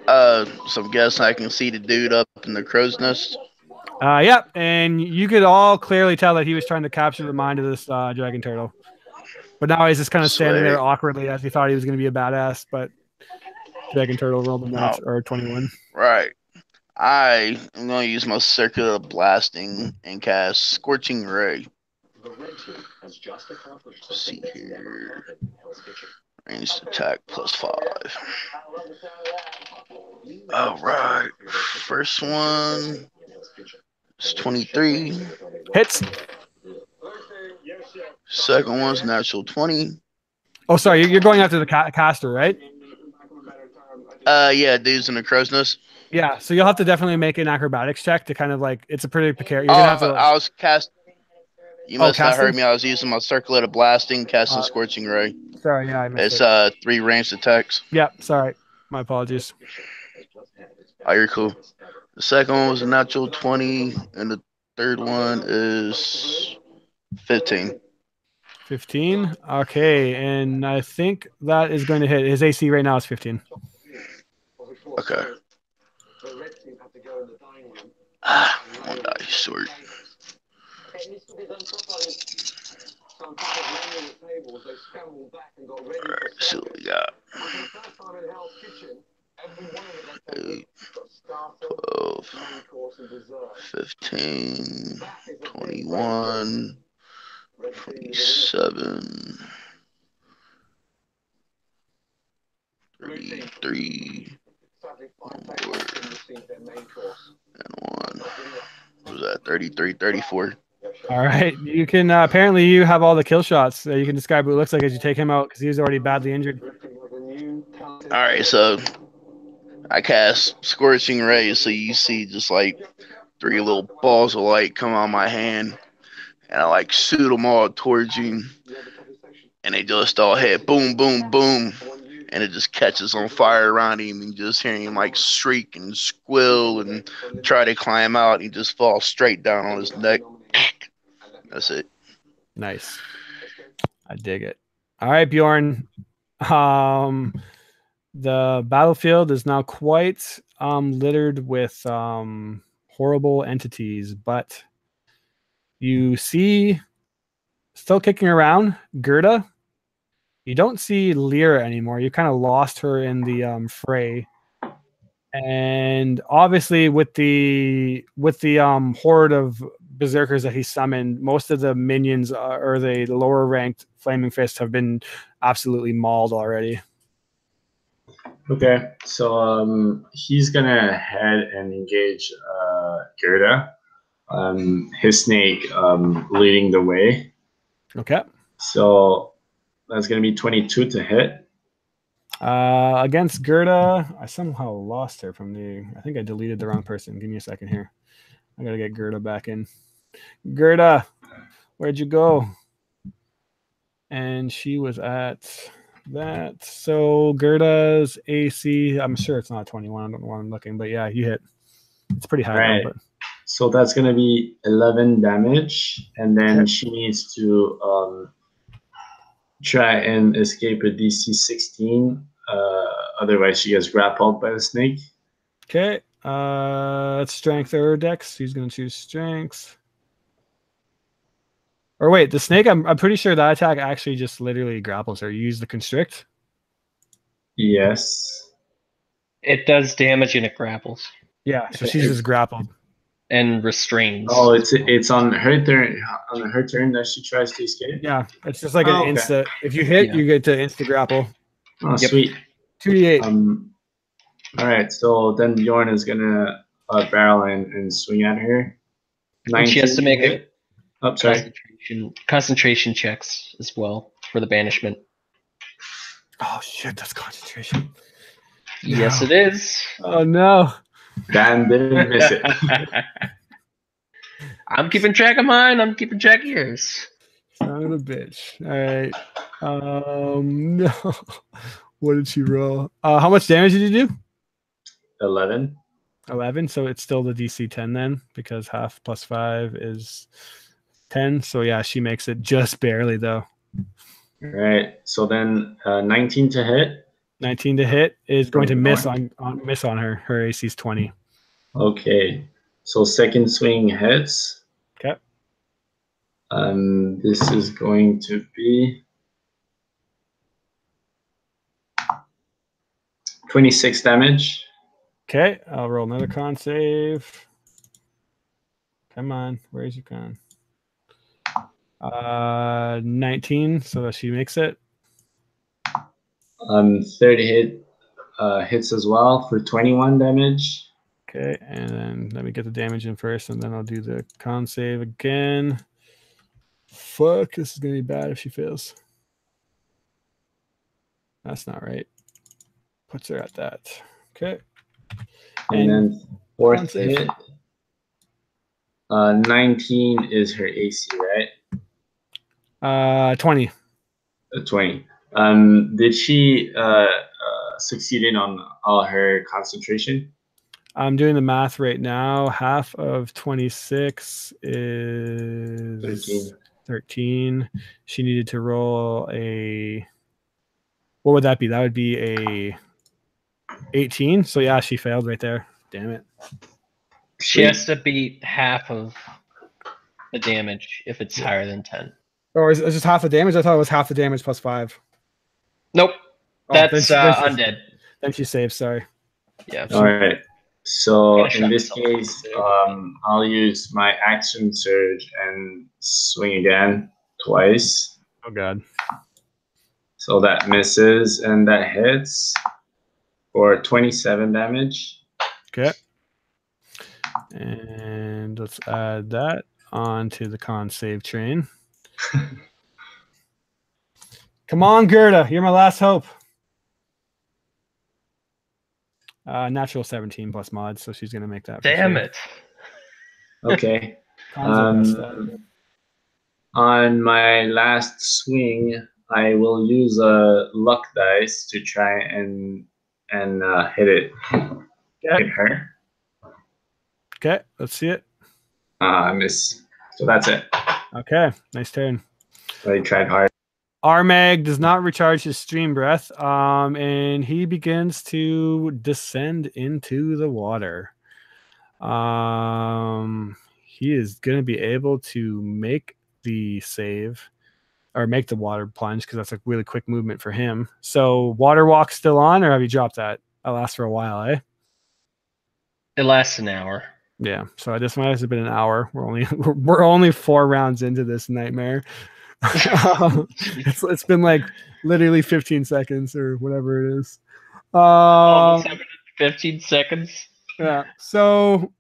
S5: So I'm guessing I can see the dude up in the crow's nest.
S1: Yeah, and you could all clearly tell that he was trying to capture the mind of this dragon turtle. But now he's just kind of standing there
S5: Sweet.
S1: awkwardly as he thought he was going to be a badass, but dragon turtle rolled a nat or 21.
S5: Right. I am going to use my circular blasting and cast Scorching Ray. Let's see here. Ranged attack +5. All right. First one is 23.
S1: Hits.
S5: Second one's natural 20.
S1: Oh, sorry, you're going after the caster, right?
S5: Yeah, dude's in the crow's nest.
S1: Yeah, so you'll have to definitely make an acrobatics check to kind of like, it's a pretty precarious.
S5: Oh,
S1: You're gonna have to.
S5: I was cast. You must not
S1: casting?
S5: heard me. I was using my circulator blasting, casting Scorching Ray.
S1: Sorry, yeah, I missed
S5: It's
S1: it.
S5: 3 ranged attacks.
S1: Yeah, sorry, my apologies.
S5: Oh, you're cool. The second one was a natural 20, and the third one is 15.
S1: 15. Okay, and I think that is going to hit. His AC right now is 15.
S5: Okay. One die short. Alright, see what we got. 8, 12, 15, 21, 27, 33, one more, and 1. What was that? 33, 34.
S1: All right, you can apparently you have all the kill shots. You can describe what it looks like as you take him out because he was already badly injured.
S5: All right, so I cast Scorching Ray, so you see just like 3 little balls of light come on my hand, and I like shoot them all towards you, and they just all hit boom, boom, boom, and it just catches on fire around him, and just hearing him like shriek and squeal and try to climb out, and he just falls straight down on his neck. That's it.
S1: Nice. I dig it. All right, Bjorn. The battlefield is now quite littered with horrible entities, but you see still kicking around Gerda. You don't see Liara anymore. You kind of lost her in the fray. And obviously with the horde of berserkers that he summoned, most of the minions or the lower ranked flaming fists have been absolutely mauled already.
S4: Okay, so he's gonna head and engage Gerda. His snake leading the way.
S1: Okay.
S4: So that's gonna be 22 to hit.
S1: Against Gerda, I somehow lost her from the. I think I deleted the wrong person. Give me a second here. I gotta get Gerda back in. Gerda, where'd you go? And she was at that. So Gerda's AC, I'm sure it's not 21. I don't know why I'm looking, but yeah, you hit. It's pretty high,
S4: Right.
S1: though, but
S4: So that's gonna be 11 damage, and then
S1: Okay.
S4: she needs to try and escape a DC 16. Otherwise, she gets grappled by the snake.
S1: okay. It's strength or dex. He's gonna choose strength. Or wait, the snake. I'm pretty sure that attack actually just literally grapples her. You use the constrict.
S4: Yes.
S3: It does damage and it grapples
S1: Yeah, so she's just grappled.
S3: and restrains.
S4: Oh, it's on her turn. On her turn that she tries to escape.
S1: Yeah, it's just like
S4: Oh,
S1: an
S4: okay.
S1: insta. If you hit,
S3: Yeah.
S1: you get to insta grapple.
S4: Oh,
S3: Yep.
S4: sweet.
S1: 2d8.
S4: All right. So then Bjorn is gonna barrel in and swing at her.
S3: And she has to make
S4: hit. Oh, sorry.
S3: concentration checks as well for the banishment.
S1: Oh shit, that's concentration.
S3: Yes,
S1: No.
S3: it is.
S1: Oh no.
S4: Dan didn't miss it.
S3: I'm keeping track of mine. I'm keeping track of yours.
S1: Son of a bitch. All right. No. What did she roll? How much damage did you do?
S4: 11.
S1: 11. So it's still the DC 10 then, because half plus 5 is 10. So yeah, she makes it just barely though.
S4: All right. So then 19 to hit.
S1: 19 to hit is going to
S4: Going
S1: miss on her. Her AC is 20.
S4: Okay. So second swing hits.
S1: Okay.
S4: This is going to be 26 damage.
S1: Okay. I'll roll another con save. Come on. Where is your con? 19, so that she makes it.
S4: 30 hits as well for 21 damage.
S1: Okay, and then let me get the damage in first, and then I'll do the con save again. Fuck, this is gonna be bad if she fails. That's not right. Puts her at that. Okay.
S4: And then
S1: con
S4: fourth
S1: save.
S4: hit. 19 is her AC, right?
S1: 20.
S4: 20. Did she succeeded on all her concentration?
S1: I'm doing the math right now. Half of 26 is 13. She needed to roll a. What would that be? That would be a 18. So yeah, she failed right there. Damn it.
S3: She has to beat half of the damage if it's higher than 10.
S1: Or is it just half the damage? I thought it was half the damage plus 5.
S3: Nope. That's
S1: then
S3: undead.
S1: Then she saves, sorry.
S3: Yeah.
S4: All right. So
S3: Gotta
S4: in this
S3: shut
S4: case, I'll use my action surge and swing again twice.
S1: Oh god.
S4: So that misses and that hits for 27 damage.
S1: Okay. And let's add that onto the con save train. Come on, Gerda. You're my last hope. Natural 17 plus mods, so she's going to make that.
S3: Damn
S1: sure.
S3: it.
S4: Okay.
S1: Con's the best stat.
S4: On my last swing, I will use a luck dice to try and hit it.
S1: Yeah.
S4: Hit her.
S1: Okay, let's see it.
S4: I miss. So that's it.
S1: Okay, nice turn.
S4: I tried hard.
S1: Armag does not recharge his stream breath, and he begins to descend into the water. He is going to be able to make the save or make the water plunge because that's a really quick movement for him. So water walk still on, or have you dropped that? That lasts for a while, eh?
S3: It lasts an hour.
S1: Yeah. So this might have been an hour. We're only 4 rounds into this nightmare. It's been like literally 15 seconds or whatever it is.
S3: 15 seconds.
S1: Yeah. So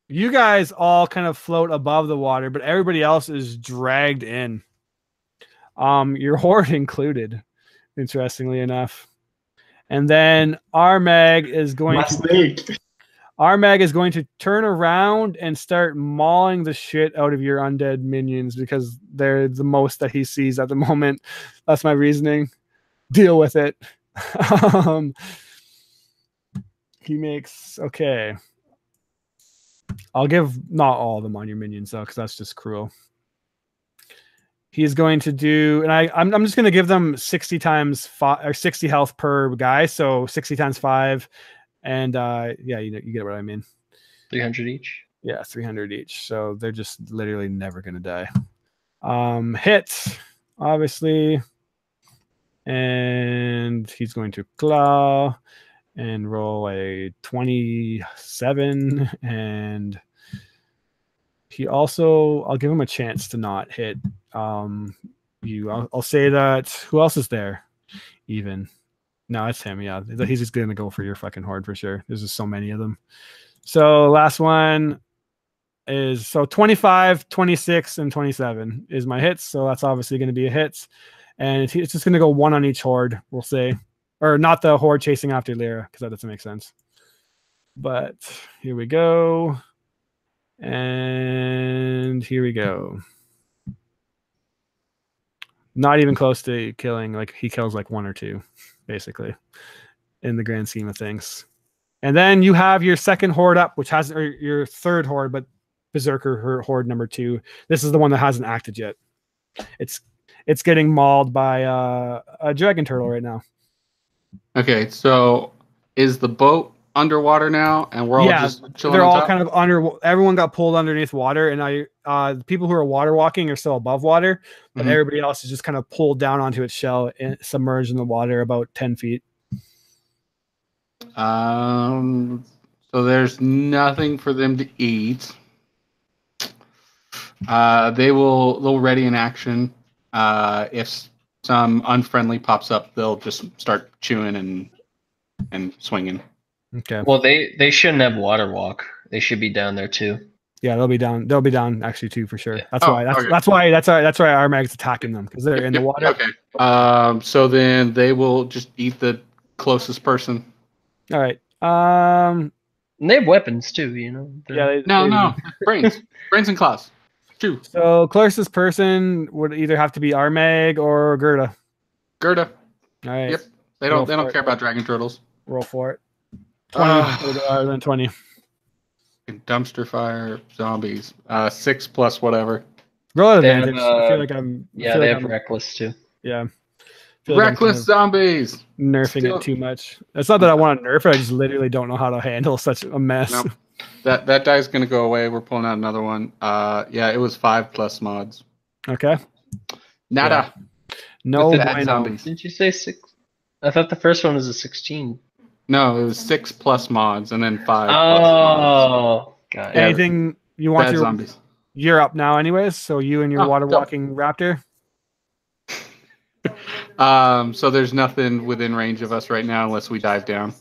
S1: you guys all kind of float above the water, but everybody else is dragged in. Your horde included, interestingly enough. And then Armag is going to turn around and start mauling the shit out of your undead minions because they're the most that he sees at the moment. That's my reasoning. deal with it. um, he makes okay. I'll give not all of them on your minions though, because that's just cruel. He's going to do, and I'm just going to give them 60 times 5 or 60 health per guy, so 60 times 5, and yeah, you get what I mean.
S3: 300 each.
S1: Yeah, 300 each. So they're just literally never going to die. Hit, obviously, and he's going to claw and roll a 27, and he also, I'll give him a chance to not hit you. I'll say that. Who else is there? Even no, it's him. Yeah, he's just gonna go for your fucking horde for sure. There's just so many of them. So last one is 25, 26, and 27 is my hits. So that's obviously going to be a hit, and it's just going to go one on each horde. We'll say, or not the horde chasing after Liara, because that doesn't make sense. But here we go. And here we go. Not even close to killing. Like he kills like 1 or 2, basically, in the grand scheme of things. And then you have your second horde up, which has, or your third horde, but Berserker horde number 2. This is the one that hasn't acted yet. It's getting mauled by a dragon turtle right now.
S2: Okay, so is the boat underwater now, and we're all just chilling?
S1: They're
S2: on
S1: all
S2: top?
S1: kind of under. Everyone got pulled underneath water, and the people who are water walking are still above water, but everybody else is just kind of pulled down onto its shell and submerged in the water about 10 feet.
S2: So there's nothing for them to eat. They'll ready in action. If some unfriendly pops up, they'll just start chewing and swinging.
S1: Okay.
S3: Well, they shouldn't have water walk. They should be down there too.
S1: Yeah, they'll be down. They'll be down actually too for sure.
S3: Yeah.
S1: That's why. That's why our mag's attacking them, because they're in the water.
S2: Okay. So then they will just eat the closest person.
S1: All right.
S3: And they have weapons too, you know.
S1: Yeah.
S2: No. Brains and claws. Chew.
S1: So closest person would either have to be our mag or Gerda.
S2: Gerda.
S1: All right.
S2: Yep. They don't care about dragon turtles.
S1: Roll for it. 20 than 20.
S2: Dumpster fire zombies. 6 plus whatever.
S1: Roll at
S3: They
S1: advantage.
S3: have,
S1: I feel like I'm.
S3: They have reckless too.
S1: Yeah.
S2: Reckless zombies.
S1: Nerfing it too much. It's not that I want to nerf it. I just literally don't know how to handle such a mess.
S2: Nope. That die's gonna go away. We're pulling out another one. Yeah, it was 5 plus mods.
S1: Okay.
S2: Nada.
S1: Yeah. No
S2: bad zombies.
S3: Didn't you say 6? I thought the first one was a 16.
S2: No, it was 6 plus mods and then 5 plus mods.
S3: Oh, got it.
S1: Anything you want
S2: Bad
S1: to?
S2: zombies.
S1: You're up now, anyways. So you and your water walking raptor.
S2: So there's nothing within range of us right now unless we dive down.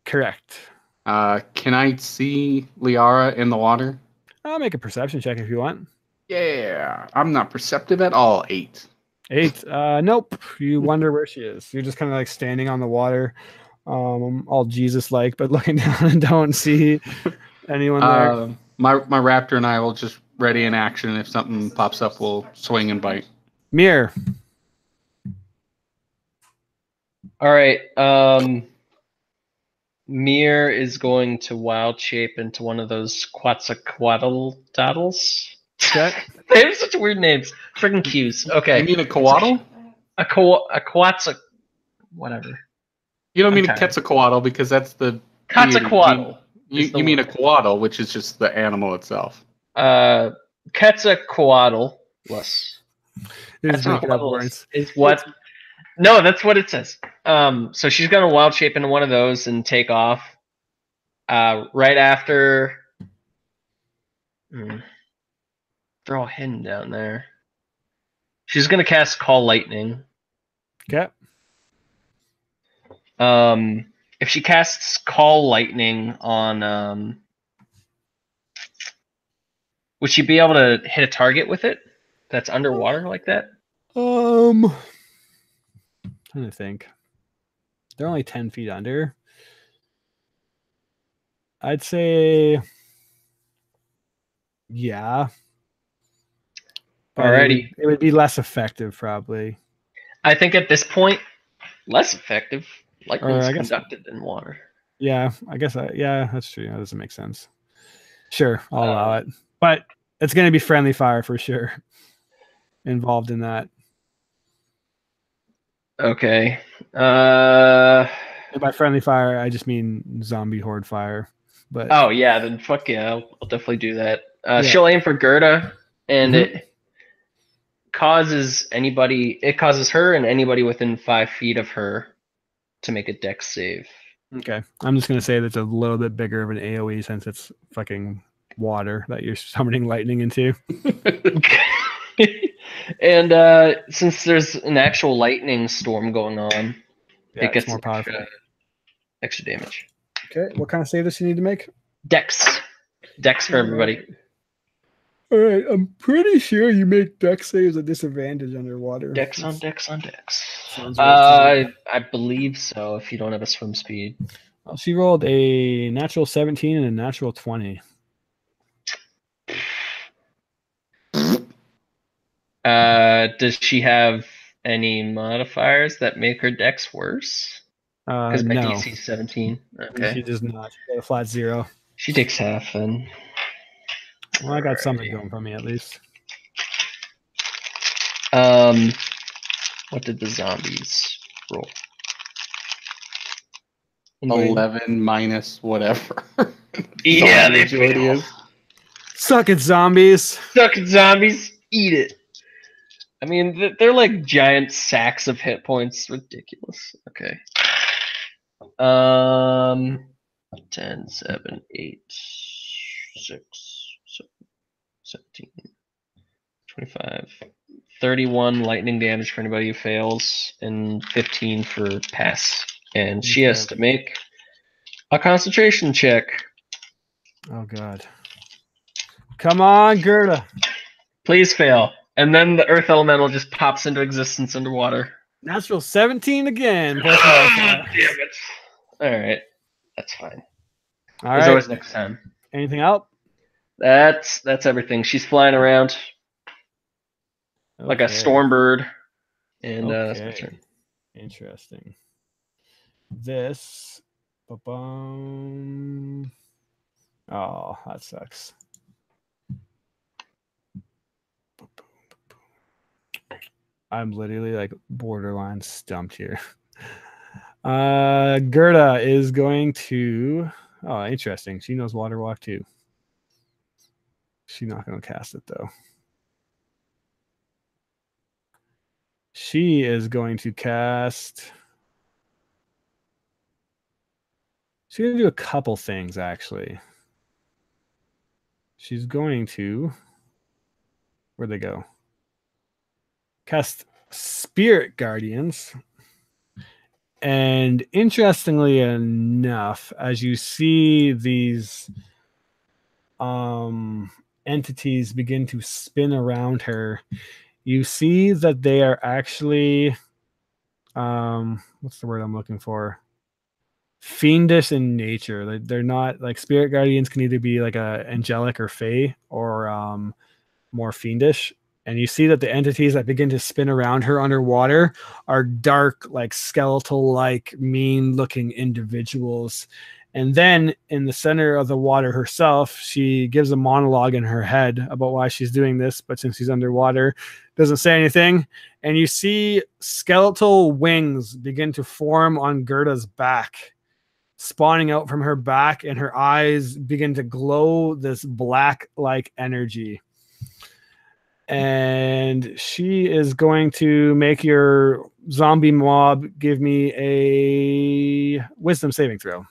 S1: Correct.
S2: Can I see Liara in the water?
S1: I'll make a perception check if you want.
S2: Yeah, I'm not perceptive at all. 8.
S1: 8. Nope. You wonder where she is. You're just kind of like standing on the water, all Jesus-like, but looking down and don't see anyone there.
S2: My raptor and I will just ready in action. If something pops up, we'll swing and bite.
S1: Mir.
S3: All right. Mir is going to wild shape into one of those Quetzalcoatl daddles.
S1: Okay.
S3: They have such weird names. Freaking cues. Okay.
S2: You mean a coatl?
S3: A Quetzalcoatl. Whatever.
S2: You don't mean a Quetzalcoatl because that's the
S3: Quetzalcoatl.
S2: You mean a coatl, which is just the animal itself.
S3: Quetzalcoatl. Less.
S1: Just making up words.
S3: Is what? No, that's what it says. So she's gonna wild shape into one of those and take off. Right after. They're all hidden down there. She's gonna cast Call Lightning.
S1: Okay.
S3: If she casts Call Lightning on, would she be able to hit a target with it that's underwater like that?
S1: I'm trying to think. They're only 10 feet under. I'd say, yeah. But
S3: Alrighty.
S1: It would be less effective, probably.
S3: I think at this point, Less effective. Lightning's
S1: I guess-
S3: conducted in water.
S1: Yeah, I guess. Yeah, that's true. That doesn't make sense. Sure, I'll allow it, but it's going to be friendly fire for sure. Involved in that.
S3: Okay.
S1: And by friendly fire, I just mean zombie horde fire. But
S3: Oh yeah, then fuck yeah, I'll definitely do that.
S1: Yeah.
S3: She'll aim for Gerda, and
S1: Mhm.
S3: it causes her and anybody within 5 feet of her to make a dex save.
S1: okay, I'm just going to say that's a little bit bigger of an AOE since it's fucking water that you're summoning lightning into.
S3: And since there's an actual lightning storm going on,
S1: Yeah,
S3: it gets
S1: it's more powerful.
S3: extra damage.
S1: Okay, what kind of save does she need to make?
S3: Dex for everybody.
S1: All right, I'm pretty sure you make dex saves at disadvantage underwater.
S3: Dex on dex.
S1: Sounds right.
S3: I believe so. If you don't have a swim speed.
S1: Well, she rolled a natural 17 and a natural 20.
S3: Does she have any modifiers that make her dex worse? Because my
S1: No,
S3: DC is 17. Okay.
S1: she does not. She got a flat 0.
S3: She takes half then.
S1: Well, I got something going for me at least.
S3: What did the zombies roll?
S2: 11 minus whatever.
S3: Yeah, they
S2: Agility
S3: fail.
S2: is.
S1: Suck it, zombies.
S3: Suck it, zombies. Eat it. I mean, they're like giant sacks of hit points. Ridiculous. Okay. 10, 7, 8, 6, 7, 17, 25, 31 lightning damage for anybody who fails, and 15 for pass. And she has to make a concentration check.
S1: Oh god. Come on, Gerda.
S3: Please fail. And then the earth elemental just pops into existence underwater.
S1: Natural 17 again. Plus
S3: Damn
S1: modifier.
S3: it. Alright. That's fine.
S1: All
S3: There's
S1: right.
S3: always next time.
S1: Anything else?
S3: That's everything. She's flying around like a storm bird. And that's my turn.
S1: Interesting. This. Ba-bum. Oh, that sucks. I'm literally like borderline stumped here. Gerda is going to. Oh, interesting. She knows water walk too. She's not going to cast it though. She is going to cast. She's going to do a couple things actually. She's going to. Where'd they go? Cast Spirit Guardians. And interestingly enough, as you see these entities begin to spin around her, you see that they are actually what's the word I'm looking for? Fiendish in nature. They're not like spirit guardians can either be like a angelic or fey or more fiendish. And you see that the entities that begin to spin around her underwater are dark, like skeletal-like, mean-looking individuals. And then in the center of the water herself, she gives a monologue in her head about why she's doing this, but since she's underwater, doesn't say anything. And you see skeletal wings begin to form on Gerda's back, spawning out from her back, and her eyes begin to glow this black-like energy. And she is going to make your zombie mob give me a wisdom saving throw.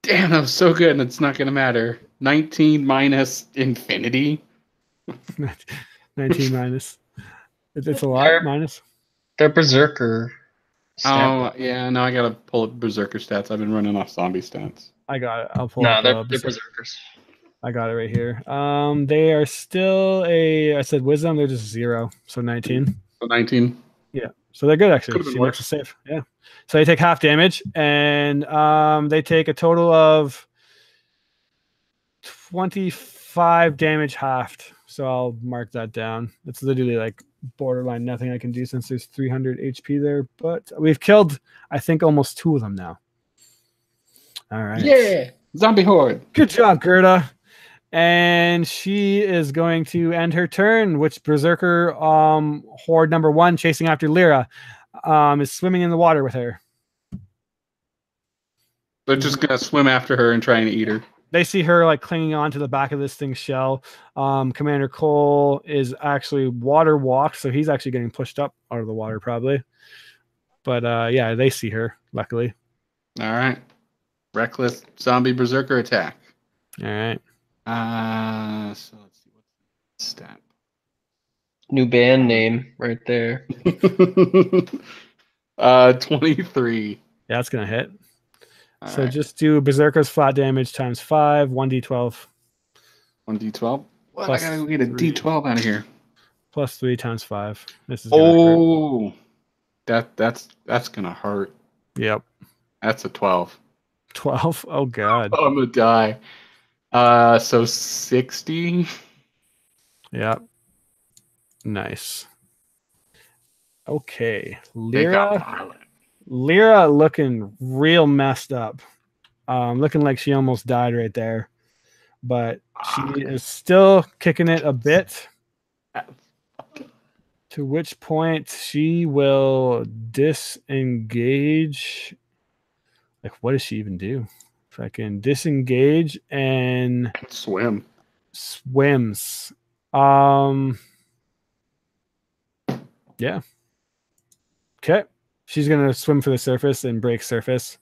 S2: Damn, that was so good, and it's not going to matter. 19 minus infinity.
S1: 19 minus. It's a lot, minus.
S3: They're berserker.
S2: Oh, yeah, no, I got to pull up berserker stats. I've been running off zombie stats.
S1: I got it. I'll pull
S3: No,
S1: up
S3: they're berserkers.
S1: I got it right here. They are still I said wisdom, they're just 0. So 19.
S2: So 19.
S1: Yeah. So they're good actually.
S2: Could've been
S1: She
S2: worse.
S1: makes a save. Yeah. So they take half damage and they take a total of 24 5 damage halved. So I'll mark that down. It's literally like borderline nothing I can do since there's 300 HP there. But we've killed, I think, almost 2 of them now. All right.
S2: Yeah. Zombie horde.
S1: Good job, Gerda. And she is going to end her turn, which Berserker horde number 1 chasing after Lyra is swimming in the water with her.
S2: They're just gonna swim after her and try and eat her.
S1: They see her like clinging on to the back of this thing's shell. Commander Cole is actually water walked, so he's actually getting pushed up out of the water probably. But yeah, they see her, luckily.
S2: All right. Reckless zombie berserker attack.
S1: All right.
S2: So let's see what's the stat.
S3: New band name right there.
S2: 23.
S1: Yeah, that's gonna hit.
S2: All
S1: So
S2: right.
S1: just do Berserker's flat damage times 5, 1d12.
S2: 1d12. What?
S1: Plus
S2: I gotta get a
S1: 3.
S2: d12 out of here.
S1: Plus 3 times 5. This is gonna hurt.
S2: That's gonna hurt.
S1: Yep.
S2: That's a 12.
S1: 12. Oh god.
S2: Oh, I'm gonna die. So 60.
S1: Yep. Nice. Okay.
S2: They got
S1: Lyra.
S2: violent.
S1: Lyra looking real messed up. Looking like she almost died right there. But she is still kicking it a bit. To which point she will disengage. Like, what does she even do? If I can disengage and
S2: Swim.
S1: swims. Yeah. Okay. She's gonna swim for the surface and break surface.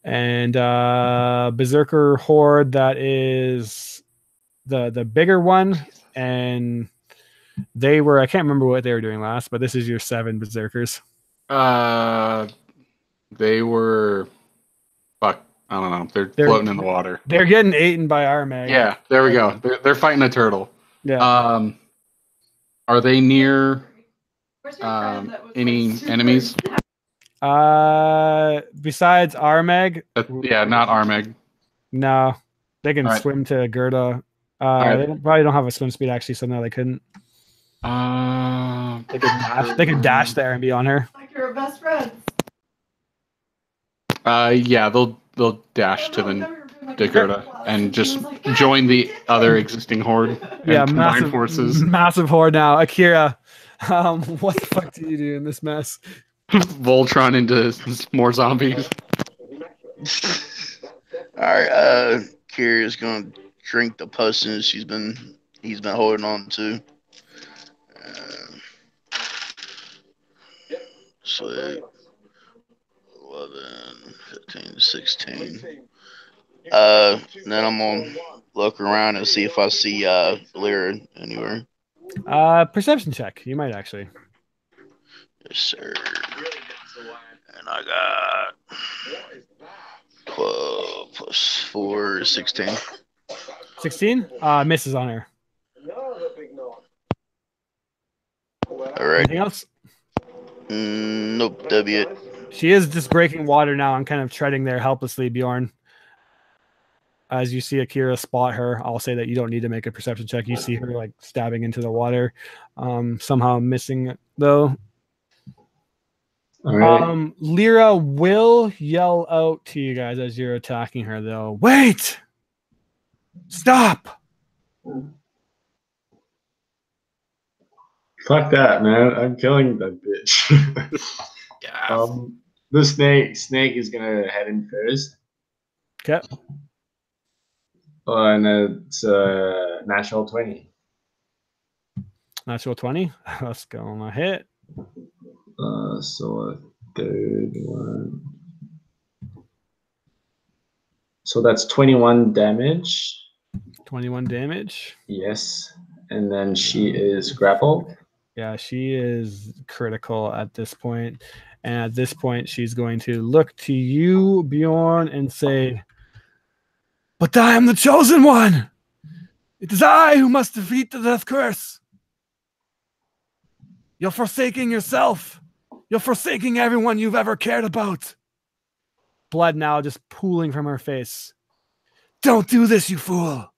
S1: And Berserker Horde, that is the bigger one, and they were, I can't remember what they were doing last, but this is your 7 Berserkers.
S2: They were I don't know. They're floating in the water.
S1: They're getting eaten by Armag.
S2: Yeah, there we go. They're fighting a turtle.
S1: Yeah.
S2: Are they near any enemies?
S1: Besides Armag,
S2: Yeah, not Armeg.
S1: no. They can
S2: All right.
S1: swim to Gerda.
S2: right.
S1: They probably don't have a swim speed actually, so no, they couldn't. They could dash there and be on her.
S6: Like you're best friends.
S2: Yeah, they'll dash to the Gerda and just join the other existing horde. And
S1: Yeah,
S2: combine forces.
S1: massive horde now. Akira, what the fuck do you do in this mess?
S2: Voltron into more zombies.
S5: Alright, Kira's gonna drink the potion he's been holding on to. So 11, 15, 16. Then I'm gonna look around and see if I see Lyra anywhere.
S1: Perception check. You might actually.
S5: Yes, sir. And I got 12 plus 4, 16.
S1: 16? Misses on her.
S5: Alright.
S1: Anything else?
S5: Nope, W it.
S1: She is just breaking water now and kind of treading there helplessly, Bjorn. As you see Akira spot her, I'll say that you don't need to make a perception check. You see her like stabbing into the water, somehow missing it, though.
S4: All right.
S1: Lyra will yell out to you guys as you're attacking her, though. Wait! Stop!
S4: Fuck that, man. I'm killing that bitch.
S2: Yeah.
S4: The snake is gonna head in first.
S1: Okay.
S4: And it's natural 20.
S1: Natural 20. Let's go on a hit.
S4: So a third one. So that's 21 damage.
S1: 21 damage.
S4: Yes. And then she is grappled.
S1: Yeah, she is critical at this point. And at this point, she's going to look to you, Bjorn, and say, "But I am the chosen one! It is I who must defeat the death curse! You're forsaking yourself! You're forsaking everyone you've ever cared about!" Blood now just pooling from her face. "Don't do this, you fool!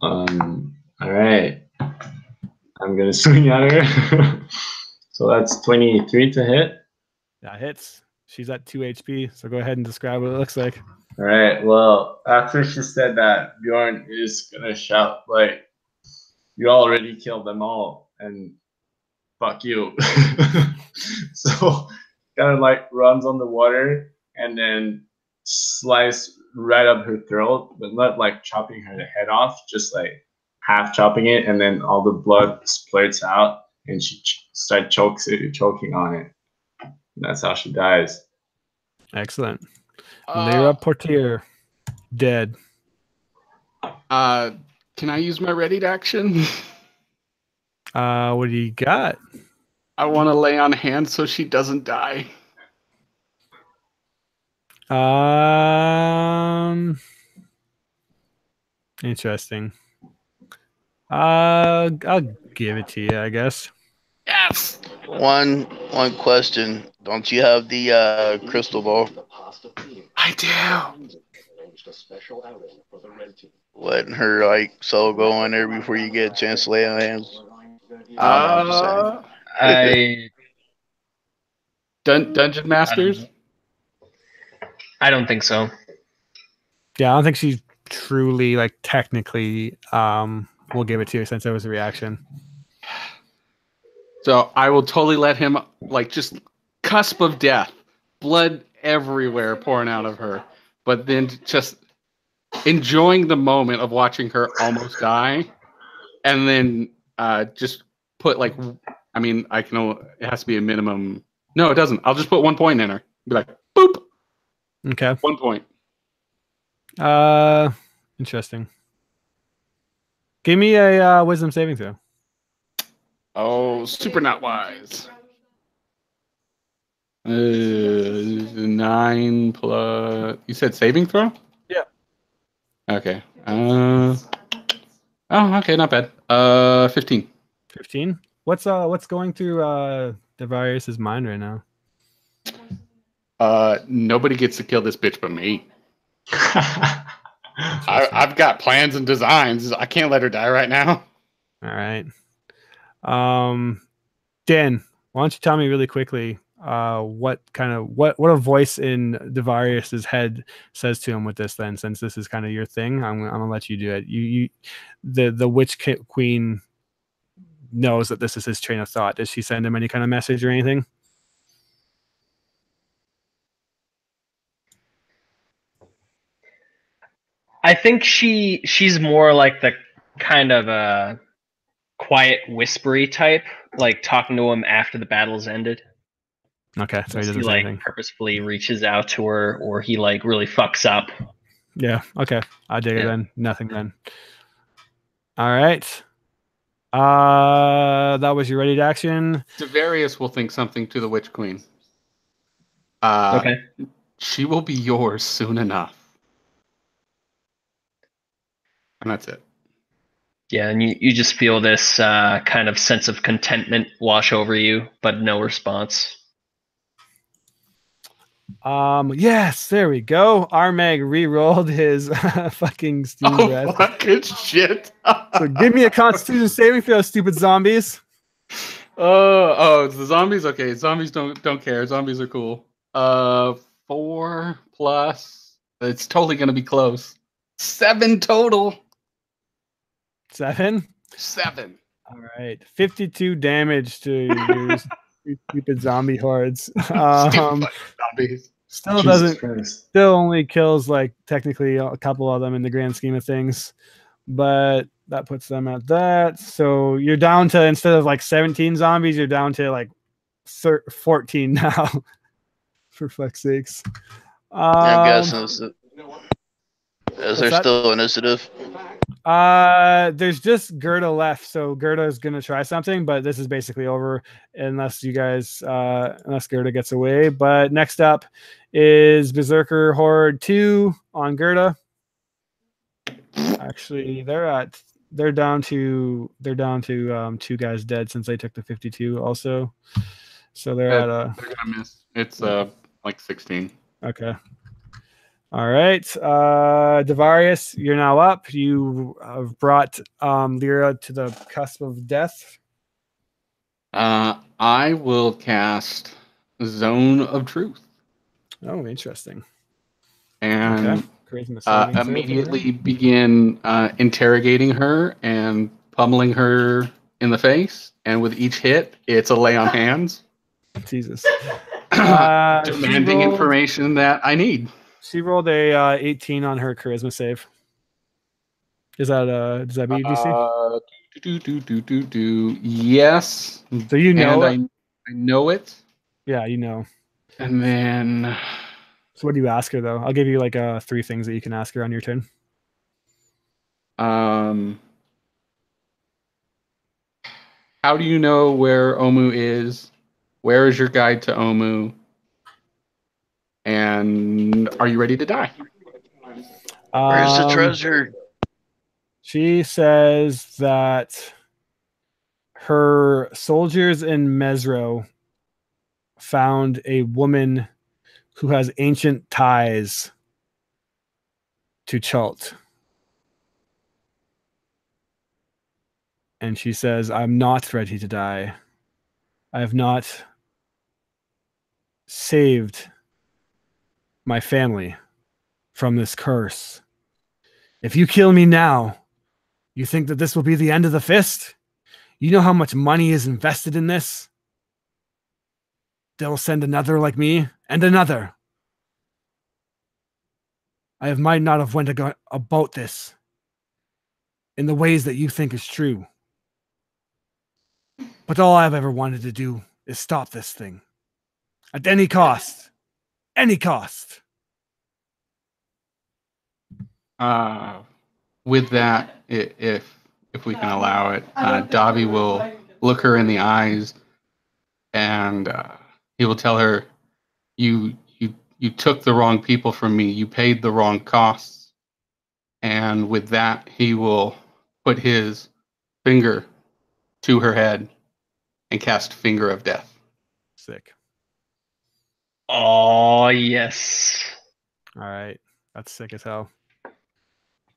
S4: All right. I'm gonna swing at her. So that's 23 to hit.
S1: That hits. She's at 2 HP, so go ahead and describe what it looks like.
S4: All right. Well, after she said that, Bjorn is gonna shout like, "You already killed them all, and fuck you." So kind of like runs on the water and then slice right up her throat, but not like chopping her head off, just like half chopping it, and then all the blood splurts out, and she starts choking on it. And that's how she dies.
S1: Excellent. Lyra Portier, dead.
S2: Can I use my readied action?
S1: What do you got?
S2: I want to lay on hands so she doesn't die.
S1: Interesting. I'll give it to you, I guess.
S2: Yes.
S5: One question. Don't you have the crystal ball?
S2: I do.
S5: Letting her like soul go in there before you get a chance to lay on hands. I don't know, I'm just saying.
S2: Dungeon Masters?
S3: I don't think so.
S1: Yeah, I don't think she's truly, like, technically, we'll give it to you since there was a reaction.
S2: So I will totally let him, like, just cusp of death, blood everywhere pouring out of her, but then just enjoying the moment of watching her almost die, and then just put, like, I mean, it has to be a minimum. No, it doesn't. I'll just put 1 point in her. Be like, boop.
S1: Okay.
S2: 1 point.
S1: Interesting. Give me a wisdom saving throw.
S2: Oh, super not wise. 9 plus. You said saving throw?
S1: Yeah.
S2: Okay. Oh, okay, not bad. 15.
S1: 15. What's going through Devarius's mind right now?
S2: Nobody gets to kill this bitch but me. I've got plans and designs. I can't let her die right now.
S1: All right. Dan, why don't you tell me really quickly what a voice in Devarius's head says to him with this, then, since this is kind of your thing. I'm gonna let you do it. The witch queen knows that this is his train of thought. Does she send him any kind of message or anything?
S3: I think she's more like the kind of a quiet, whispery type, like talking to him after the battle's ended.
S1: Okay, so he
S3: He
S1: doesn't say
S3: like
S1: anything.
S3: purposefully reaches out to her, or he like really fucks up.
S1: Yeah. Okay. I dig it
S3: Yeah.
S1: then. Nothing then. All right. That was your ready to action.
S2: Devarius will think something to the Witch Queen.
S3: Okay.
S2: She will be yours soon enough. And that's it.
S3: Yeah, and you just feel this kind of sense of contentment wash over you, but no response.
S1: Yes, there we go. Armag re-rolled his fucking steam breath.
S2: Fucking shit.
S1: So give me a Constitution saving throw, stupid zombies.
S2: Oh, it's the zombies. Okay, zombies don't care. Zombies are cool. 4 plus. It's totally gonna be close. 7 total.
S1: 7.
S2: 7.
S1: All right, 52 damage to your stupid zombie hordes.
S2: Zombies.
S1: Still
S4: Jesus
S1: doesn't.
S4: Christ.
S1: Still only kills like technically a couple of them in the grand scheme of things, but that puts them at that. So you're down to, instead of like 17 zombies, you're down to like 14 now. For fuck's sakes.
S5: I'm guessing is there
S1: that?
S5: still initiative?
S1: There's just Gerda left, so Gerda is gonna try something, but this is basically over unless you guys unless Gerda gets away. But next up is Berserker Horde 2 on Gerda. Actually, they're down to 2 guys dead since they took the 52 also. So they're
S2: gonna miss. It's like 16.
S1: Okay. All right, Devarius, you're now up. You have brought Lyra to the cusp of death.
S2: I will cast Zone of Truth.
S1: Oh, interesting.
S2: And
S1: Charisma saving throw for
S2: immediately begin interrogating her and pummeling her in the face. And with each hit, it's a lay on hands.
S1: Jesus.
S2: Demanding information that I need.
S1: She rolled a 18 on her charisma save. Is that does that beat DC?
S2: Yes.
S1: So you know
S2: and I know it.
S1: Yeah, you know.
S2: And then
S1: So what do you ask her though? I'll give you like 3 things that you can ask her on your turn.
S2: how do you know where Omu is? Where is your guide to Omu? And are you ready to die?
S5: Where's the treasure?
S1: She says that her soldiers in Mesro found a woman who has ancient ties to Chult. And she says, I'm not ready to die. I have not saved my family from this curse. If you kill me now, you think that this will be the end of the fist? You know how much money is invested in this? They'll send another like me, and another. I might not have went about this in the ways that you think is true. But all I've ever wanted to do is stop this thing. At any cost. Any cost.
S2: With that, if we can allow it, Davi will look her in the eyes, and he will tell her, "You took the wrong people from me. You paid the wrong costs." And with that, he will put his finger to her head and cast Finger of Death.
S1: Sick.
S3: Oh, yes.
S1: All right. That's sick as hell.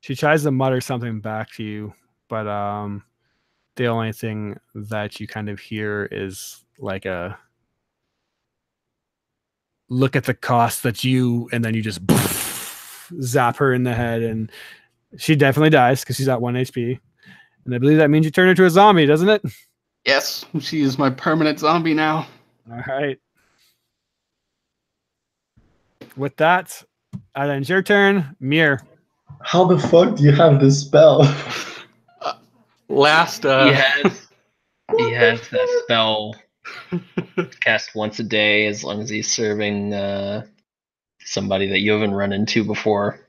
S1: She tries to mutter something back to you, but the only thing that you kind of hear is like a look at the cost that you, and then you just zap her in the head, and she definitely dies because she's at 1 HP. And I believe that means you turn her to a zombie, doesn't it?
S2: Yes, she is my permanent zombie now.
S1: All right. With that, that ends your turn. Mir.
S4: How the fuck do you have this spell?
S2: Last,
S3: He has that spell cast once a day as long as he's serving somebody that you haven't run into before.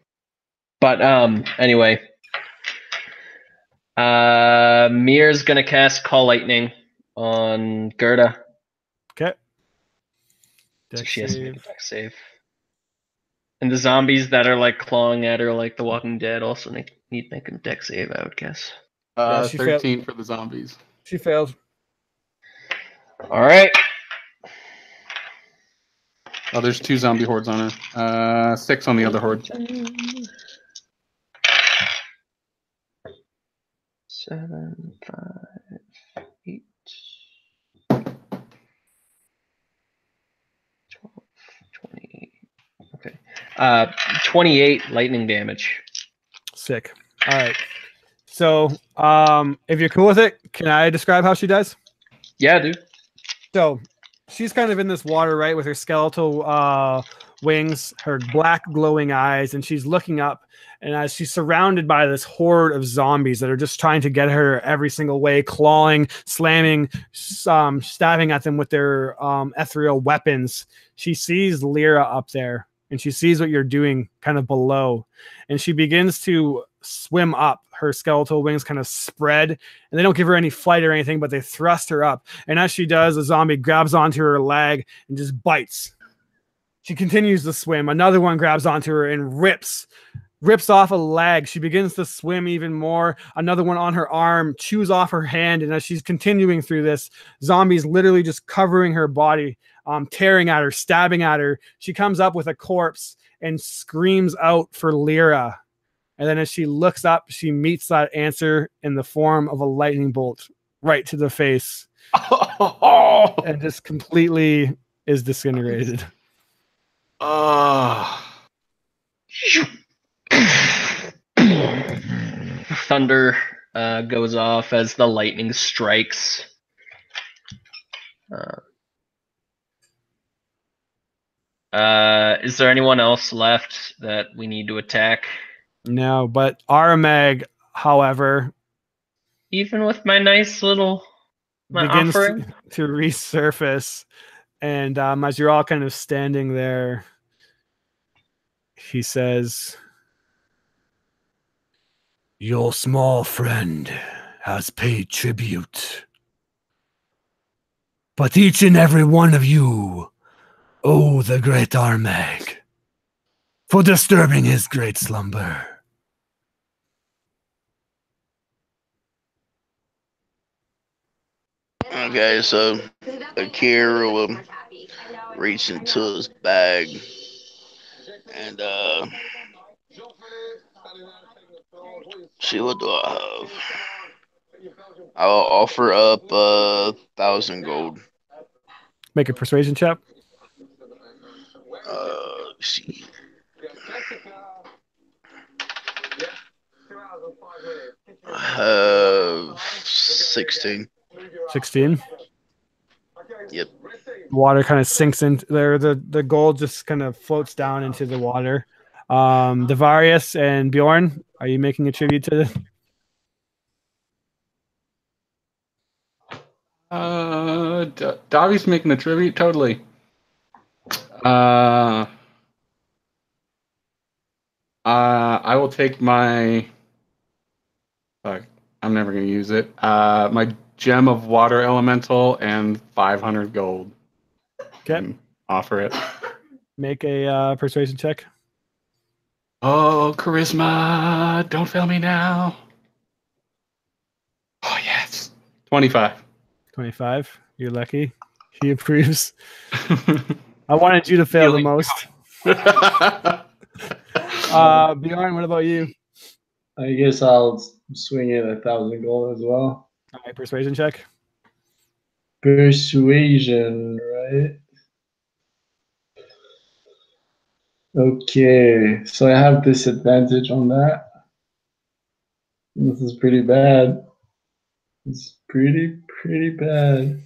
S3: But anyway, Mir's gonna cast Call Lightning on Gerda.
S1: Okay.
S3: So she has to make a dex save. And the zombies that are like clawing at her like The Walking Dead also need to make a dex save, I would guess.
S1: Yeah, she
S2: 13 for the zombies.
S1: She failed.
S3: All right.
S2: Oh, there's 2 zombie hordes on her. 6 on the other horde.
S3: 7, 5, 8, 12, 20. Okay. 28 lightning damage.
S1: Sick. All right. So, if you're cool with it, can I describe how she does?
S3: Yeah, dude.
S1: So, she's kind of in this water, right, with her skeletal wings, her black glowing eyes, and she's looking up. And as she's surrounded by this horde of zombies that are just trying to get her every single way, clawing, slamming, stabbing at them with their ethereal weapons, she sees Lyra up there, and she sees what you're doing kind of below. And she begins to swim up. Her skeletal wings kind of spread, and they don't give her any flight or anything, but they thrust her up. And as she does, a zombie grabs onto her leg and just bites. She continues to swim. Another one grabs onto her and rips rips off a leg. She begins to swim even more. Another one on her arm chews off her hand. And as she's continuing through this, zombies literally just covering her body, tearing at her, stabbing at her. She comes up with a corpse and screams out for Lyra. And then as she looks up, she meets that answer in the form of a lightning bolt right to the face. And just completely is disintegrated.
S3: Thunder goes off as the lightning strikes. Is there anyone else left that we need to attack?
S1: No, but Aramag, however,
S3: even with my nice little
S1: begins
S3: offering
S1: to resurface. And as you're all kind of standing there, he says, "Your small friend has paid tribute. But each and every one of you owe the great Armag for disturbing his great slumber."
S5: Okay, so Akira will reach into his bag and see, what do I have? I'll offer up 1,000 gold.
S1: Make a persuasion check.
S5: Let's see. I have 16.
S1: 16.
S5: Yep.
S1: Water kind of sinks into there. The gold just kind of floats down into the water. Devarius and Bjorn, are you making a tribute to this?
S2: Davi's making a tribute, totally. I will take my. Fuck, I'm never gonna use it. My gem of water elemental and 500 gold.
S1: Okay.
S2: Offer it.
S1: Make a persuasion check.
S2: Oh, charisma! Don't fail me now. Oh yes, 25.
S1: 25. You're lucky. He approves. I wanted you to fail the most. Bjorn, what about you?
S4: I guess I'll swing in 1,000 gold as well.
S1: All right, persuasion check.
S4: Persuasion, right? Okay, so I have disadvantage on that. This is pretty bad. It's pretty bad.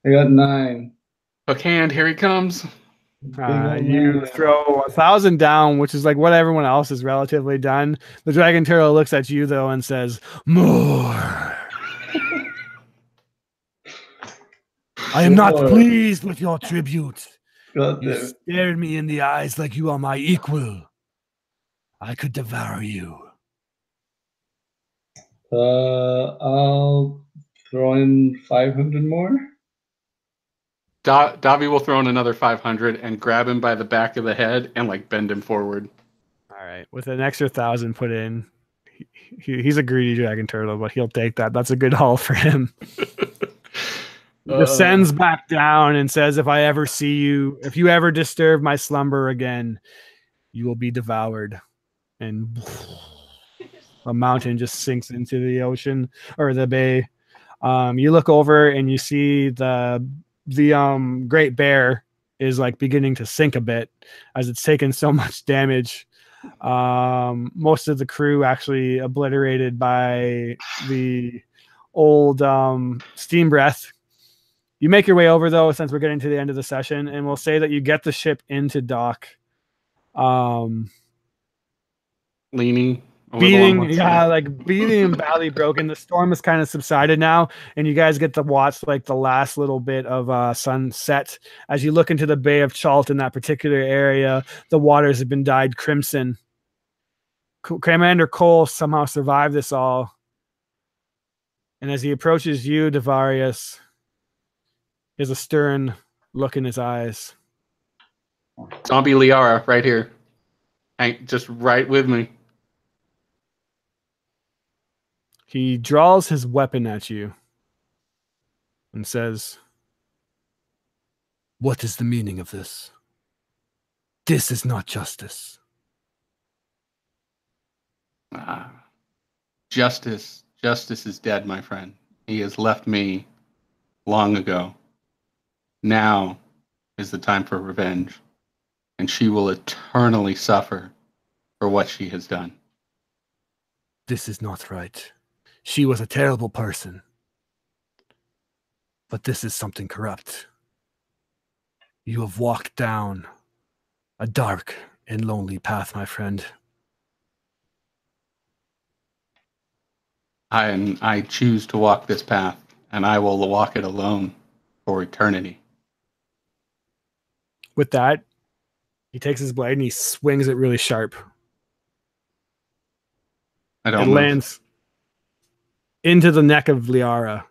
S4: I got 9.
S2: Hook hand, here he comes.
S1: You throw 1,000 down, which is like what everyone else has relatively done. The dragon turtle looks at you though and says, "More." I am not pleased with your tribute. You stared me in the eyes like you are my equal. I could devour you.
S4: I'll throw in 500 more.
S2: Davi will throw in another 500 and grab him by the back of the head and like bend him forward.
S1: All right, with an extra 1,000 put in, he's a greedy dragon turtle, but he'll take that. That's a good haul for him. Descends back down and says, "If I ever see you, if you ever disturb my slumber again, you will be devoured." And a mountain just sinks into the ocean or the bay. You look over and you see the great bear is like beginning to sink a bit as it's taken so much damage. Most of the crew actually obliterated by the old steam breath. You make your way over though, since we're getting to the end of the session, and we'll say that you get the ship into dock.
S2: Leaning.
S1: Beating and badly broken. The storm has kind of subsided now, and you guys get to watch like the last little bit of sunset as you look into the Bay of Chalt in that particular area. The waters have been dyed crimson. Commander Cole somehow survived this all, and as he approaches you, Devarius, he has a stern look in his eyes.
S2: Zombie Liara, right here. just right with me.
S1: He draws his weapon at you and says, "What is the meaning of this? This is not justice."
S2: Justice is dead, my friend. He has left me long ago. Now is the time for revenge, and she will eternally suffer for what she has done.
S1: This is not right. She was a terrible person. But this is something corrupt. You have walked down a dark and lonely path, my friend.
S2: I choose to walk this path, and I will walk it alone for eternity.
S1: With that, he takes his blade and he swings it really sharp.
S2: I don't
S1: It
S2: move.
S1: lands into the neck of Liara.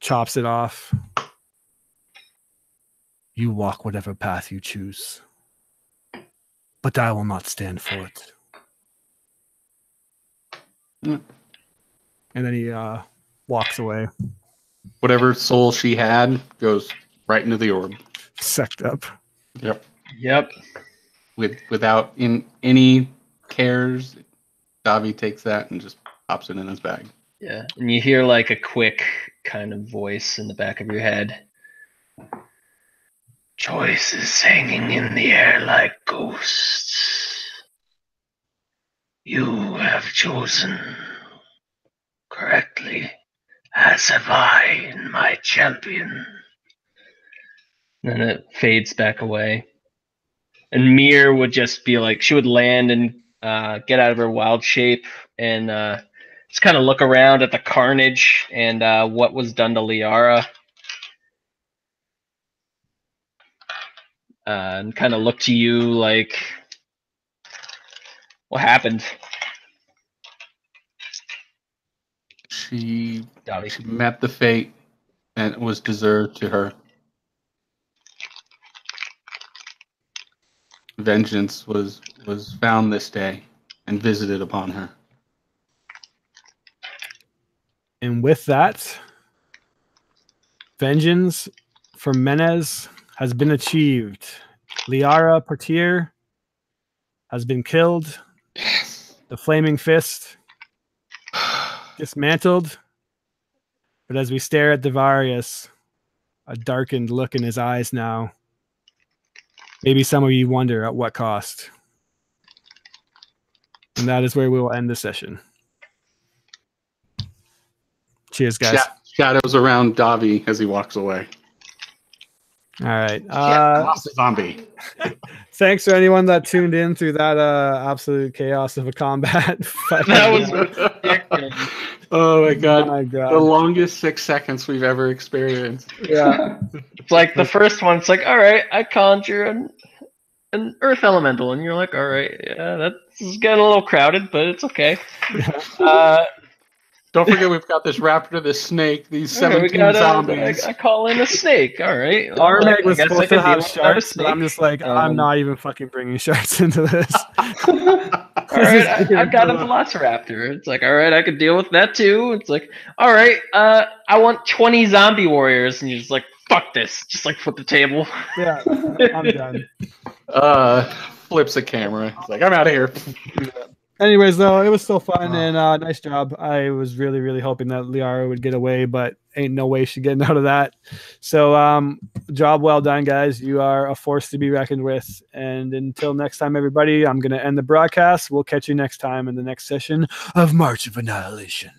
S1: Chops it off. You walk whatever path you choose, but I will not stand for it.
S2: Mm.
S1: And then he walks away.
S2: Whatever soul she had goes right into the orb.
S1: Sucked up.
S3: Yep.
S2: Without any cares, Davi takes that and just pops it in his bag.
S3: Yeah. And you hear like a quick kind of voice in the back of your head. Choices hanging in the air like ghosts. You have chosen correctly, as have I in my champion. Then it fades back away. And Mir would just be like, she would land and get out of her wild shape and just kind of look around at the carnage and what was done to Liara. And kind of look to you like, what happened?
S2: She
S3: Davi.
S2: met the fate and it was deserved to her. Vengeance was found this day and visited upon her.
S1: And with that, vengeance for Menez has been achieved. Liara Portier has been killed.
S2: Yes.
S1: The Flaming Fist dismantled. But as we stare at Devarius, a darkened look in his eyes now, maybe some of you wonder at what cost. And that is where we will end the session. Cheers, guys.
S2: Shadows around Davi as he walks away.
S1: All right.
S2: Zombie.
S1: Thanks for anyone that tuned in through that absolute chaos of a combat.
S3: That was ridiculous.
S2: Oh my god.
S1: My God.
S2: The longest 6 seconds we've ever experienced.
S1: Yeah.
S3: It's like the first one, it's like, all right, I conjure an earth elemental, and you're like, all right, yeah, that's getting a little crowded, but it's okay.
S2: Don't forget we've got this raptor, this snake, these 17 zombies.
S3: I call in a snake. All right.
S1: Armag was
S3: I guess
S1: supposed
S3: I could
S1: to have
S3: deal with
S1: sharks,
S3: a
S1: but I'm
S3: snake.
S1: just like, I'm not even fucking bringing sharks into this.
S3: All right, I've got a velociraptor. It's like, all right, I could deal with that too. It's like, all right, I want 20 zombie warriors, and you're just like, fuck this. Just like flip the table.
S1: Yeah, I'm done.
S2: Flips a camera. It's like, I'm out of here.
S1: Anyways, though, it was still fun and nice job. I was really, really hoping that Liara would get away, but ain't no way she's getting out of that. So, job well done, guys. You are a force to be reckoned with. And until next time, everybody, I'm going to end the broadcast. We'll catch you next time in the next session of March of Annihilation.